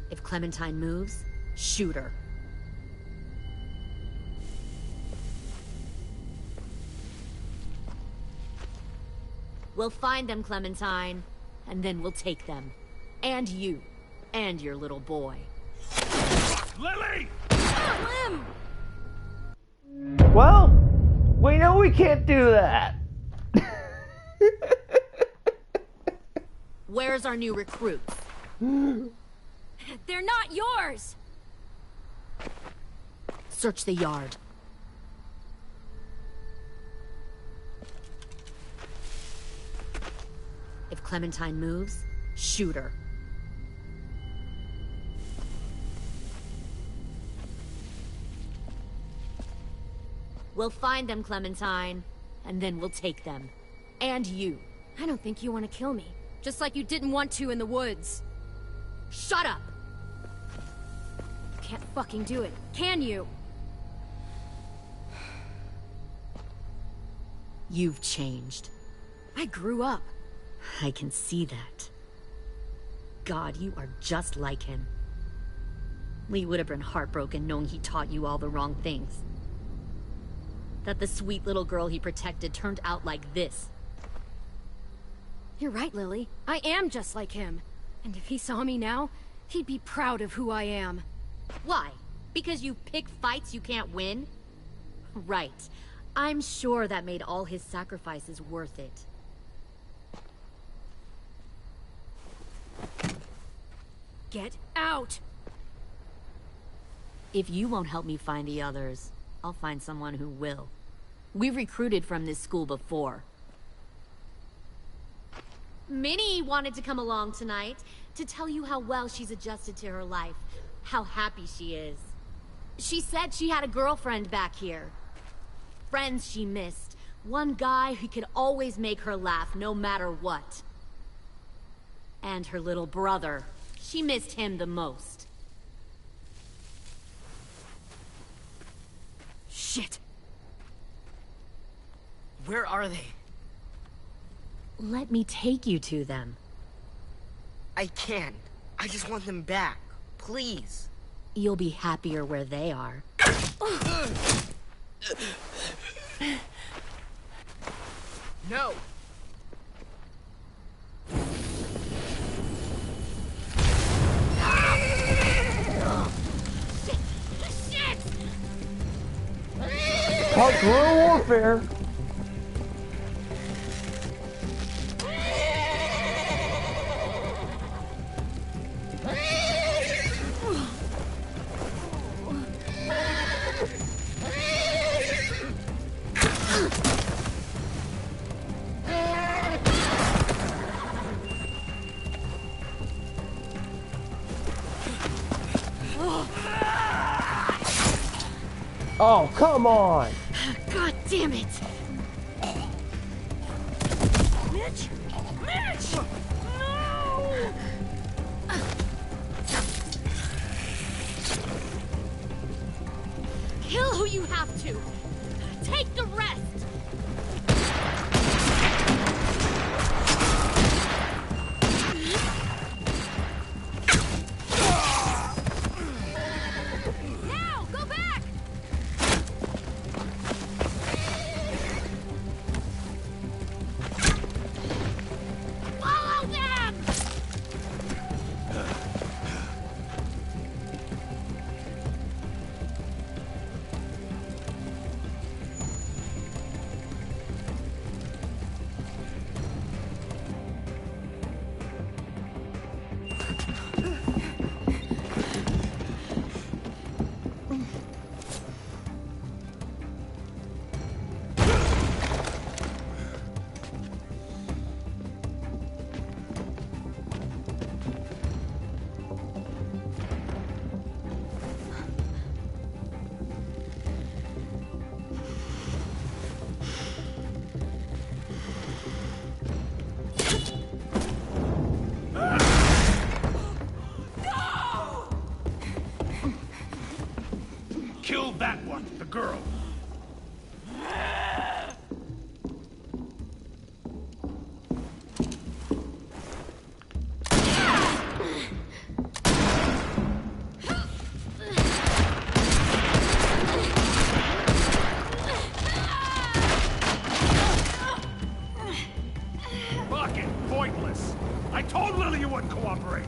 If Clementine moves, shoot her. We'll find them, Clementine, and then we'll take them. And you. And your little boy. Lily! Slim! Well, we know we can't do that. Where's our new recruits? They're not yours! Search the yard. If Clementine moves, shoot her. We'll find them, Clementine, and then we'll take them. And you. I don't think you want to kill me. Just like you didn't want to in the woods. Shut up! You can't fucking do it, can you? You've changed. I grew up. I can see that. God, you are just like him. Lee would have been heartbroken knowing he taught you all the wrong things. That the sweet little girl he protected turned out like this. You're right, Lily. I am just like him. And if he saw me now, he'd be proud of who I am. Why? Because you pick fights you can't win? Right. I'm sure that made all his sacrifices worth it. Get out! If you won't help me find the others, I'll find someone who will. We've recruited from this school before. Minnie wanted to come along tonight to tell you how well she's adjusted to her life, how happy she is. She said she had a girlfriend back here. Friends she missed. One guy who could always make her laugh no matter what. And her little brother. She missed him the most. Shit! Where are they? Let me take you to them. I can't. I just want them back. Please. You'll be happier where they are. No! Called guerrilla warfare. Oh, come on! God damn it! Mitch! Mitch! No! Kill who you have to. Take the rest. Now, go back. Follow them. Kill that one, the girl. Fucking pointless. I told Lily you wouldn't cooperate.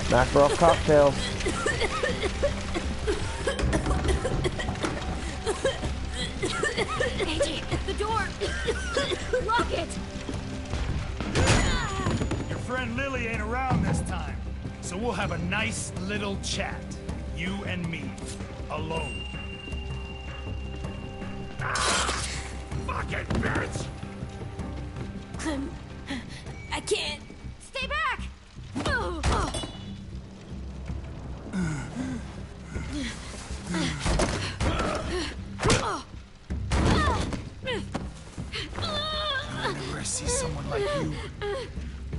Makarov cocktails. AJ, the door! Lock it! Your friend Lily ain't around this time, so we'll have a nice little chat. You and me. Alone. Ah, fucking bitch! I can't. Stay back! Whenever I see someone like you,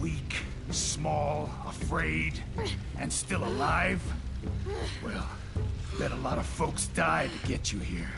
weak, small, afraid, and still alive, well, bet a lot of folks died to get you here.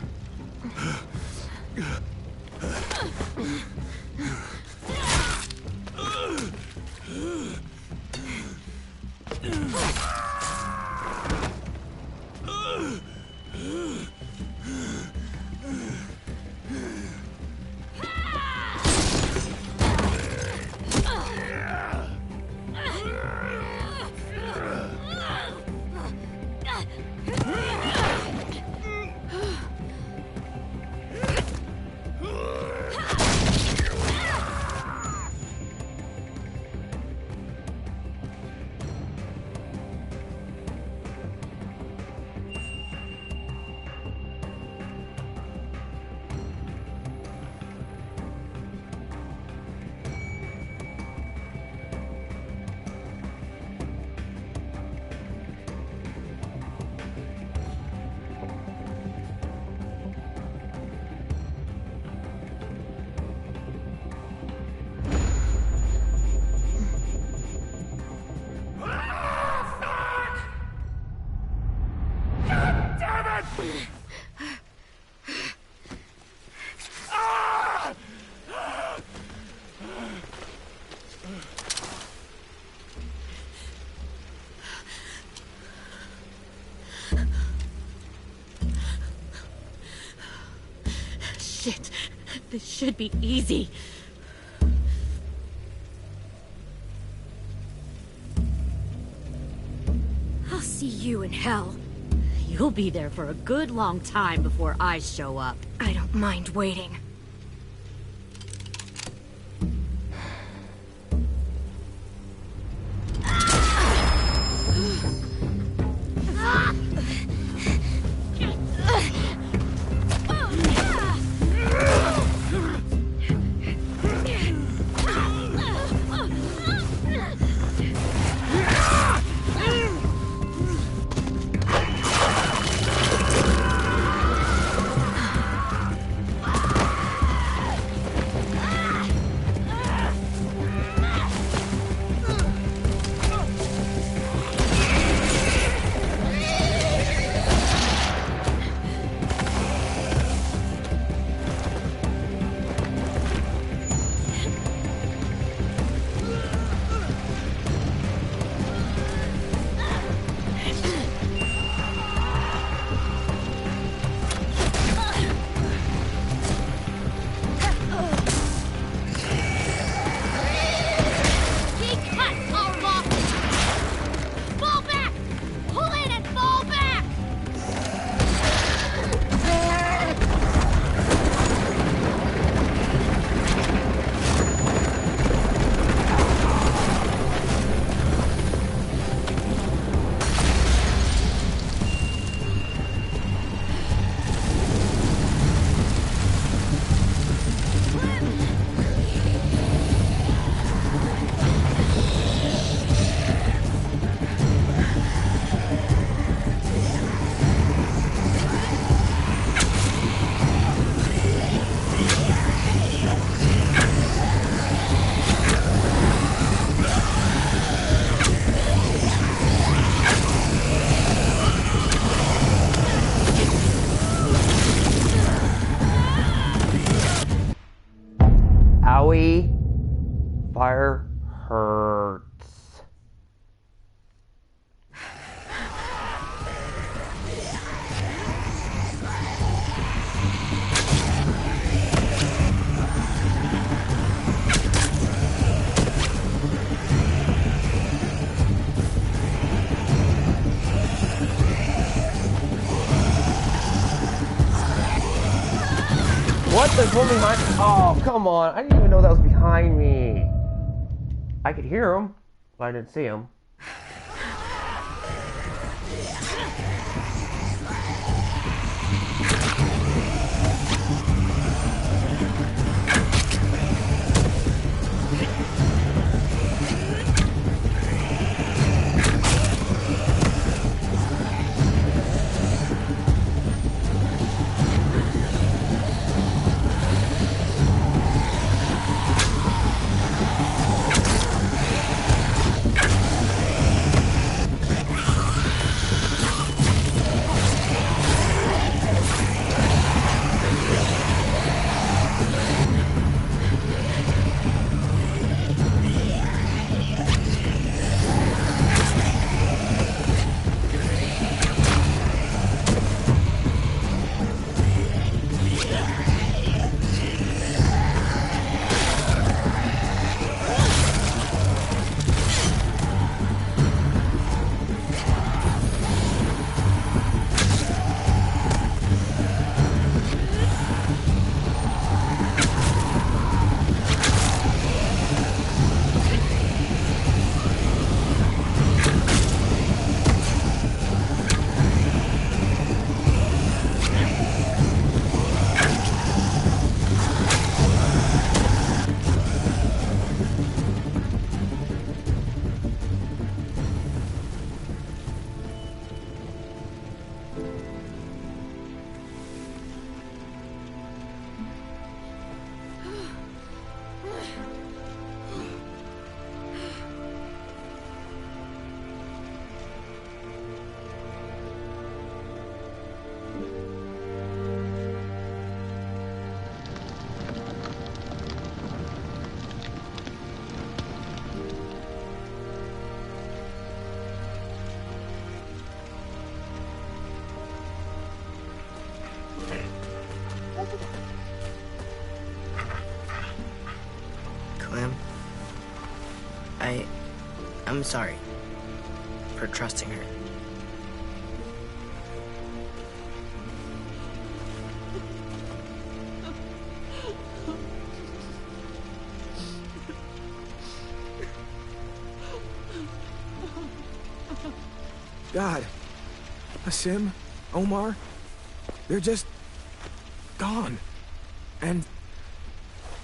Shit. This should be easy. I'll see you in hell. You'll be there for a good long time before I show up. I don't mind waiting. Owie. Fire hurts. What? There's one behind me? Oh, come on. I didn't even know that was behind me. I could hear him, but I didn't see him. I'm sorry for trusting her. God. Asim, Omar, they're just gone. And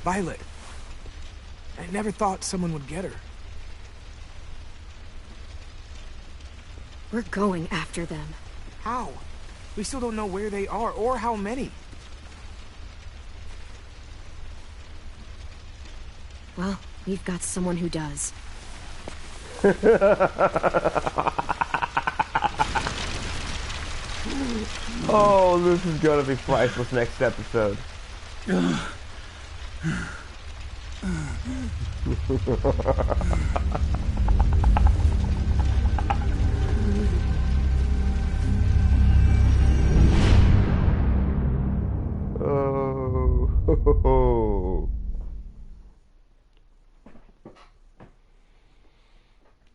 Violet. I never thought someone would get her. We're going after them. How? We still don't know where they are or how many. Well, we've got someone who does. Oh, this is gonna be priceless next episode. Oh.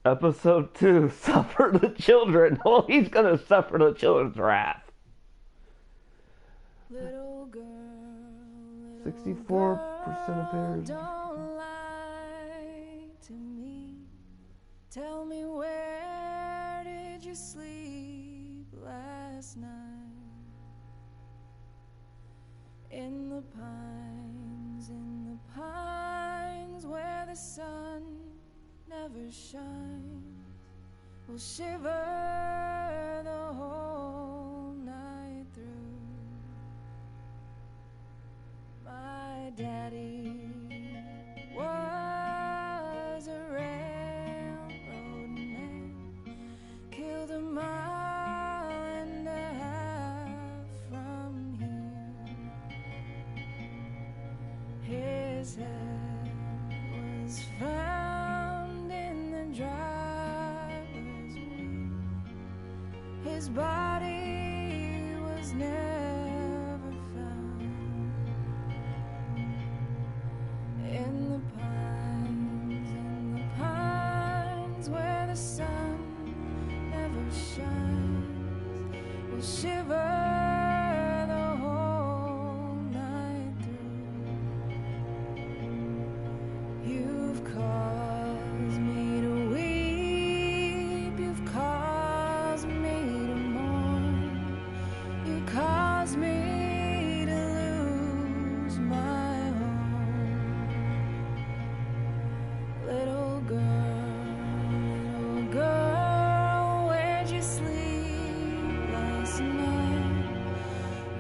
Episode 2, suffer the children. Oh, he's gonna suffer the children's wrath. 64% appears. Don't lie to me. Tell me, where did you sleep last night? In the pines where the sun never shines. We'll shiver the whole night through. My daddy was a railroad man, killed a mile and a half from here. His head was found in the driver's wheel. His body was never found. In the pines where the sun never shines, we'll shiver the whole night through. You've caused me to weep, you've caused me to mourn, you caused me to lose my home. Little girl, where'd you sleep last night?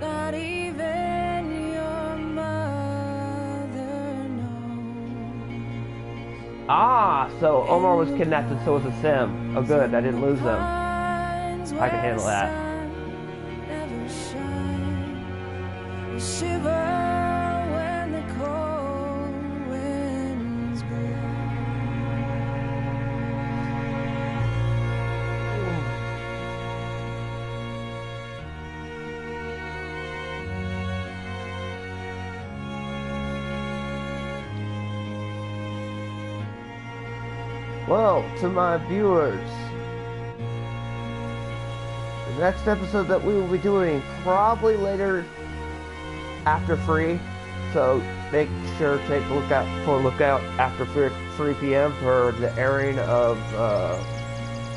Not even your mother knows. Ah, so Omar was kidnapped and so was Asim. Oh good, I didn't lose them. I can handle that. Never shine. You shiver when the cold winds blow. Well, to my viewers, the next episode that we will be doing probably later after 3, so make sure to take a look out after 3 p.m. for the airing of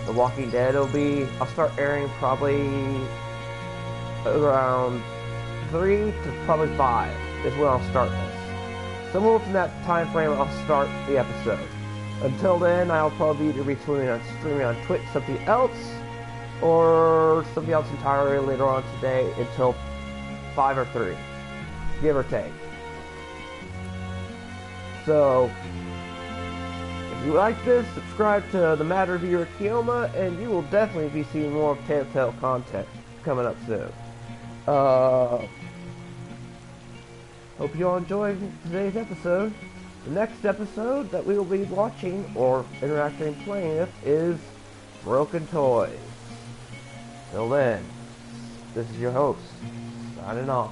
The Walking Dead. I'll start airing probably around 3 to probably 5 is when I'll start this. Somewhere within that time frame, I'll start the episode. Until then, I'll probably either be streaming on Twitch, something else, or something else entirely later on today until 5 or 3, give or take. So, if you like this, subscribe to the Mad Reviewer Kioma, and you will definitely be seeing more of Telltale content coming up soon. Hope you all enjoyed today's episode. The next episode that we will be watching or interacting and playing with is Broken Toys. Till then, this is your host, signing off.